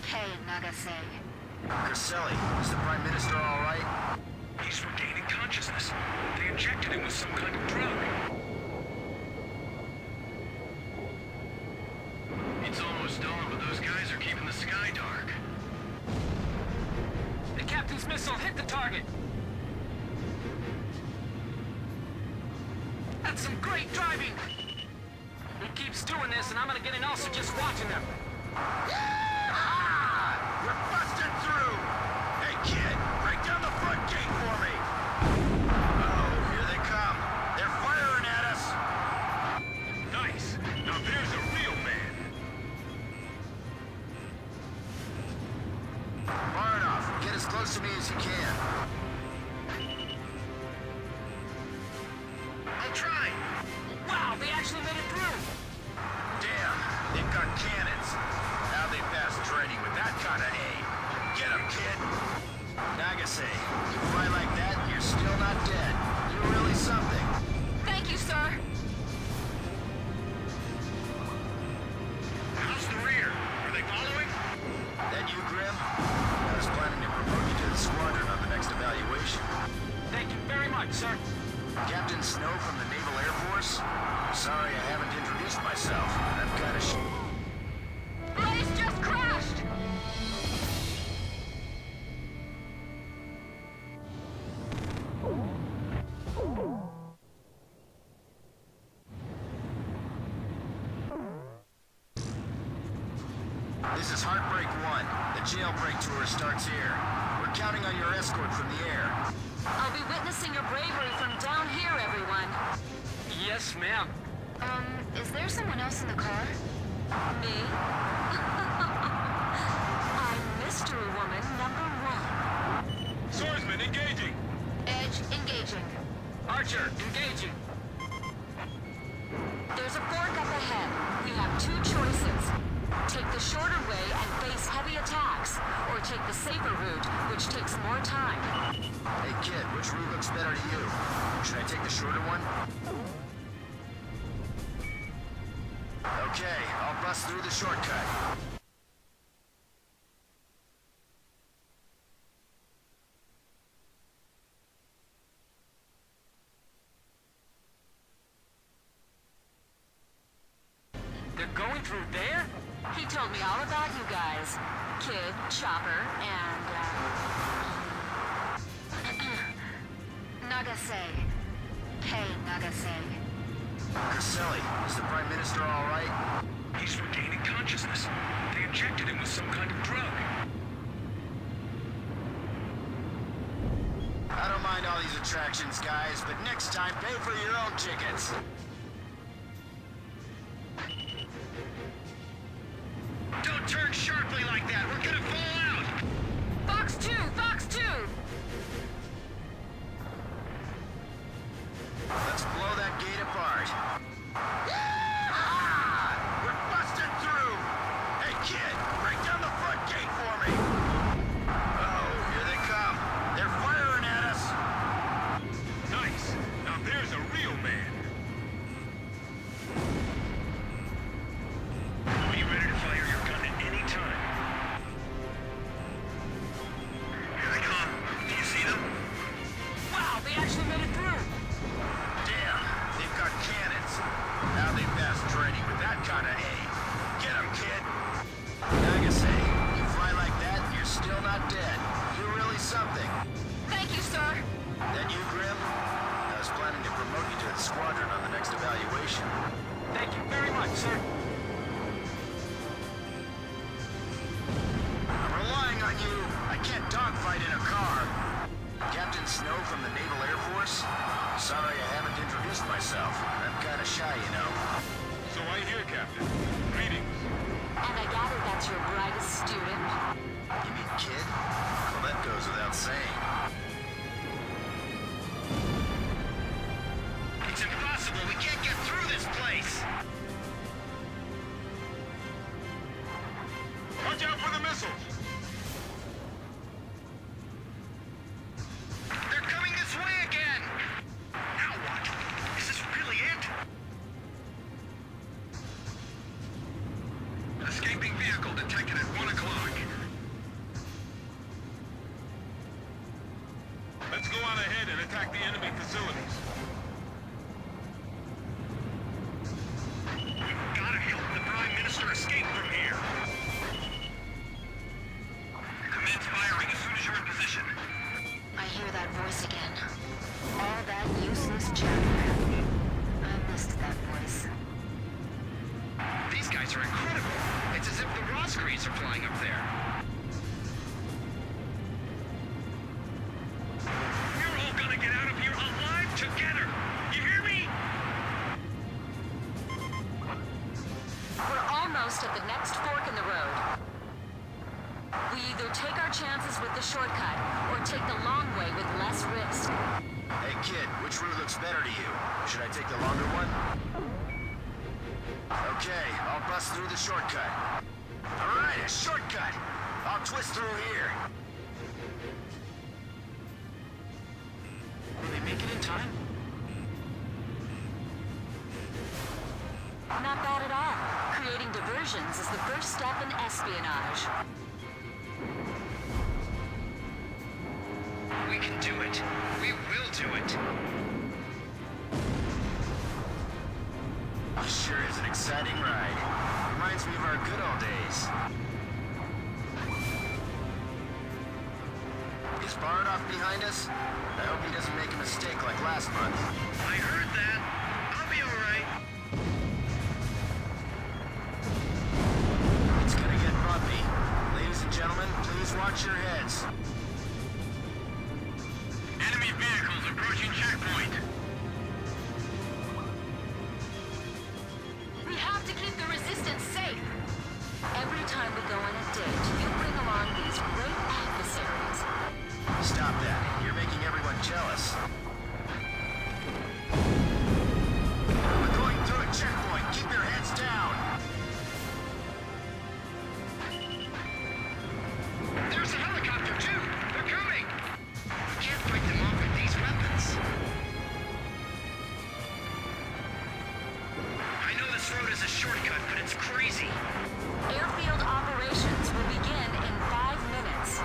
Kay Nagase. Caselli, is the Prime Minister all right? He's regaining consciousness. They injected him with some kind of drug. It's almost dawn, but those guys are keeping the sky dark. The captain's missile hit the target. That's some great driving. He keeps doing this, and I'm gonna get an ulcer just watching them. We're busting through! Hey kid, break down the front gate for me! Oh, here they come. They're firing at us! Nice. Now there's a real man. Barnoff, get as close to me as you can. I'll try! Wow, they actually made it through. Damn, they've got cannons. How they pass training with that kind of aim? Get him, kid! Nagase, you fly like that, you're still not dead. You're really something. Thank you, sir. How's the rear? Are they following? That you, Grim? I was planning to promote you to the squadron on the next evaluation. Thank you very much, sir. Captain Snow from the Naval Air Force? Sorry I haven't introduced myself. I've got a Blaze just crashed! This is Heartbreak 1. The jailbreak tour starts here. We're counting on your escort from the air. I'll be witnessing your bravery from down here, everyone. Yes, ma'am. Is there someone else in the car? Me? I'm Mystery Woman #1. Swordsman engaging. Edge engaging. Archer, engaging. There's a fork up ahead. We have two choices. Take the shorter way and face heavy attacks, or take the safer route, which takes more time. Hey kid, which route looks better to you? Should I take the shorter one? Okay, I'll bust through the shortcut. They're going through there? He told me all about you guys. Kid, Chopper, and, Nagase. Kay Nagase. Caselli, is the Prime Minister all right? He's regaining consciousness. They injected him with some kind of drug. I don't mind all these attractions, guys, but next time pay for your own tickets. Don't turn sharply like that. We're gonna fall out. Fox 2! Fox 2! Let's blow that gate apart. We're busting through! Hey kid, break down the front gate for me! Oh, here they come. They're firing at us! Nice. Now there's a real man. Be ready to fire your gun at any time. Here they come. Do you see them? Wow, they actually made it through. Damn, they've got cannons. How they pass training with that kind of aim? Get 'em, kid! Nagase, you fly like that, you're still not dead. You're really something. Thank you, sir. That you, Grim? I was planning to promote you to the squadron on the next evaluation. Thank you very much, sir. I'm relying on you. I can't dogfight in a car. Captain Snow from the Naval Air Force? Sorry I haven't introduced myself. I'm kinda shy, you know. So I hear, Captain. Greetings. And I gather that's your brightest student? You mean kid? Well, that goes without saying. It's impossible. We can't get through this place. Watch out for the missiles! They're coming this way again! Now what? Is this really it? Escaping vehicle detected at 1 o'clock. Let's go on ahead and attack the enemy facilities. We've gotta help the Prime Minister escape from here. Commence firing as soon as you're in position. I hear that voice again. All that useless chatter. I missed that voice. These guys are incredible. It's as if the Rosgreaves are flying up there. We're all gonna get out of here alive together. You hear me? We're almost at the next fork in the road. We either take our chances with the shortcut, or take the long way with less risk. Hey kid, which route looks better to you? Should I take the longer one? Okay, I'll bust through the shortcut. Alright, a shortcut! I'll twist through here. Will they make it in time? Not bad at all. Creating diversions is the first step in espionage. We can do it. We will do it. Sure is an exciting ride. Reminds me of our good old days. Is Bardoff behind us? I hope he doesn't make a mistake like last month. I heard that. I'll be alright. It's gonna get bumpy. Ladies and gentlemen, please watch your heads. Enemy vehicles approaching checkpoint. We have to keep the resistance safe. Every time we go on a date, you bring along these great adversaries. Stop that. You're making everyone jealous. We're going through a checkpoint. Keep your heads down. There's a helicopter, too. They're coming. We can't fight them off with these weapons. I know this road is a shortcut, but it's crazy. Airfield operations will begin in 5 minutes.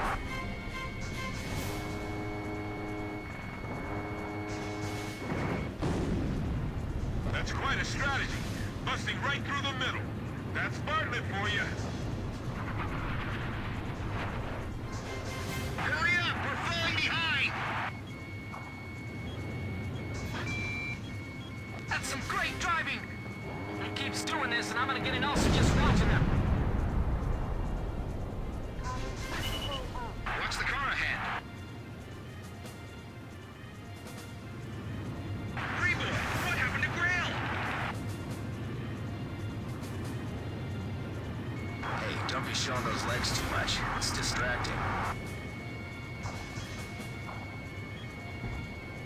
That's quite a strategy. Busting right through the middle. That's Bartlett for you. Hurry up! We're falling behind! That's some great driving! He keeps doing this, and I'm gonna get an ulcer just watching him. Watch the car ahead. Greenboy, what happened to Grail? Hey, don't be showing those legs too much. It's distracting.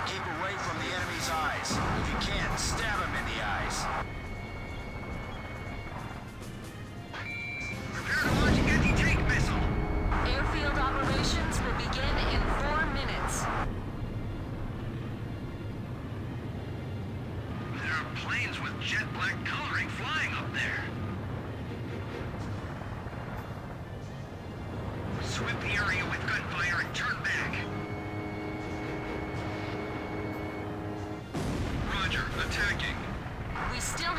Keep away from the enemy's eyes. If you can, stab him in the eyes. Prepare to launch an anti-tank missile. Airfield operations will begin in 4 minutes. There are planes with jet black coloring flying up there. Sweep the area with gunfire and turn back. Roger, attacking. We still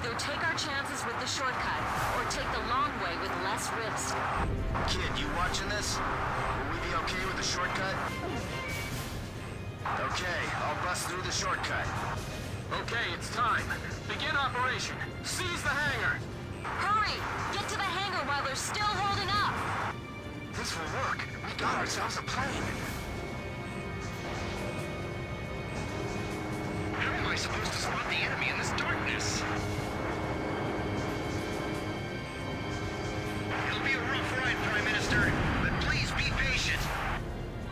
either take our chances with the shortcut, or take the long way with less risk. Kid, you watching this? Will we be okay with the shortcut? Okay, I'll bust through the shortcut. Okay, it's time. Begin operation. Seize the hangar. Hurry! Get to the hangar while they're still holding up! This will work. We got ourselves a plane. How am I supposed to spot the enemy in this darkness? It'll be a rough ride, Prime Minister, but please be patient.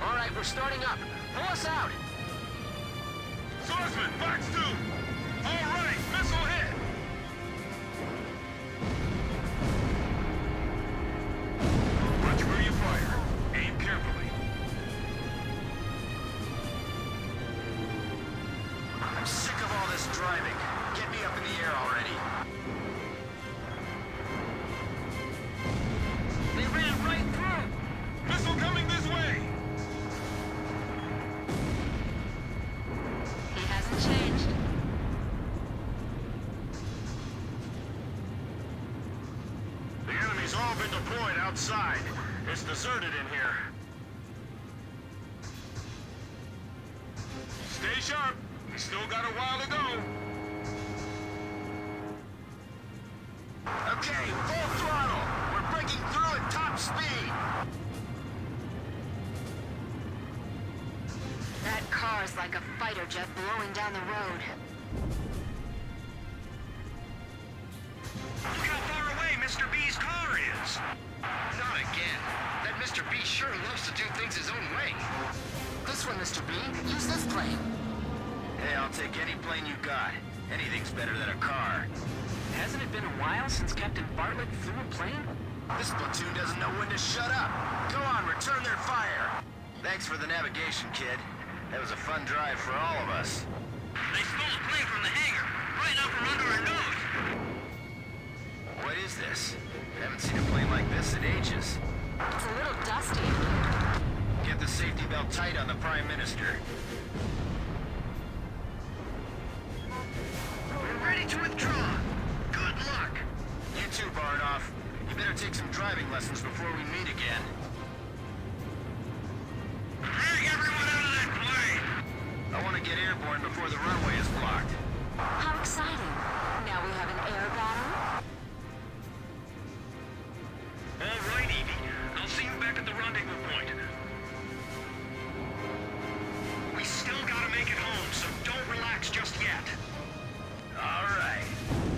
All right, we're starting up. Pull us out. Swordsman, box 2! All right, missile hit! Watch where you fire. Aim carefully. I'm sick of all this driving. Get me up in the air already. They ran right through. Missile coming this way! He hasn't changed. The enemy's all been deployed outside. It's deserted in here. Stay sharp. We still got a while to go. Okay, full throttle. We're breaking through at top speed. That car's like a fighter jet blowing down the road. Look how far away Mr. B's car is. Not again. That Mr. B sure loves to do things his own way. This one, Mr. B. Use this plane. Hey, I'll take any plane you got. Anything's better than a car. Hasn't it been a while since Captain Bartlett flew a plane? This platoon doesn't know when to shut up. Go on, return their fire. Thanks for the navigation, kid. That was a fun drive for all of us. They stole a plane from the hangar, right out from under our nose. What is this? Haven't seen a plane like this in ages. It's a little dusty. Get the safety belt tight on the Prime Minister. We're ready to withdraw. Good luck. You too, Barnoff. You better take some driving lessons before we meet again. Drag everyone out of that plane! I want to get airborne before the runway is blocked. How exciting. Now we have an air battle. All right, Evie. I'll see you back at the rendezvous point. We still gotta make it home, so don't relax just yet. All right.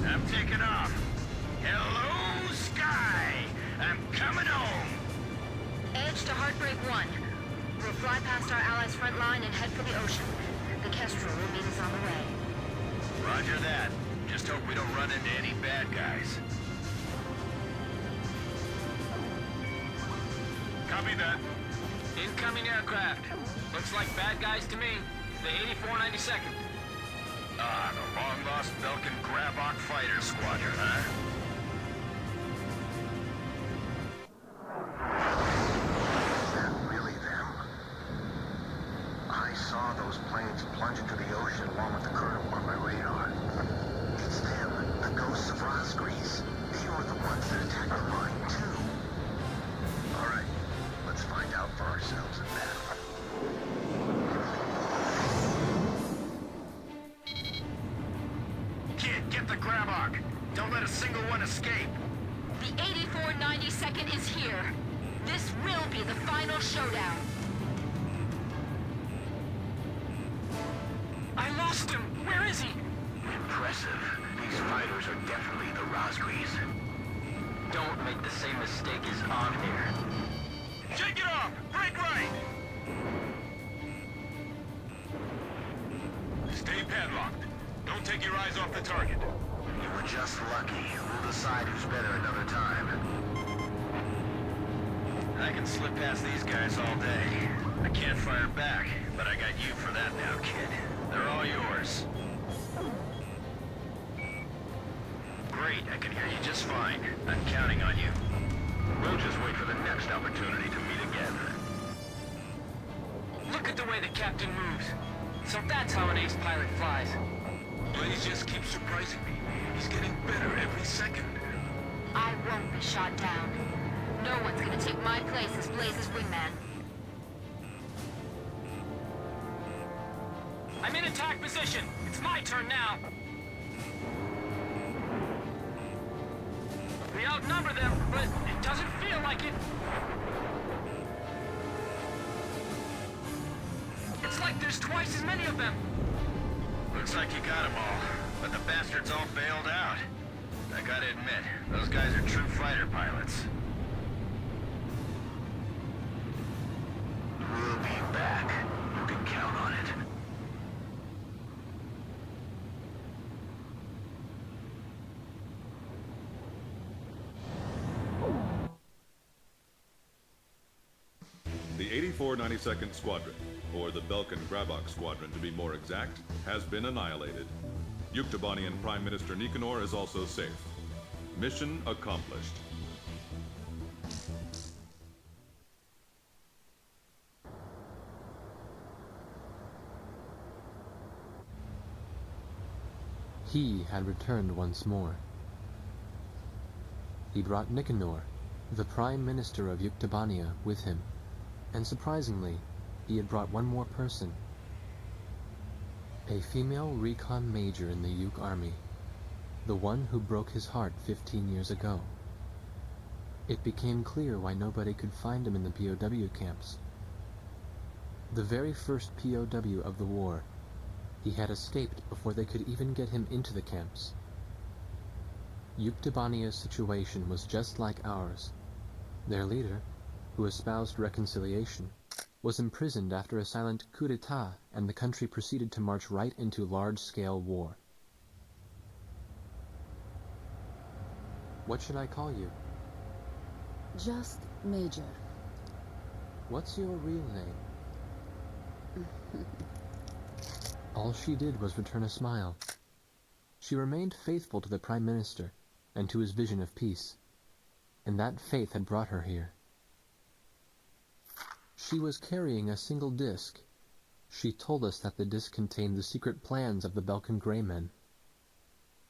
I'm taking off. Hello, Sky! I'm coming home! Edge to Heartbreak 1. We'll fly past our allies' front line and head for the ocean. The Kestrel will meet us on the way. Roger that. Just hope we don't run into any bad guys. Copy that. Incoming aircraft. Looks like bad guys to me. The 8492nd. Ah, the long-lost Belkin Grabok Fighter Squadron, huh? Is that really them? I saw those planes plunge into the ocean along with the colonel on my radar. It's them, the ghosts of Rosgrees. They were the ones that attacked the mine, too. All right, let's find out for ourselves in battle. Kid, get the Grabok. Don't let a single one escape. The 8492nd is here. This will be the final showdown. I lost him. Where is he? Impressive. These fighters are definitely the Rosgrees. Don't make the same mistake as on here. Shake it off! Break right! Stay padlocked. Don't take your eyes off the target. You were just lucky. We'll decide who's better another time. I can slip past these guys all day. I can't fire back, but I got you for that now, kid. They're all yours. Great, I can hear you just fine. I'm counting on you. We'll just wait for the next opportunity to meet again. Look at the way the captain moves. So that's how an ace pilot flies. Blaze just keeps surprising me. He's getting better every second. I won't be shot down. No one's gonna take my place as Blaze's wingman. I'm in attack position. It's my turn now. We outnumber them, but it doesn't feel like it. It's like there's twice as many of them. Looks like you got them all, but the bastards all bailed out. I gotta admit, those guys are true fighter pilots. We'll be back. You can count on it. The 8492nd Squadron, or the Belkan-Grabok Squadron to be more exact, has been annihilated. Yuktobanian Prime Minister Nicanor is also safe. Mission accomplished. He had returned once more. He brought Nicanor, the Prime Minister of Yuktobania, with him. And surprisingly, he had brought one more person. A female recon major in the Yuk army. The one who broke his heart 15 years ago. It became clear why nobody could find him in the POW camps. The very first POW of the war, he had escaped before they could even get him into the camps. Yuktobania's situation was just like ours. Their leader, who espoused reconciliation, was imprisoned after a silent coup d'etat, and the country proceeded to march right into large-scale war. What should I call you? Just Major. What's your real name? All she did was return a smile. She remained faithful to the Prime Minister and to his vision of peace, and that faith had brought her here. She was carrying a single disc. She told us that the disc contained the secret plans of the Belkan Grey Men.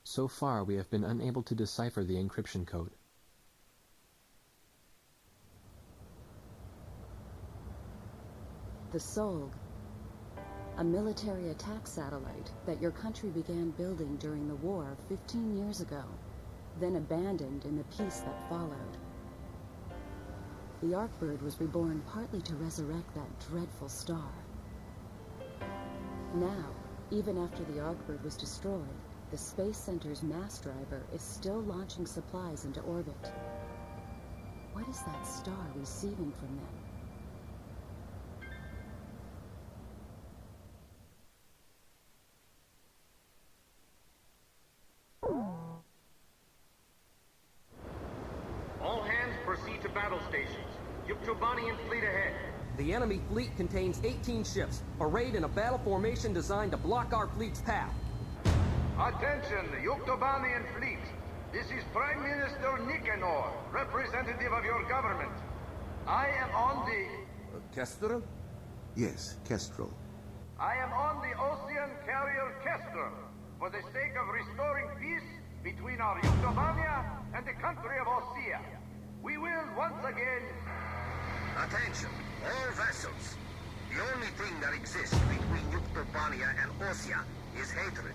So far, we have been unable to decipher the encryption code. The Solg. A military attack satellite that your country began building during the war 15 years ago, then abandoned in the peace that followed. The Arkbird was reborn partly to resurrect that dreadful star. Now, even after the Arkbird was destroyed, the Space Center's mass driver is still launching supplies into orbit. What is that star receiving from them? All hands proceed to battle stations. Yuktobanian fleet ahead. The enemy fleet contains 18 ships, arrayed in a battle formation designed to block our fleet's path. Attention, Yuktobanian fleet. This is Prime Minister Nicanor, representative of your government. I am on the... Kestrel? Yes, Kestrel. I am on the ocean carrier Kestrel, for the sake of restoring peace between our Yuktobania and the country of Osea. We will once again... Attention, all vessels. The only thing that exists between Yuktobania and Osea is hatred.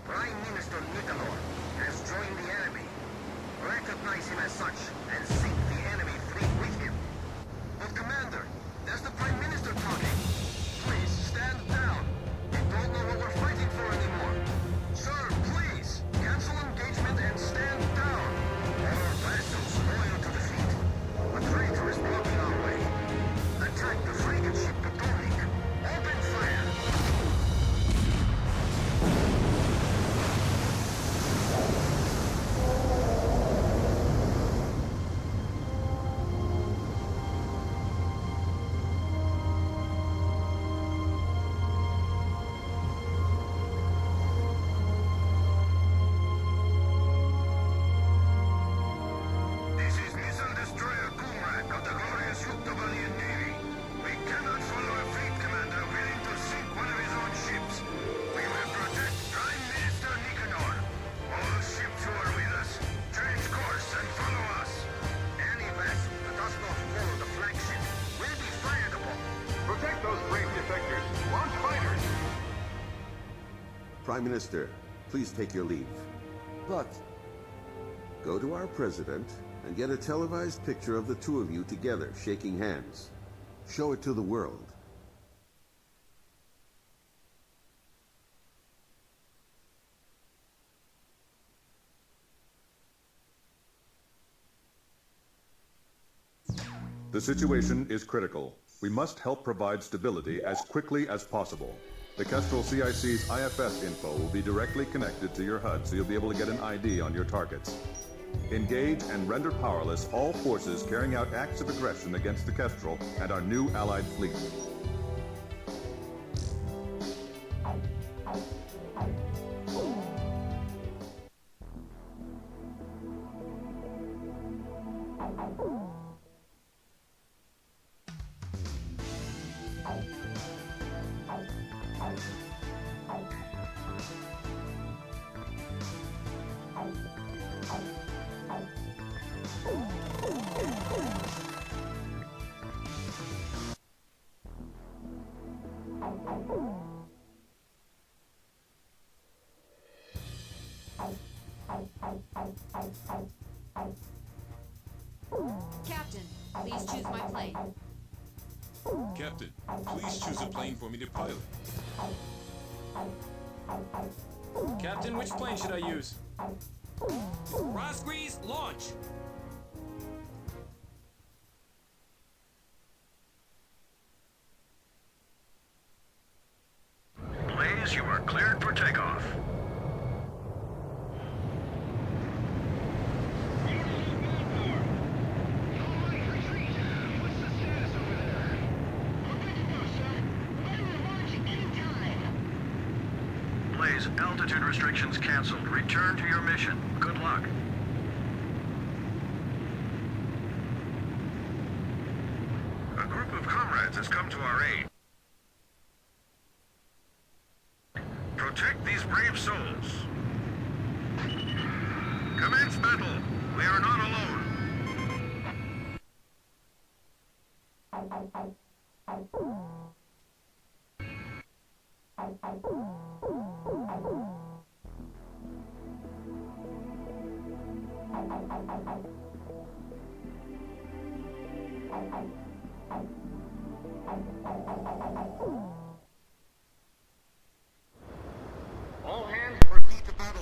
Prime Minister Nicanor has joined the enemy. Recognize him as such and sink the enemy fleet with him. But Commander, that's the Prime Minister talking. Please, stand down. We don't know what we're fighting for anymore. Sir, please, cancel engagement and stand down. Our vessels loyal to the fleet. A traitor is blocking our way. Attack the frigate ship Potomac. Open fire! Prime Minister, please take your leave. But go to our president and get a televised picture of the two of you together, shaking hands. Show it to the world. The situation is critical. We must help provide stability as quickly as possible. The Kestrel CIC's IFS info will be directly connected to your HUD, so you'll be able to get an ID on your targets. Engage and render powerless all forces carrying out acts of aggression against the Kestrel and our new allied fleet. Captain, please choose my plane. Captain, please choose a plane for me to pilot. Captain, which plane should I use? Rosgrees, launch! Blaze, you are cleared for takeoff. Blaze, altitude restrictions canceled. Return to your mission. Good luck. A group of comrades has come to our aid. Protect these brave souls. Commence battle. We are not alone.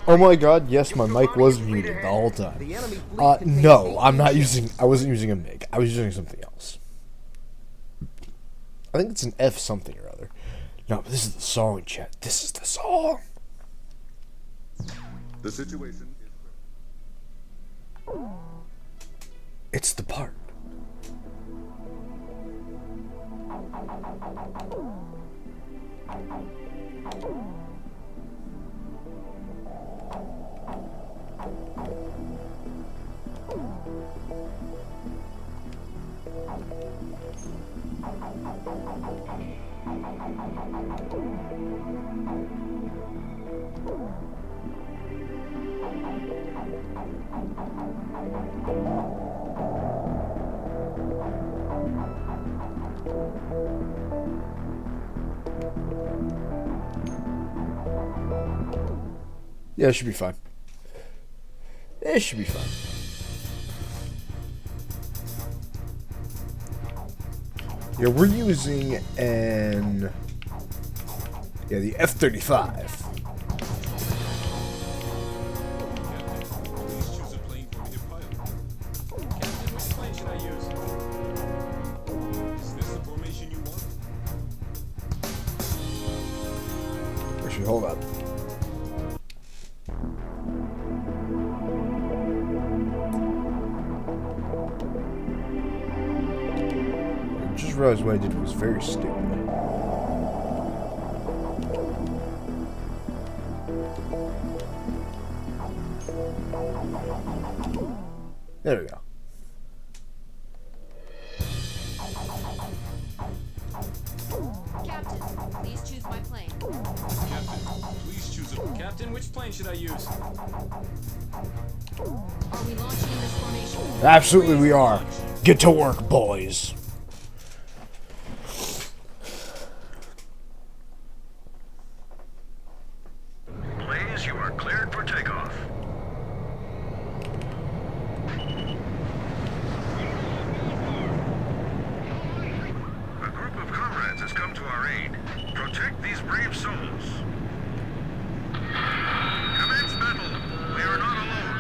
Oh my god, yes, my mic was muted the whole time. No, I wasn't using a MiG. I was using something else. I think it's an F something or other. No, but this is the song, chat. This is the song. The situation is... It's the part. Yeah, it should be fine. It should be fine. Yeah, we're using the F-35. Actually, hold up. I just realized what I did was very stupid. There we go. Captain, please choose my plane. Captain, please choose a... Captain, which plane should I use? Are we launching in this formation? Absolutely we are. Get to work, boys. cleared for takeoff. A group of comrades has come to our aid. Protect these brave souls. Commence battle. We are not alone.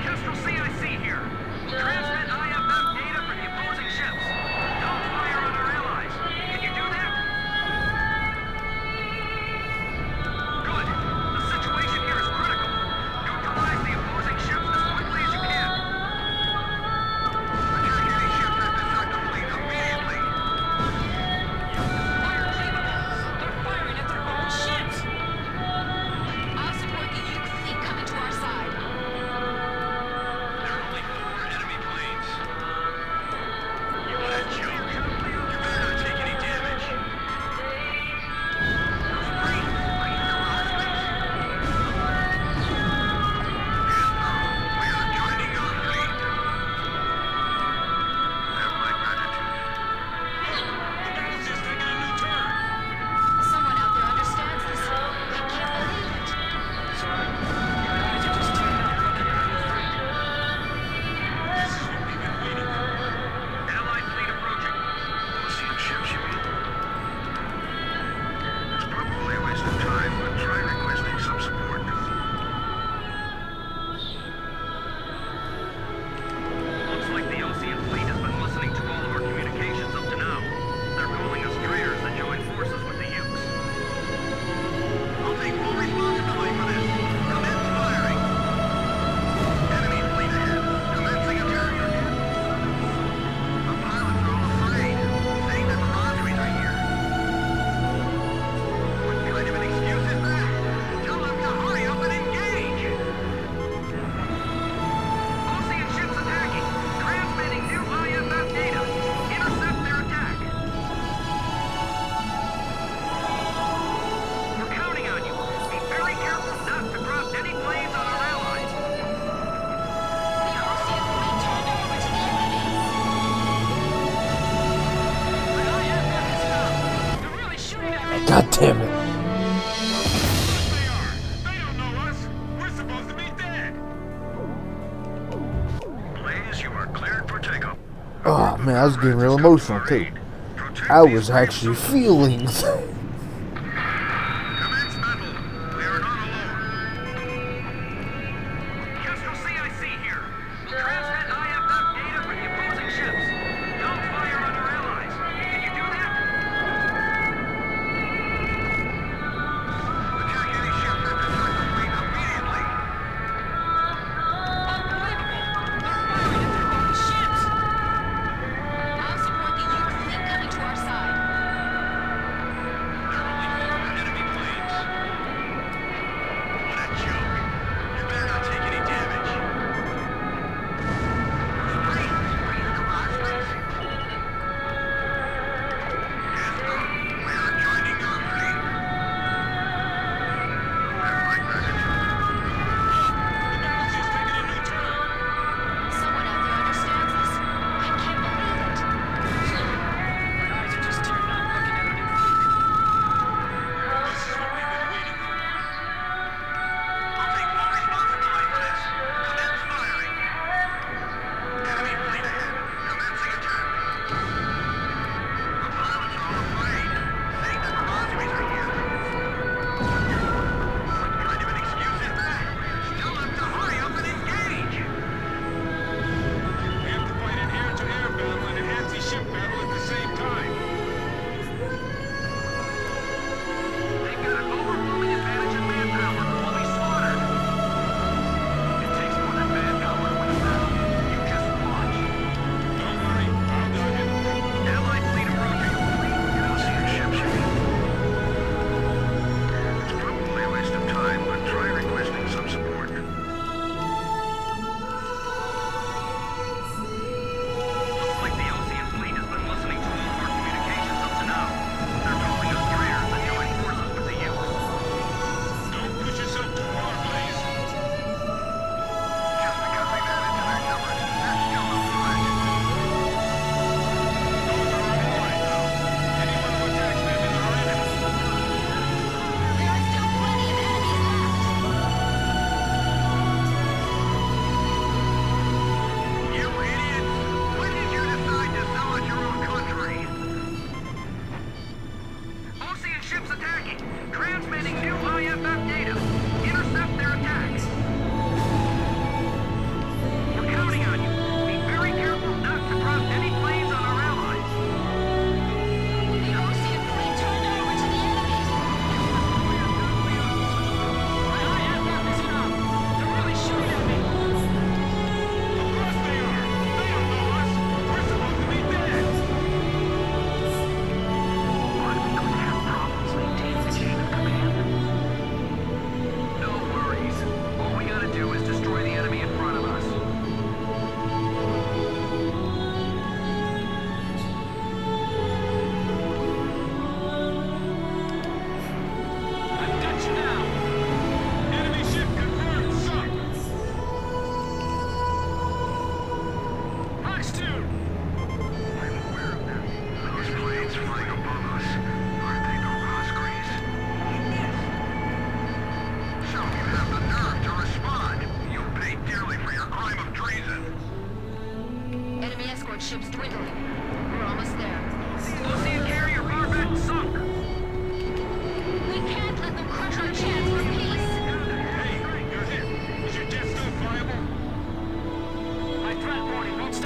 Kestrel CIC here. Transmit IFF data for the opposing ships. Don't fire on our allies. Can you do that? Good. The situation here is critical. Neutralize the opposing ships as quickly as you can. Attack any ship that does not complete immediately. They're firing at their own ships. I'll support the Uke fleet coming to our side. There are only 4 enemy planes. You wanna joke? You better not take any damage. We are joining your fleet. Have my gratitude. The battle's just taking a new turn. Someone out there understands this. I can't believe it. Sorry. You guys are just tuning up looking at your fleet. This is what we've been waiting for. Allied fleet approaching. Ocean ships, you mean? It's probably a waste of time, but try requesting some support. Looks like the Ocean fleet has been listening to all of our communications up to now. They're calling us traitors that joined forces with the Ukes. I'll take full responsibility for this. Commence firing. Enemy fleet ahead. Commencing attack. The pilots are all afraid, saying that the Rosries are here. What kind of an excuse is that? Tell them to hurry up and engage. Ocean ships attacking. Transmitting new IFF data. Intercept their attack. We're counting on you. Be very careful not to drop any planes on our allies. The Ocean fleet turned over to the enemy. The IFF is found. They're really shooting at me. God damn it. They are. They don't know us. We're supposed to be dead. Blaze, you are cleared for takeoff. Oh man, I was getting real emotional too. I was actually feeling things. Commence battle. We are not alone. Kestrel CIC here. We'll transmit IFF data for the opposing ships. Don't fire on our allies. Can you do that? Attack any ship that does not complete immediately. Unbelievable! They're firing at their own ships. I'll support the Uke fleet coming to our side.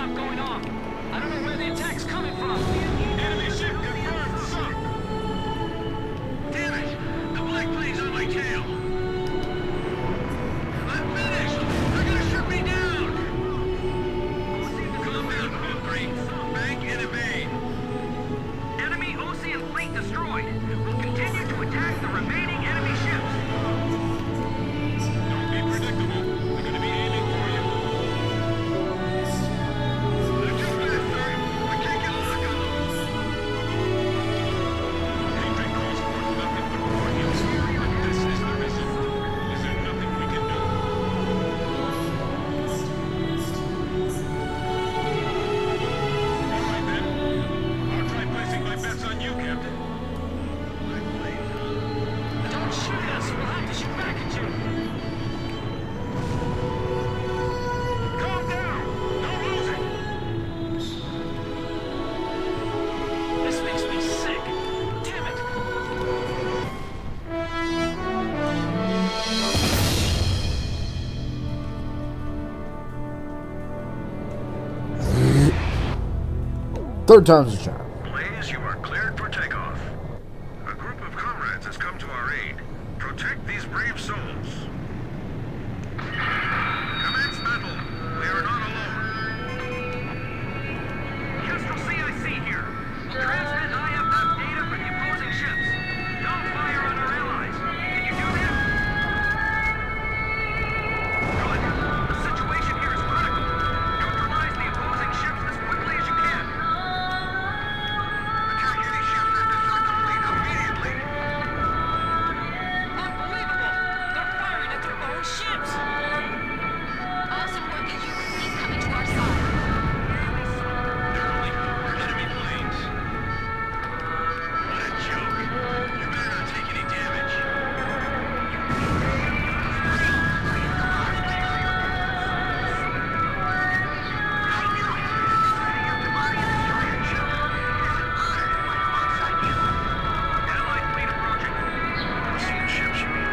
stop going off. I don't know where the attack's coming from. Enemy ship confirmed sunk. Damn it! The black plane's on my tail. I'm finished! They're gonna shoot me down! Combat move 3. Bank and evade. Enemy Ocean fleet destroyed. We'll continue to attack the remaining enemy ships. Don't be predictable. They're gonna be aiming for you. They're too fast, sir. We can't get a lock on them. Hatred calls forth nothing but more heals. This is the mission. Is there nothing we can do? All right, then. I'll try placing my bets on you, Captain. Don't shoot us. We'll have to shoot back at you. Calm down! Don't lose it! This makes me sick. Damn it. Third time's a charm. Blaze, you are cleared for takeoff. A group of comrades has come to our aid. Protect these brave souls. Commence battle. We are not alone. Kestrel CIC here. We'll transmit IFF data for the opposing ships. Don't fire on our allies. Can you do that? Good. The situation here is critical. Neutralize the opposing ships as quickly as you can. Attack any ships that desert the fleet immediately. Unbelievable! They're firing at their own ships! Awesome work as you keep coming to our side. There are only 4 enemy planes. What a joke. You better not take any damage. Allied fleet approaching. Ocean ships, you mean?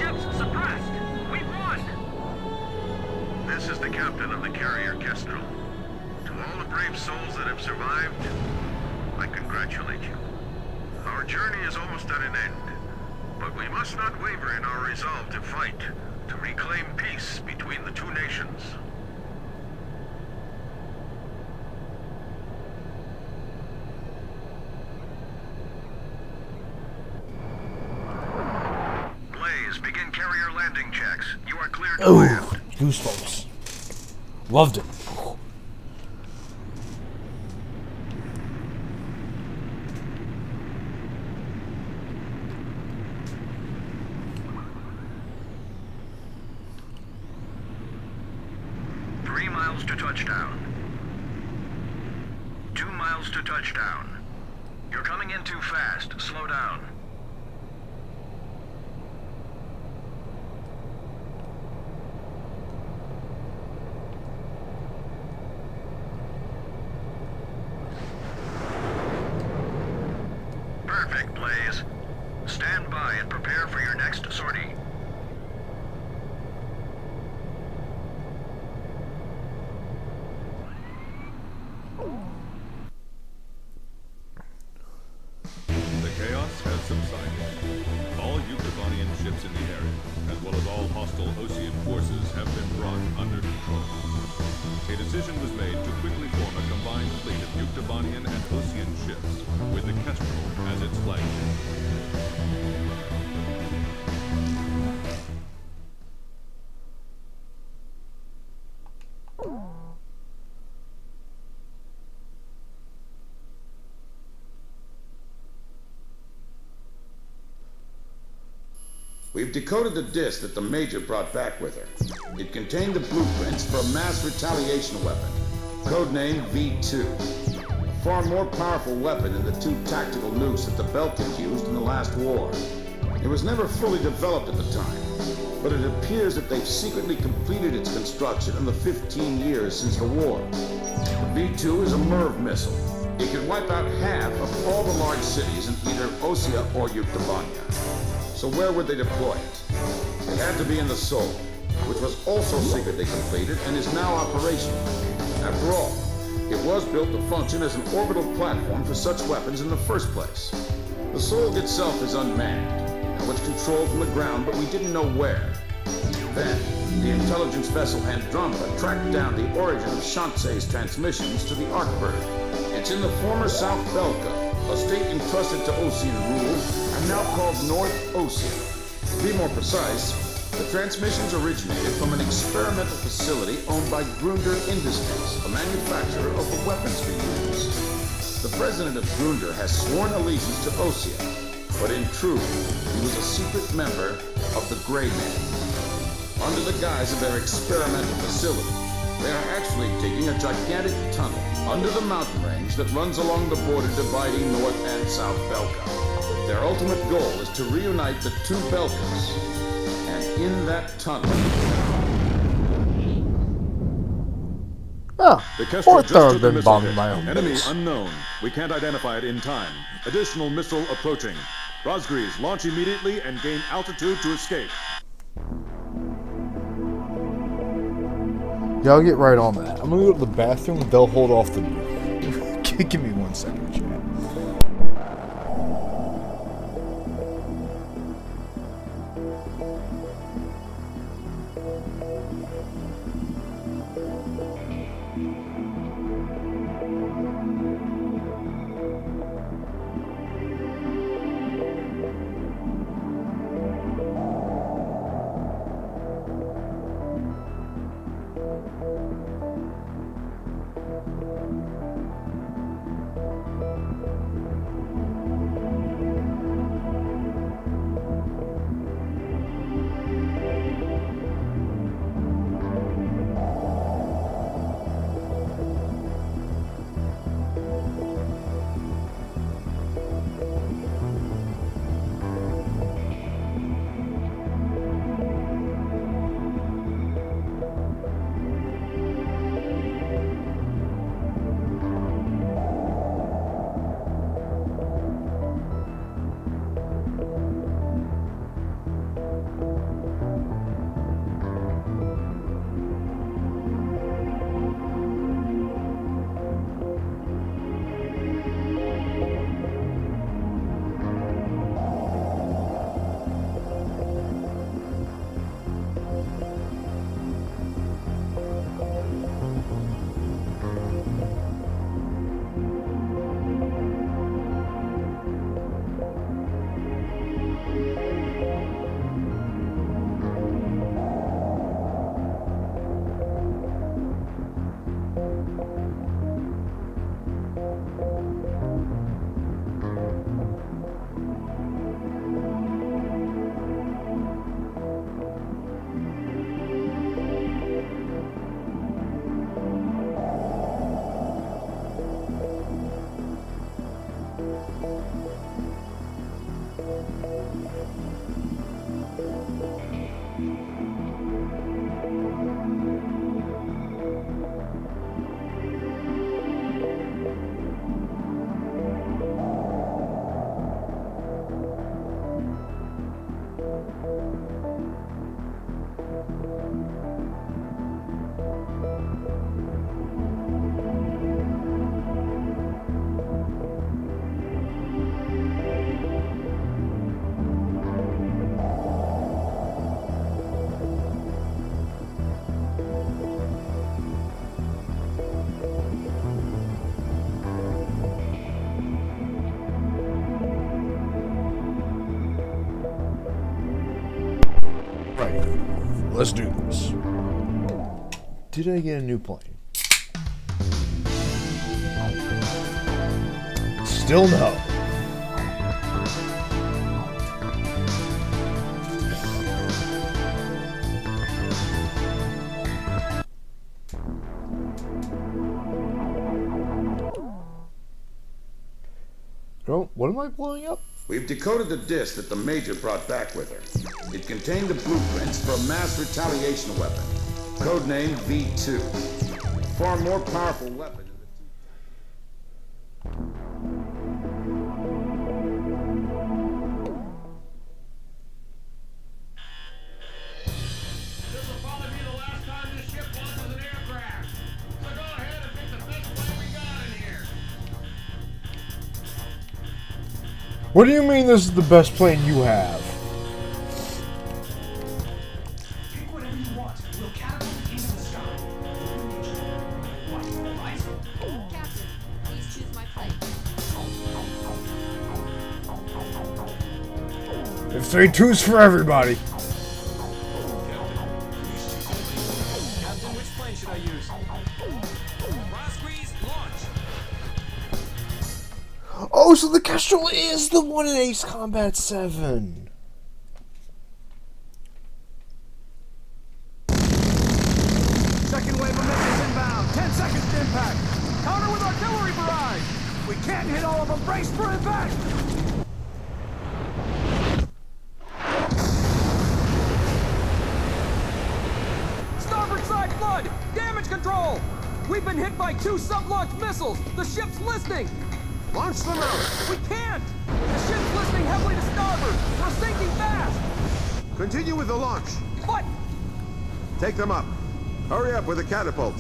ships suppressed. We won. This is the captain of the carrier Kestrel. To all the brave souls that have survived, I congratulate you. Our journey is almost at an end, but we must not waver in our resolve to fight, to reclaim peace between the two nations. Blaze, begin carrier landing checks. You are cleared to land. Oh, goosebumps. Loved it. 3 miles to touchdown. 2 miles to touchdown. You're coming in too fast. Slow down. Perfect, Blaze. Stand by and prepare for your next sortie. The chaos has subsided. All Yuktobanian ships in the area, as well as all hostile Osean forces, have been brought under control. A decision was made to quickly form a combined fleet of Yuktobanian and Osean ships, with the Kestrel as its flagship. We've decoded the disc that the Major brought back with her. It contained the blueprints for a mass retaliation weapon, codenamed V2. A far more powerful weapon than the 2 tactical nukes that the Belkans used in the last war. It was never fully developed at the time, but it appears that they've secretly completed its construction in the 15 years since the war. The V2 is a MIRV missile. It can wipe out half of all the large cities in either Osea or Yuktobania. So where would they deploy it? It had to be in the Sol, which was also secretly completed and is now operational. After all, it was built to function as an orbital platform for such weapons in the first place. The Sol itself is unmanned. Now it's controlled from the ground, but we didn't know where. Then, the intelligence vessel Andromeda tracked down the origin of Shantzei's transmissions to the Arkbird. It's in the former South Belka, a state entrusted to Osean rule, and now called North Osea. To be more precise, the transmissions originated from an experimental facility owned by Grunder Industries, a manufacturer of the weapons we use. The president of Grunder has sworn allegiance to Osea, but in truth, he was a secret member of the Grey Men. Under the guise of their experimental facility, they are actually digging a gigantic tunnel under the mountain range that runs along the border dividing North and South Belka. Their ultimate goal is to reunite the 2 Belkas. And in that tunnel... Oh, The Kestrel or just third took a been missile bombed hit. my own Enemy base. unknown. We can't identify it in time. Additional missile approaching. Rosgreaves, launch immediately and gain altitude to escape. Yeah, I'll get right on that. I'm gonna go to the bathroom. They'll hold off the nuke. Give me 1 second, chat. Right. Let's do this. Did I get a new plane? Still no. Oh, what am I blowing up? We've decoded the disc that the Major brought back with her. It contained the blueprints for a mass retaliation weapon, codenamed V2. Far more powerful weapon. What do you mean this is the best plane you have? Pick whatever you want. We'll catapult into the sky. What, Captain, please choose my plane. It's 3-2s for everybody. Captain, which plane should I use? Rosgrees, launch! Oh, so the Kestrel is the one in Ace Combat 7. Second wave of missiles inbound. 10 seconds to impact. Counter with artillery barrage. We can't hit all of them. Brace for impact. Starboard side flood! Damage control! We've been hit by 2 sub-launch missiles! The ship's listening! Launch them out! We can't! The ship's listening heavily to starboard! We're sinking fast! Continue with the launch. What? Take them up. Hurry up with the catapult.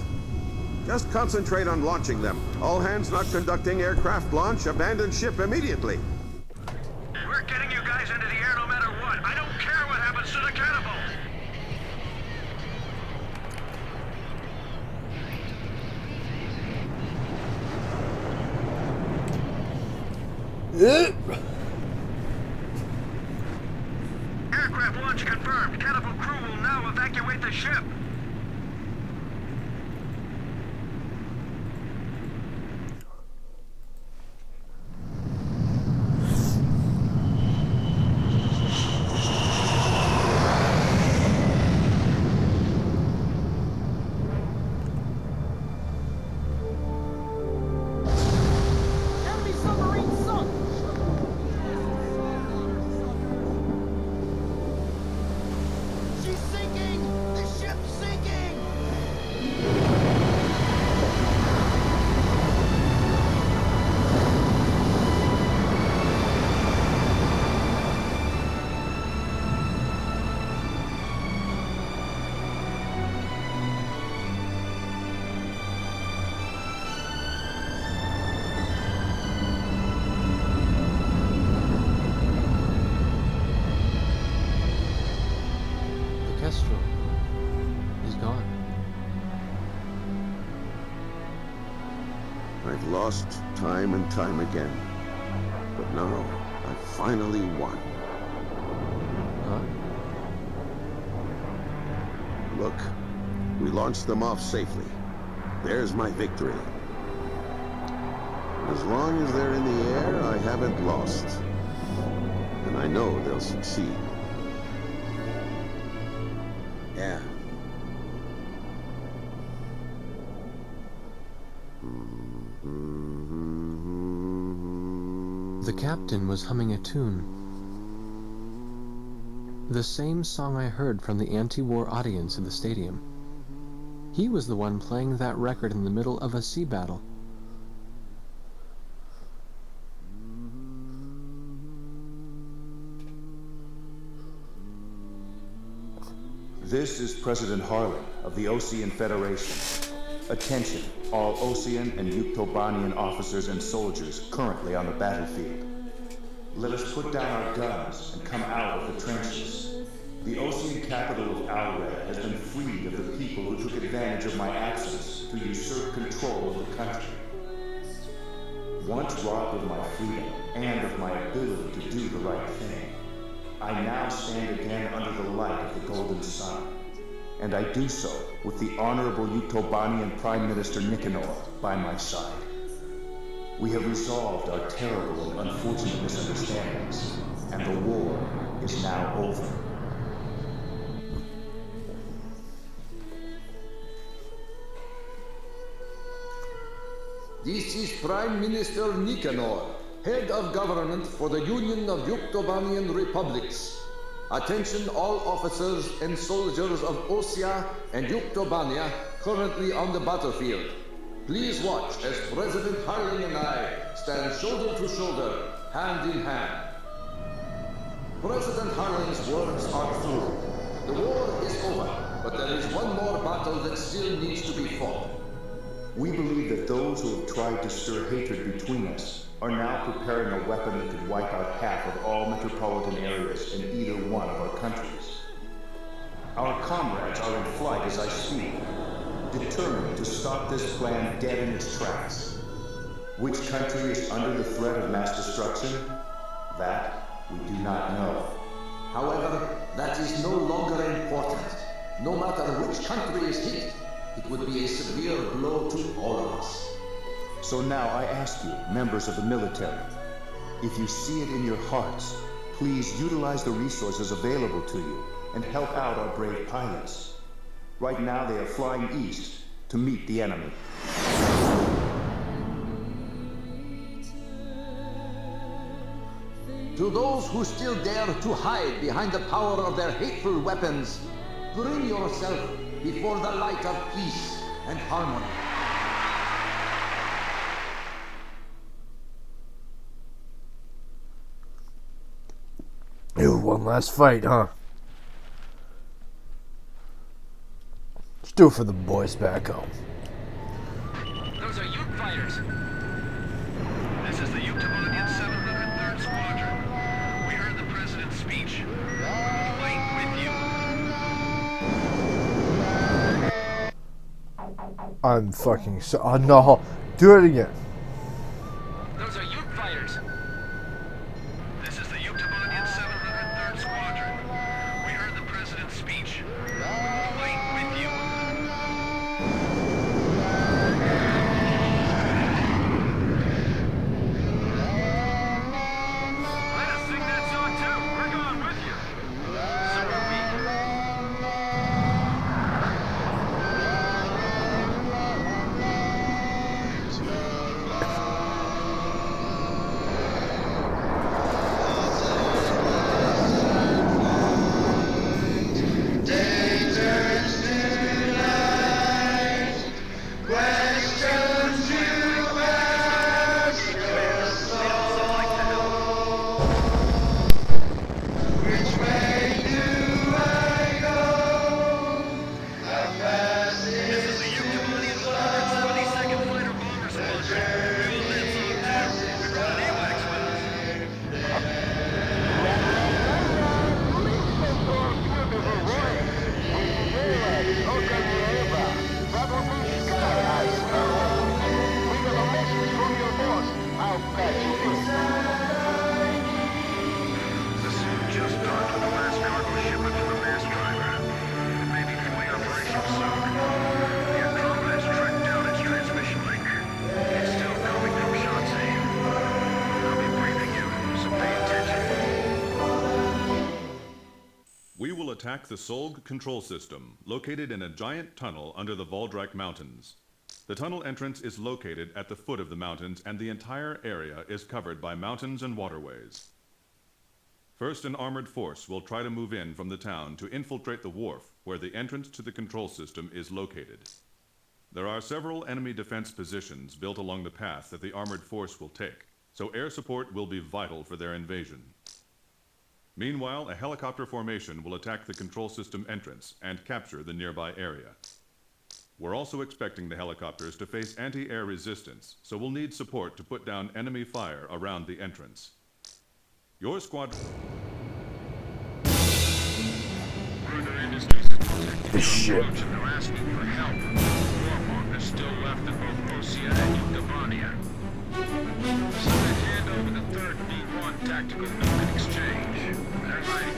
Just concentrate on launching them. All hands not conducting aircraft launch, abandon ship immediately. We're getting you guys into the air no matter what. I don't care what happens to the catapult. Aircraft launch confirmed. Catapult crew will now evacuate the ship. Enemy submarine sunk! She's sinking. The ship's sinking. The Kestrel is gone. I've lost time and time again. But now, I finally won. Huh? Look, we launched them off safely. There's my victory. As long as they're in the air, I haven't lost. And I know they'll succeed. Yeah. The captain was humming a tune. The same song I heard from the anti-war audience in the stadium. He was the one playing that record in the middle of a sea battle. This is President Harlan of the Osean Federation. Attention, all Osean and Yuktobanian officers and soldiers currently on the battlefield. Let us put down our guns and come out of the trenches. The Osean capital of Alred has been freed of the people who took advantage of my absence to usurp control of the country. Once robbed of my freedom and of my ability to do the right thing, I now stand again under the light of the Golden Sun. And I do so with the Honorable Yuktobanian Prime Minister Nicanor by my side. We have resolved our terrible and unfortunate misunderstandings, and the war is now over. This is Prime Minister Nicanor, head of government for the Union of Yuktobanian Republics. Attention all officers and soldiers of Osea and Yuktobania currently on the battlefield. Please watch as President Harling and I stand shoulder to shoulder, hand in hand. President Harling's words are true. The war is over, but there is one more battle that still needs to be fought. We believe that those who have tried to stir hatred between us are now preparing a weapon that could wipe out half of all metropolitan areas in either one of our countries. Our comrades are in flight as I speak, determined to stop this plan dead in its tracks. Which country is under the threat of mass destruction? That we do not know. However, that is no longer important. No matter which country is hit, it would be a severe blow to all of us. So now I ask you, members of the military, if you see it in your hearts, please utilize the resources available to you and help out our brave pilots. Right now they are flying east to meet the enemy. To those who still dare to hide behind the power of their hateful weapons, bring yourself before the light of peace and harmony. Ew, one last fight, huh? Let's do it for the boys back home. Those are Ute fighters. This is the Yuktobanian 703rd Squadron. We heard the President's speech. Fight with you. I'm fucking so. Oh no! Do it again. Those are Ute fighters. This is the Yuktobanian 703rd Squadron. We heard the President's speech. Fight with you. Let us sing that song too. We're going with you. So are we. Attack the Solg control system, located in a giant tunnel under the Voldrak Mountains. The tunnel entrance is located at the foot of the mountains, and the entire area is covered by mountains and waterways. First, an armored force will try to move in from the town to infiltrate the wharf, where the entrance to the control system is located. There are several enemy defense positions built along the path that the armored force will take, so air support will be vital for their invasion. Meanwhile, a helicopter formation will attack the control system entrance and capture the nearby area. We're also expecting the helicopters to face anti-air resistance, so we'll need support to put down enemy fire around the entrance. Your squadron... This shit. They're asking for help. Warmong is still left in both Osea and Yuktobania. So they hand over the third B-1 tactical nuke in exchange. They're hiding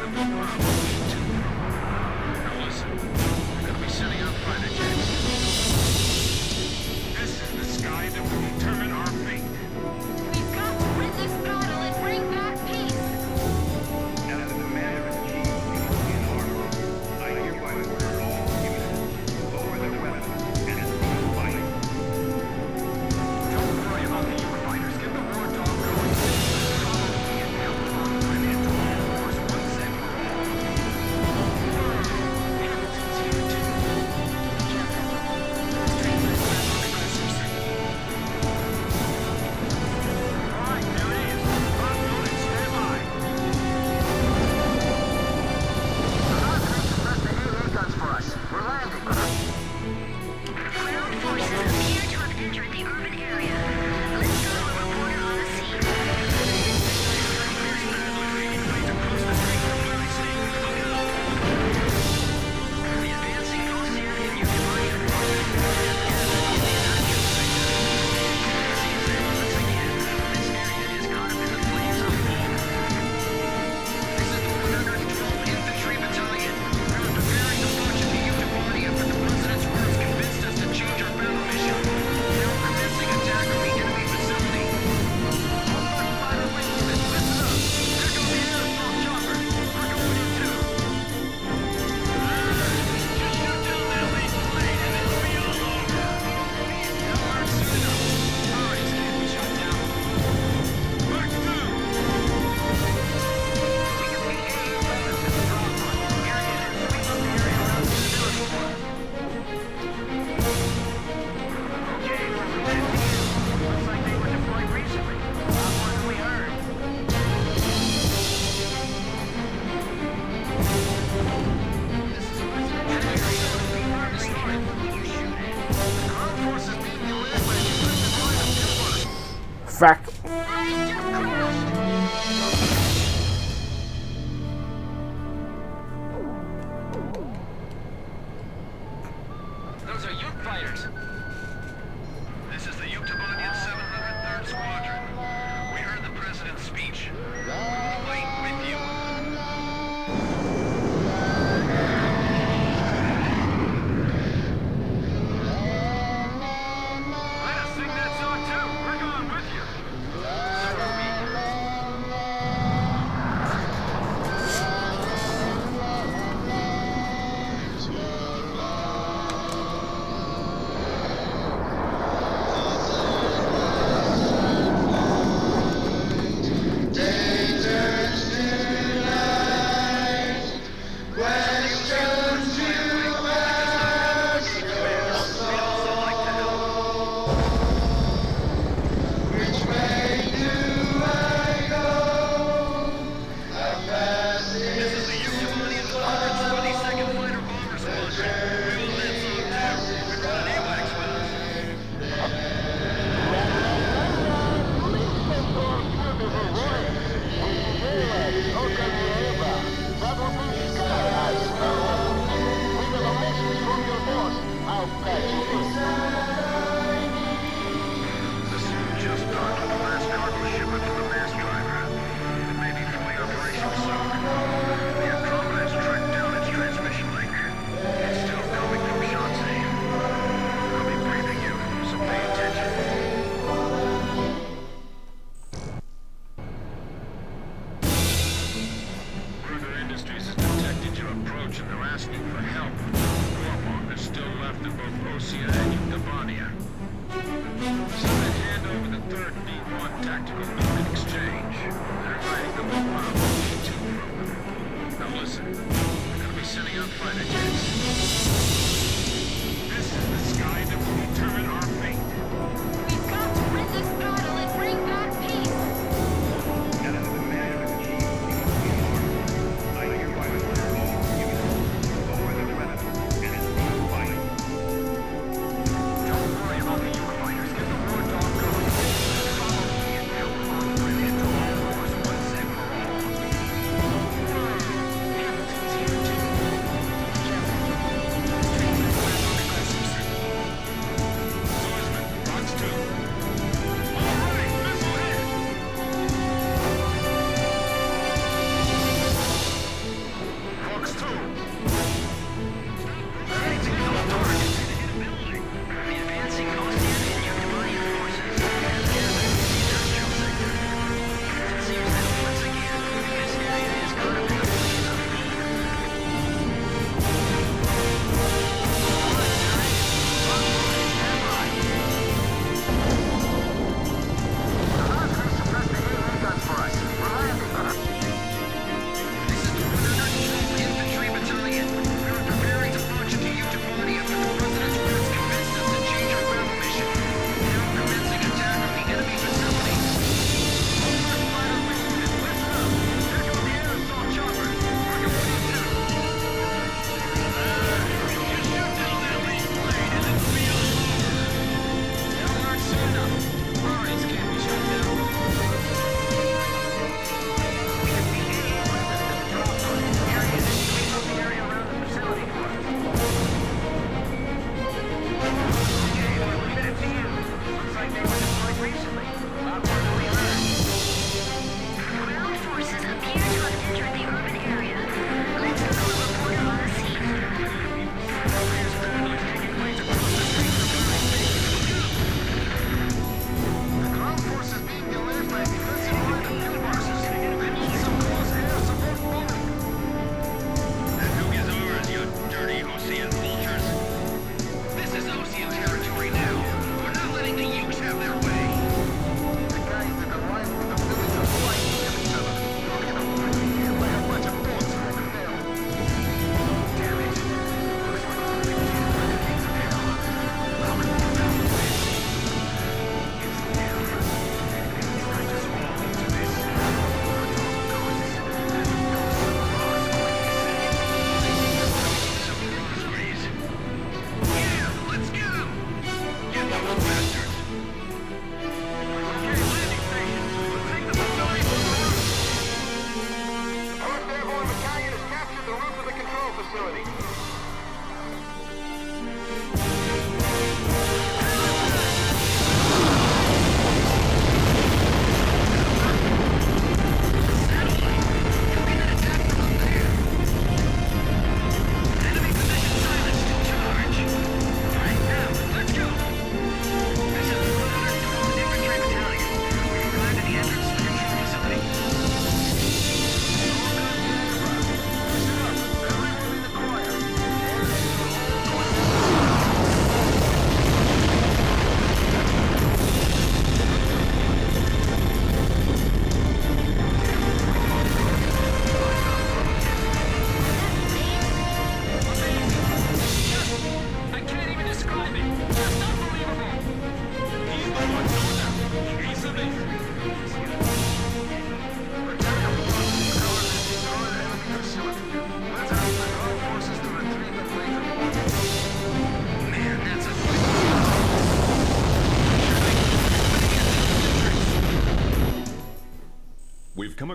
fighters. This is the Yuktobanian 703rd Squadron. We heard the President's speech. We'll fight with you. Let us sing that song too. We're going with you. So are we.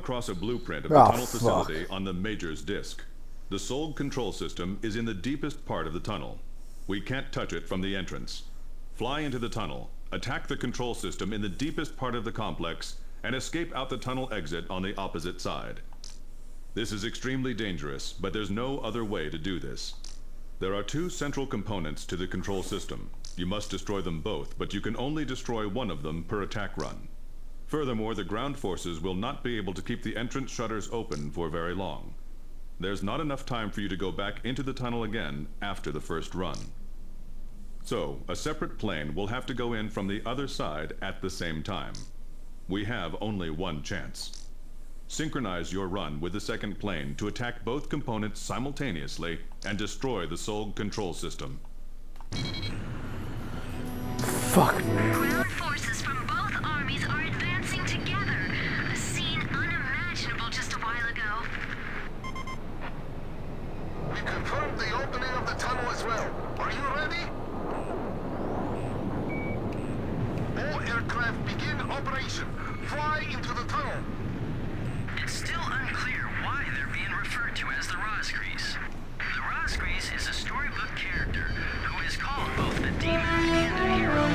across a blueprint of the tunnel facility on the Major's disk. The Solg control system is in the deepest part of the tunnel. We can't touch it from the entrance. Fly into the tunnel, attack the control system in the deepest part of the complex, and escape out the tunnel exit on the opposite side. This is extremely dangerous, but there's no other way to do this. There are two central components to the control system. You must destroy them both, but you can only destroy one of them per attack run. Furthermore, the ground forces will not be able to keep the entrance shutters open for very long. There's not enough time for you to go back into the tunnel again after the first run. So, a separate plane will have to go in from the other side at the same time. We have only one chance. Synchronize your run with the second plane to attack both components simultaneously and destroy the Solg control system. Fuck me. Ground forces from both armies are advancing together. A scene unimaginable just a while ago. We confirmed the opening of the tunnel as well. Are you ready? All aircraft begin operation. Fly into the tunnel. It's still unclear why they're being referred to as the Rosgrees. The Rosgrees is a storybook character who is called both a demon and a hero.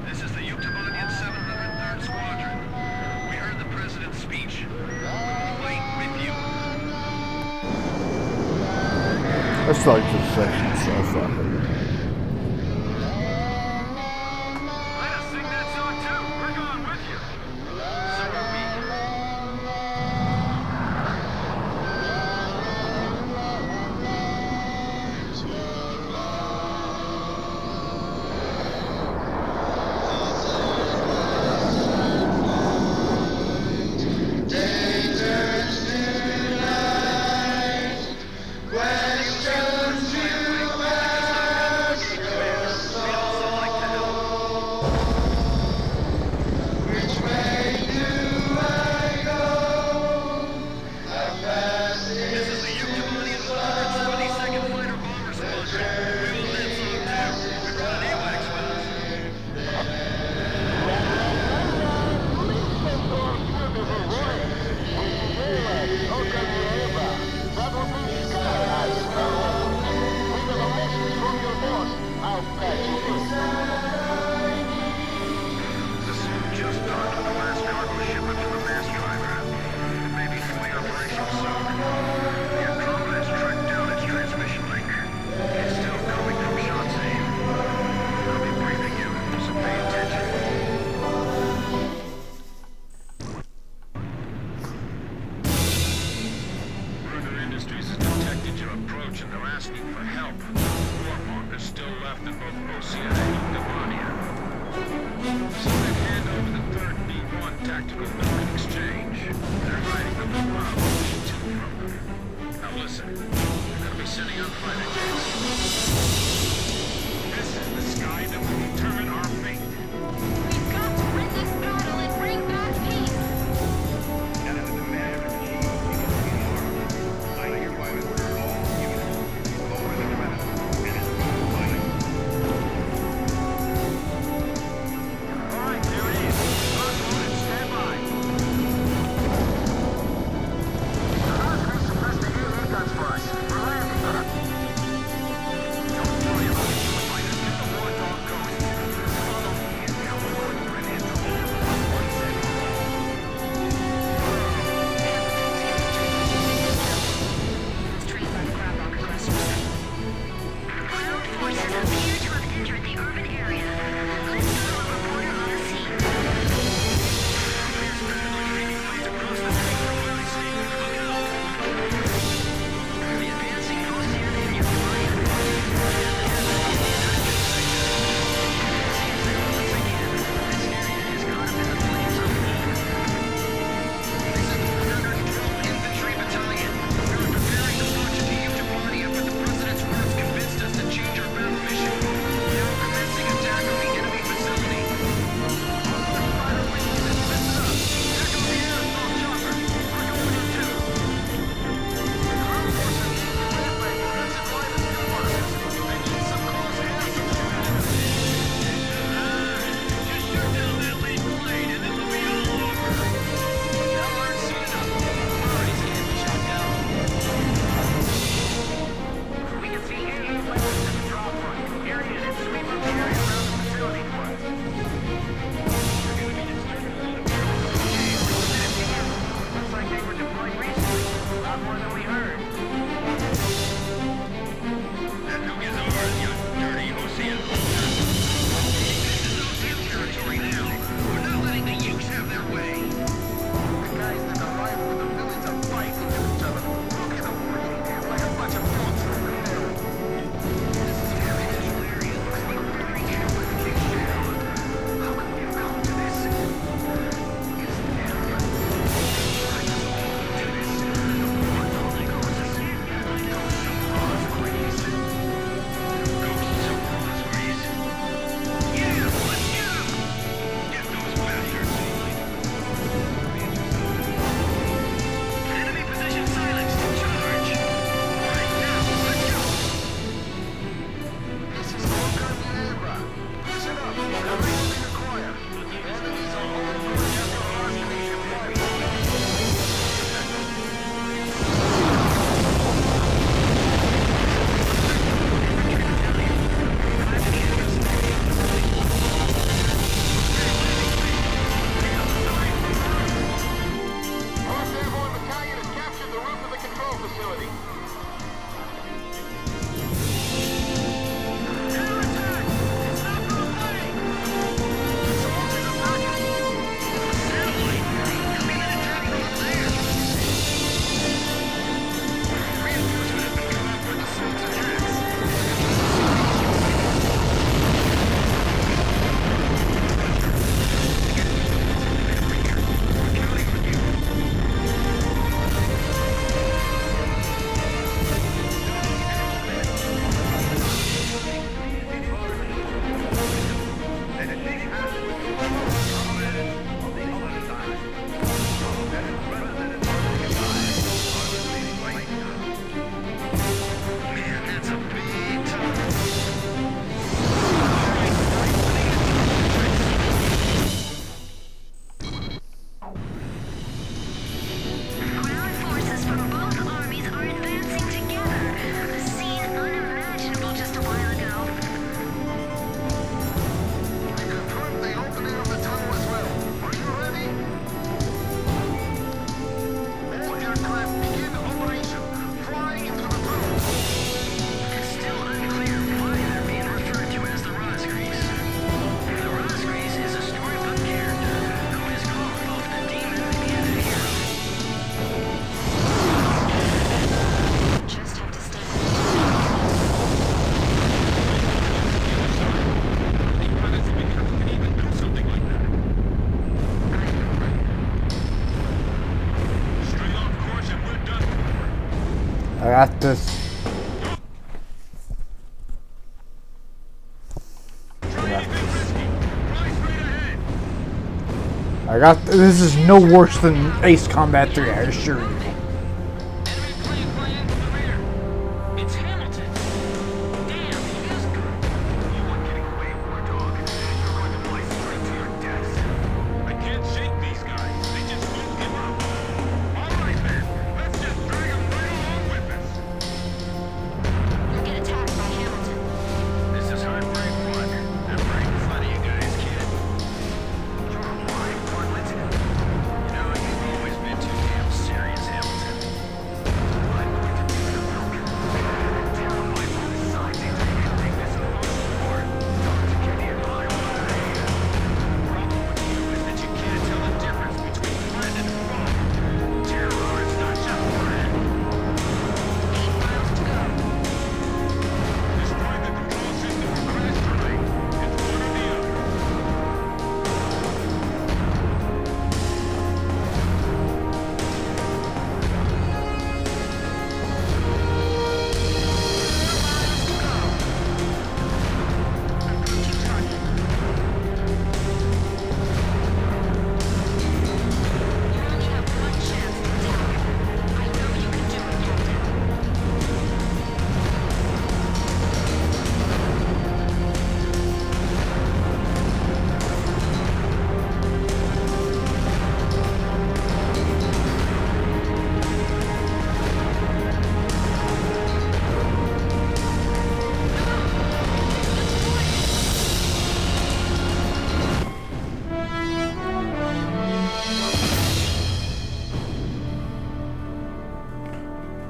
This is the Yuktobanian 703rd Squadron. We heard the President's speech. Fight with you. Let's like this section so far. Let us sing that song too. We're going with you. So are we. Change our battle mission. got this. I got this. This is no worse than Ace Combat 3, I assure you. It's Hamilton. Damn, he is good. You weren't getting away, war dog. You're going to fly straight to your deaths. I can't shake these guys. They just won't give up. All right, then. Let's just drag them right along with us. We'll get attacked by Hamilton. This is Heartbreak 1. I'm right in front of you guys, kid. You're lying, Bartlett. You know, you've always been too damn serious, Hamilton. I'm going to do the milk. Tear them my both sides and take this alone for Don't get in my way. Problem with you is that you can't tell the difference between friend and foe. Terror is not just friend. 8 miles to go. Destroy the control system or crash tonight. It's one or the other.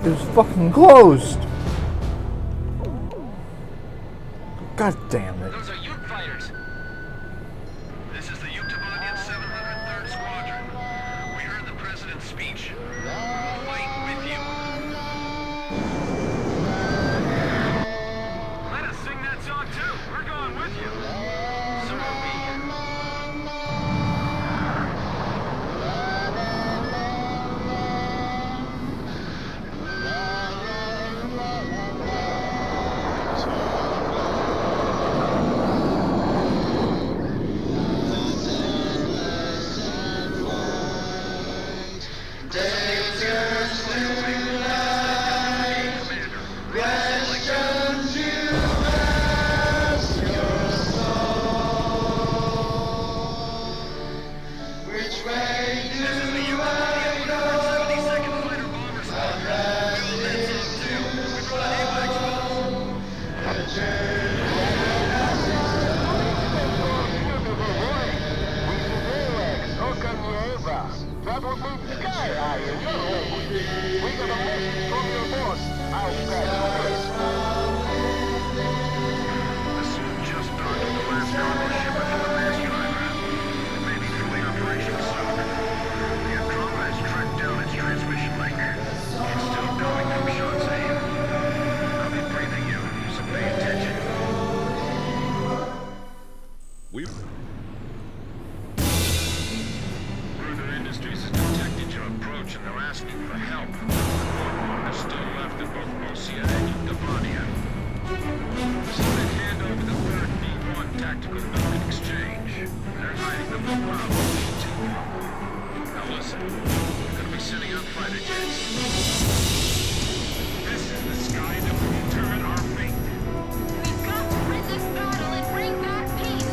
It was fucking closed. God damn it. Those are Ute fighters. This is the Yuktobanian 703rd Squadron. We heard the President's speech. We'll fight with you. Let us sing that song too. We're going with you. So are we. That would be sky high in your language. We got a message from your boss. I'll pass This just docked the last cargo ship into the Masculine. It may be fully operational soon. The Andromeda has tracked down its transmission link. It's still coming from Sean's aim. I'll be briefing you, so pay attention. Further Industries has detected your approach and they're asking for help. They're still left in both Osea and Yuktobania. So they hand over the third B-1 tactical milk in exchange. They're hiding them from Bravo. Now listen, we're gonna be sending out fighter jets. This is the sky that will determine our fate. We've got to win this battle and bring back peace.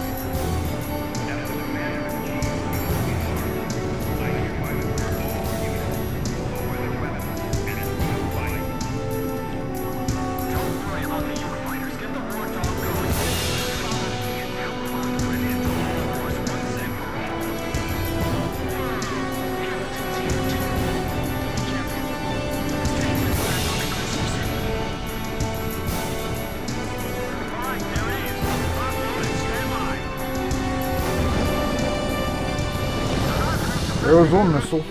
Don't worry about the Ute fighters. Get the war dog going. There was one missile.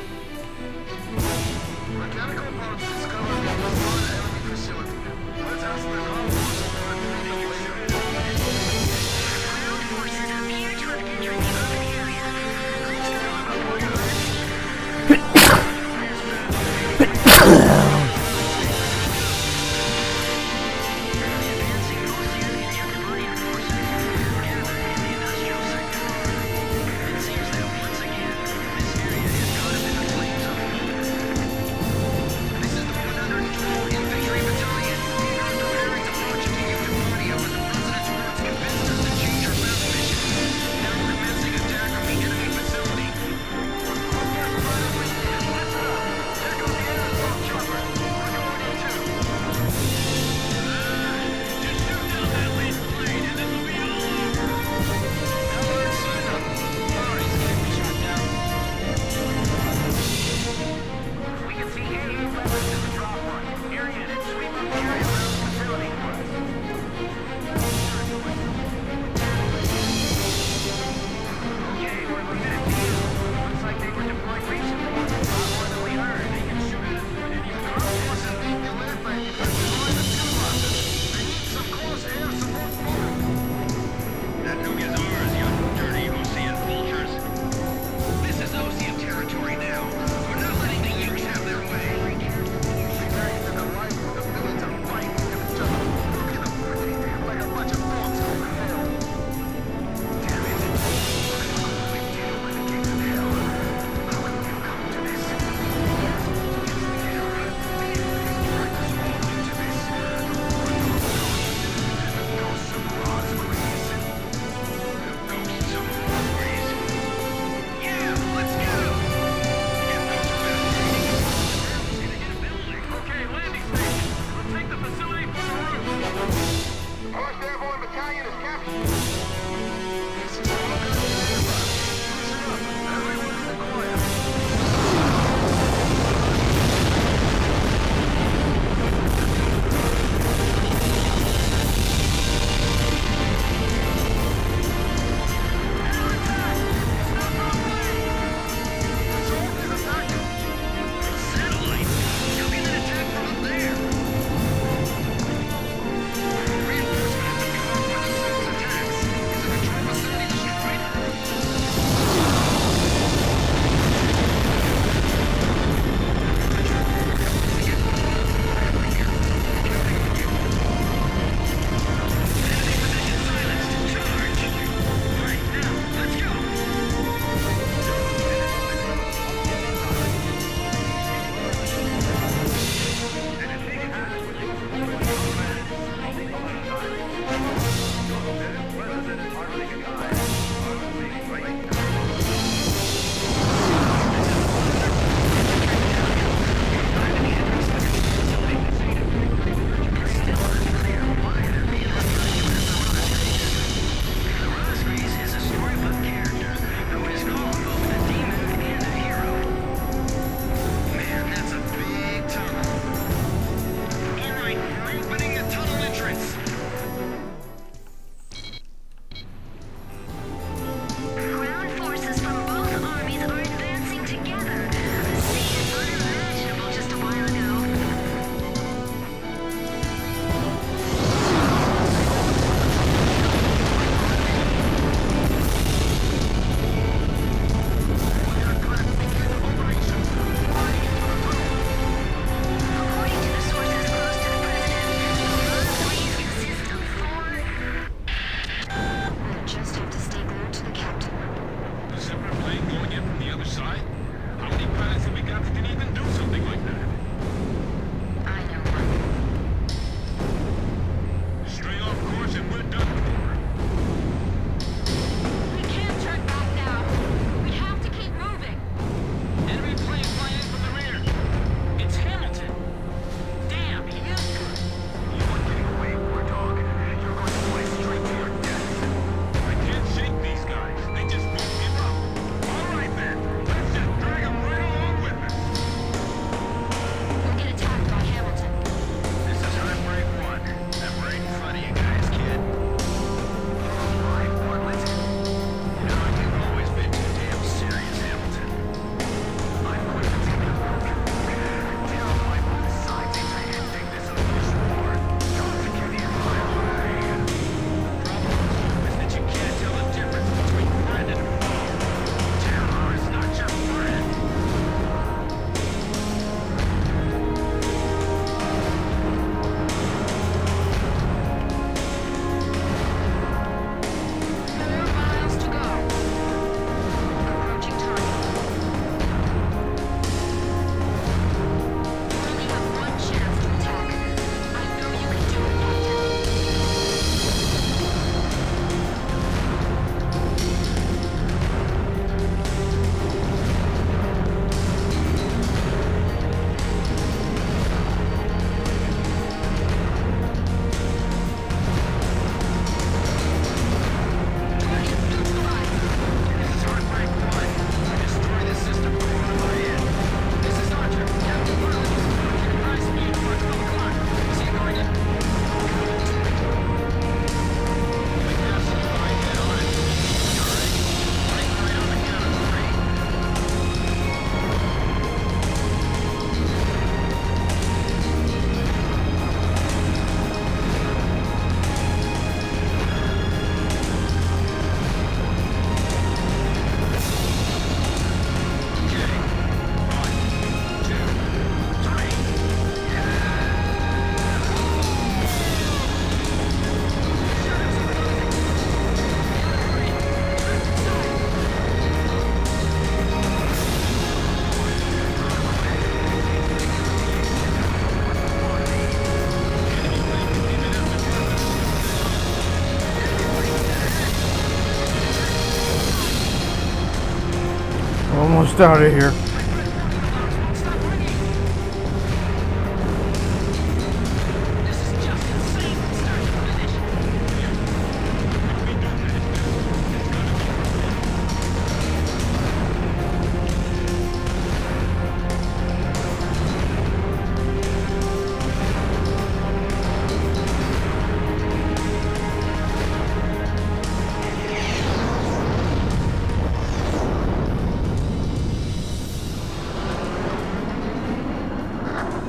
almost out of here.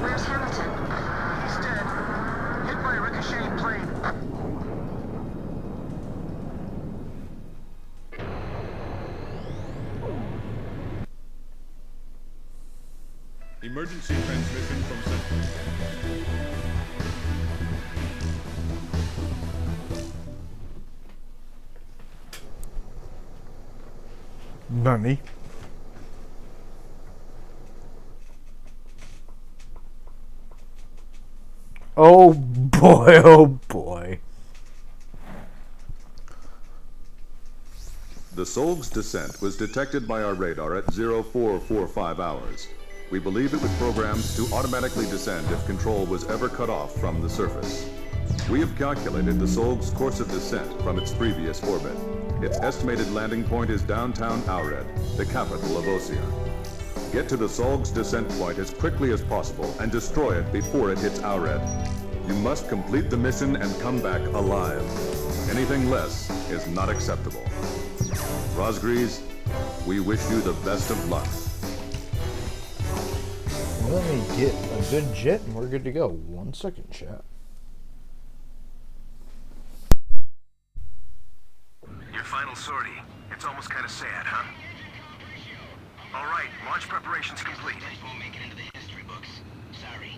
Where's Hamilton? He's dead. Hit by a ricocheting plane. Emergency transmission from Central. Nani? Oh boy, oh boy. The Solg's descent was detected by our radar at 0445 hours. We believe it was programmed to automatically descend if control was ever cut off from the surface. We have calculated the Solg's course of descent from its previous orbit. Its estimated landing point is downtown Aured, the capital of Osea. Get to the Solg's descent point as quickly as possible and destroy it before it hits Aured. You must complete the mission and come back alive. Anything less is not acceptable. Rosgrees, we wish you the best of luck. Let me get a good jet and we're good to go. 1 second, chat. Your final sortie. It's almost kind of sad, huh? All right, launch preparations complete. Won't make it into the history books. Sorry.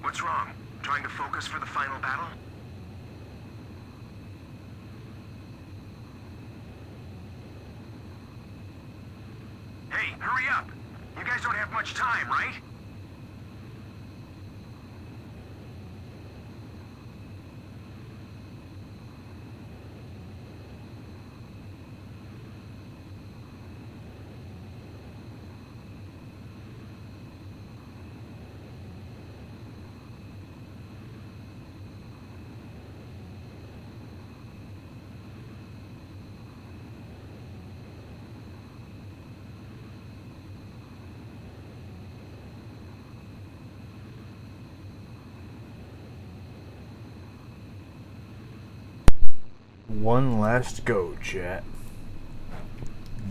What's wrong? Trying to focus for the final battle? Hey, hurry up! You guys don't have much time, right? One last go, chat.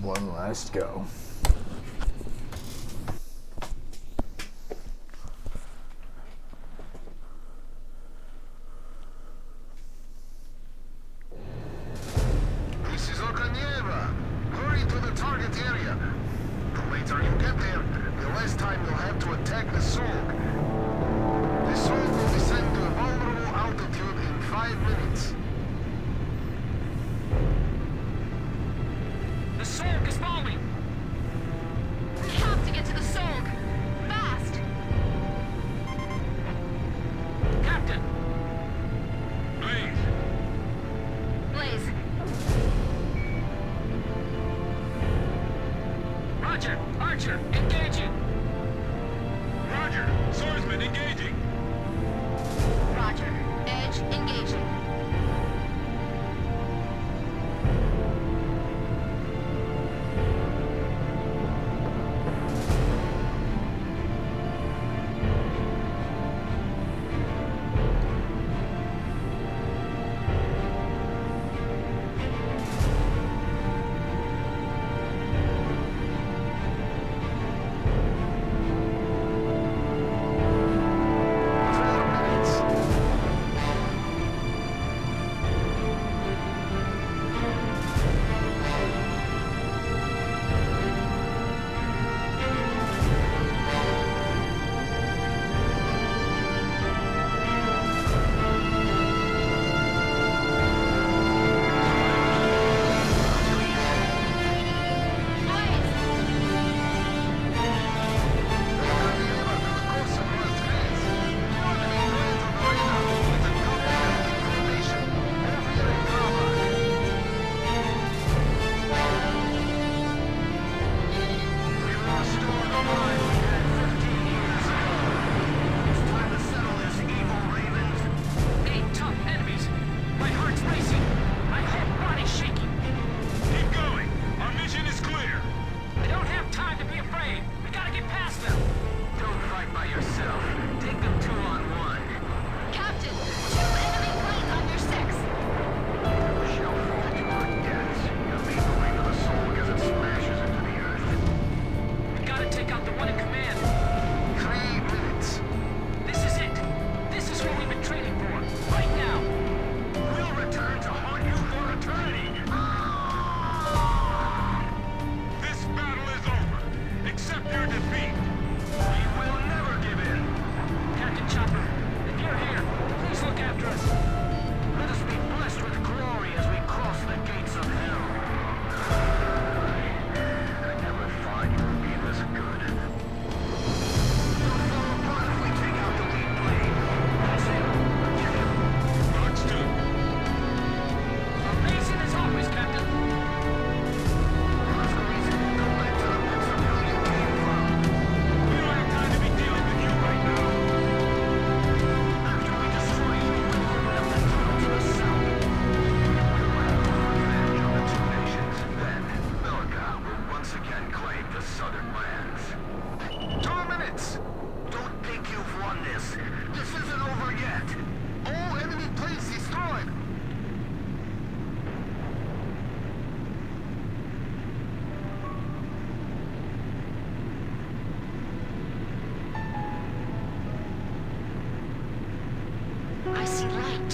One last go. This is Okanieva. Hurry to the target area. The later you get there, the less time you'll have to attack the Solg. The Solg will descend to a vulnerable altitude in 5 minutes. The Solg is falling!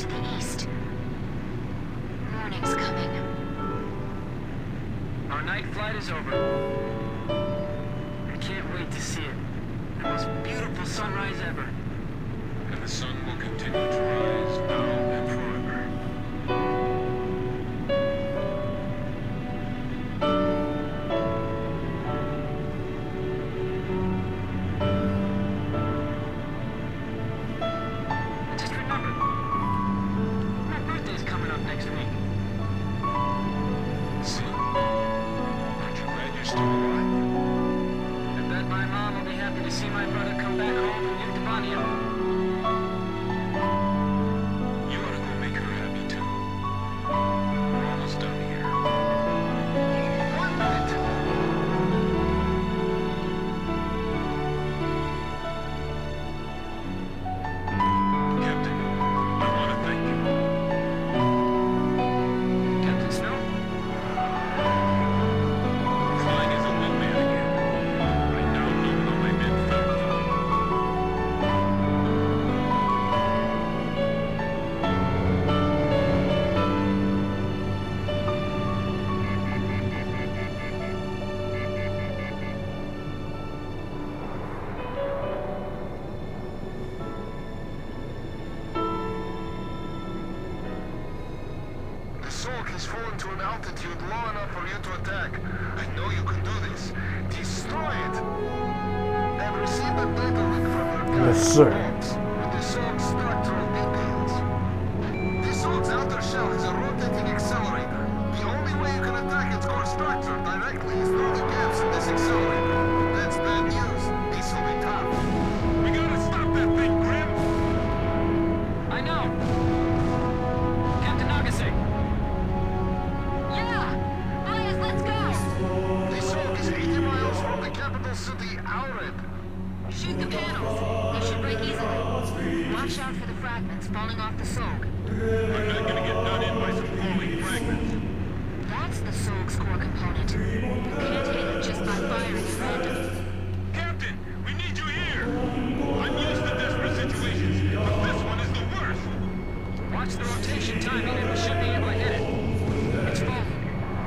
to the east. Morning's coming. Our night flight is over. I can't wait to see it. The most beautiful sunrise ever. And the sun will continue to rise now and forever. Just remember, my birthday's coming up next week. See? Aren't you glad you're still alive? I bet my mom will be happy to see my brother come back home from Yuktobania. You ought to go make her happy too. We're almost done here. 1 minute. Captain, I want to thank you. Captain Snow? Flying as a wingman again. I now know how my men felt. The Sulk has fallen to an altitude low enough for you to attack. I know you can do this. Destroy it! I've received a data link from your guide Yes, sir. with the Sulk's structural details. The Sulk's outer shell has a rotating accelerator. The only way you can attack its core structure directly is through the gaps in this accelerator. That's bad news. This will be tough. We gotta stop that thing, Grim! I know! Captain Nagase! Yeah! Myers, let's go! The Sulk is 80 miles from the capital city, Aured. Shoot the panels. They should break easily. Watch out for the fragments falling off the Sulk. I'm not gonna get done in by some falling fragments. That's the Sulk's core component. You can't hit it just by firing at random. Captain, we need you here! I'm used to desperate situations, but this one is the worst! Watch the rotation timing and we should be able to hit it. It's falling.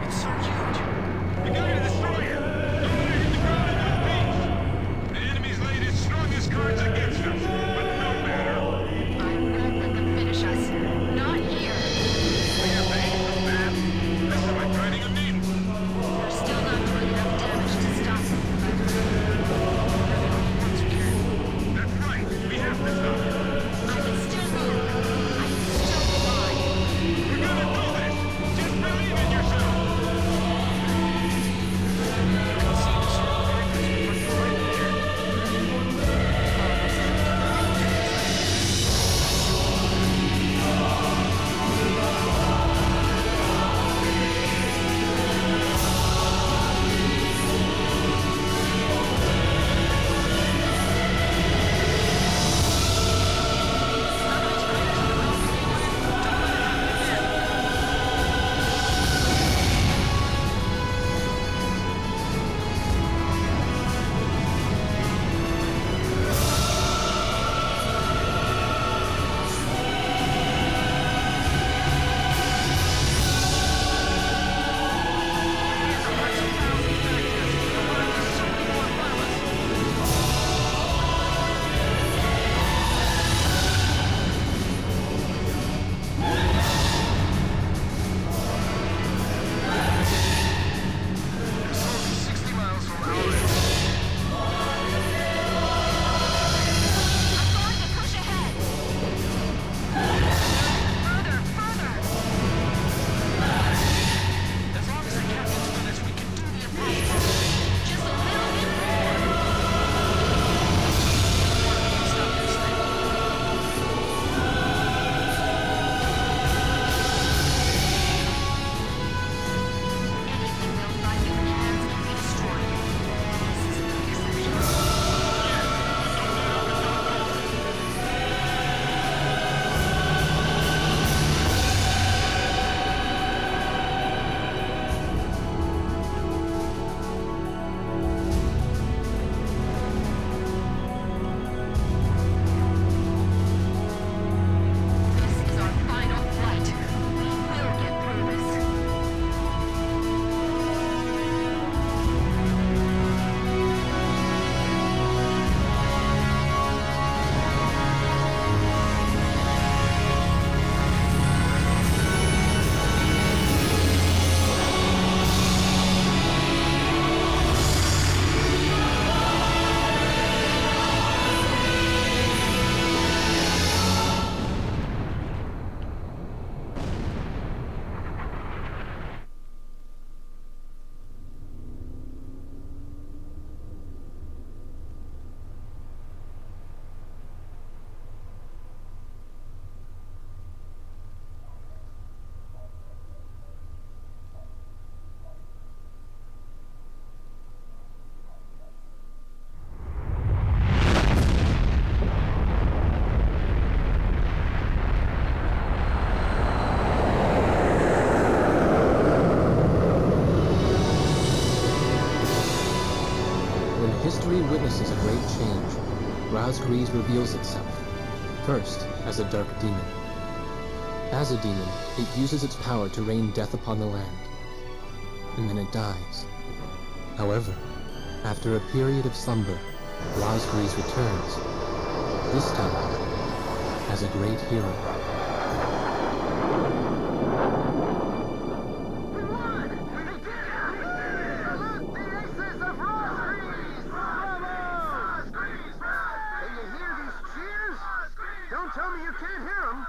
It's so huge. We gotta destroy it! Don't let it hit the ground in one piece! The enemy's laid his strongest cards against us, but no matter. I won't let them finish us. Not here. We are paying for that. This is like threading a needle. We're still not doing enough damage to stop them. Raz Gries reveals itself, first as a dark demon. As a demon, it uses its power to rain death upon the land, and then it dies. However, after a period of slumber, Raz Gries returns, this time as a great hero. Don't tell me you can't hear them.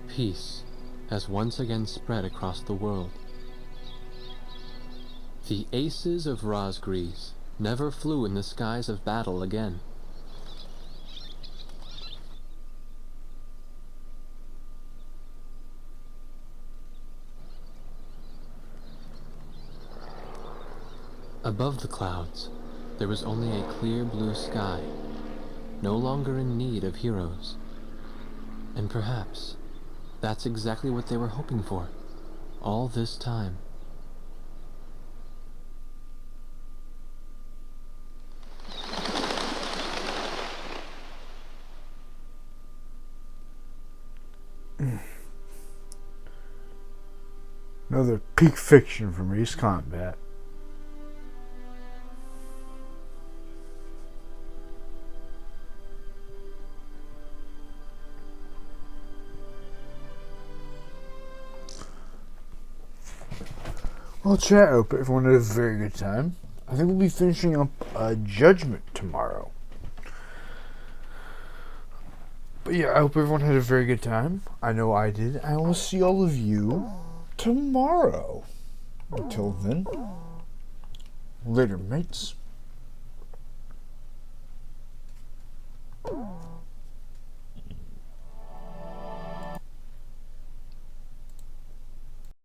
Peace has once again spread across the world. The aces of Raz Gries never flew in the skies of battle again. Above the clouds, there was only a clear blue sky, no longer in need of heroes. And perhaps that's exactly what they were hoping for, all this time. Another peak fiction from Ace Combat. Well, chat, I hope everyone had a very good time. I think we'll be finishing up Judgment tomorrow. But yeah, I hope everyone had a very good time. I know I did. I will see all of you tomorrow. Until then, later, mates.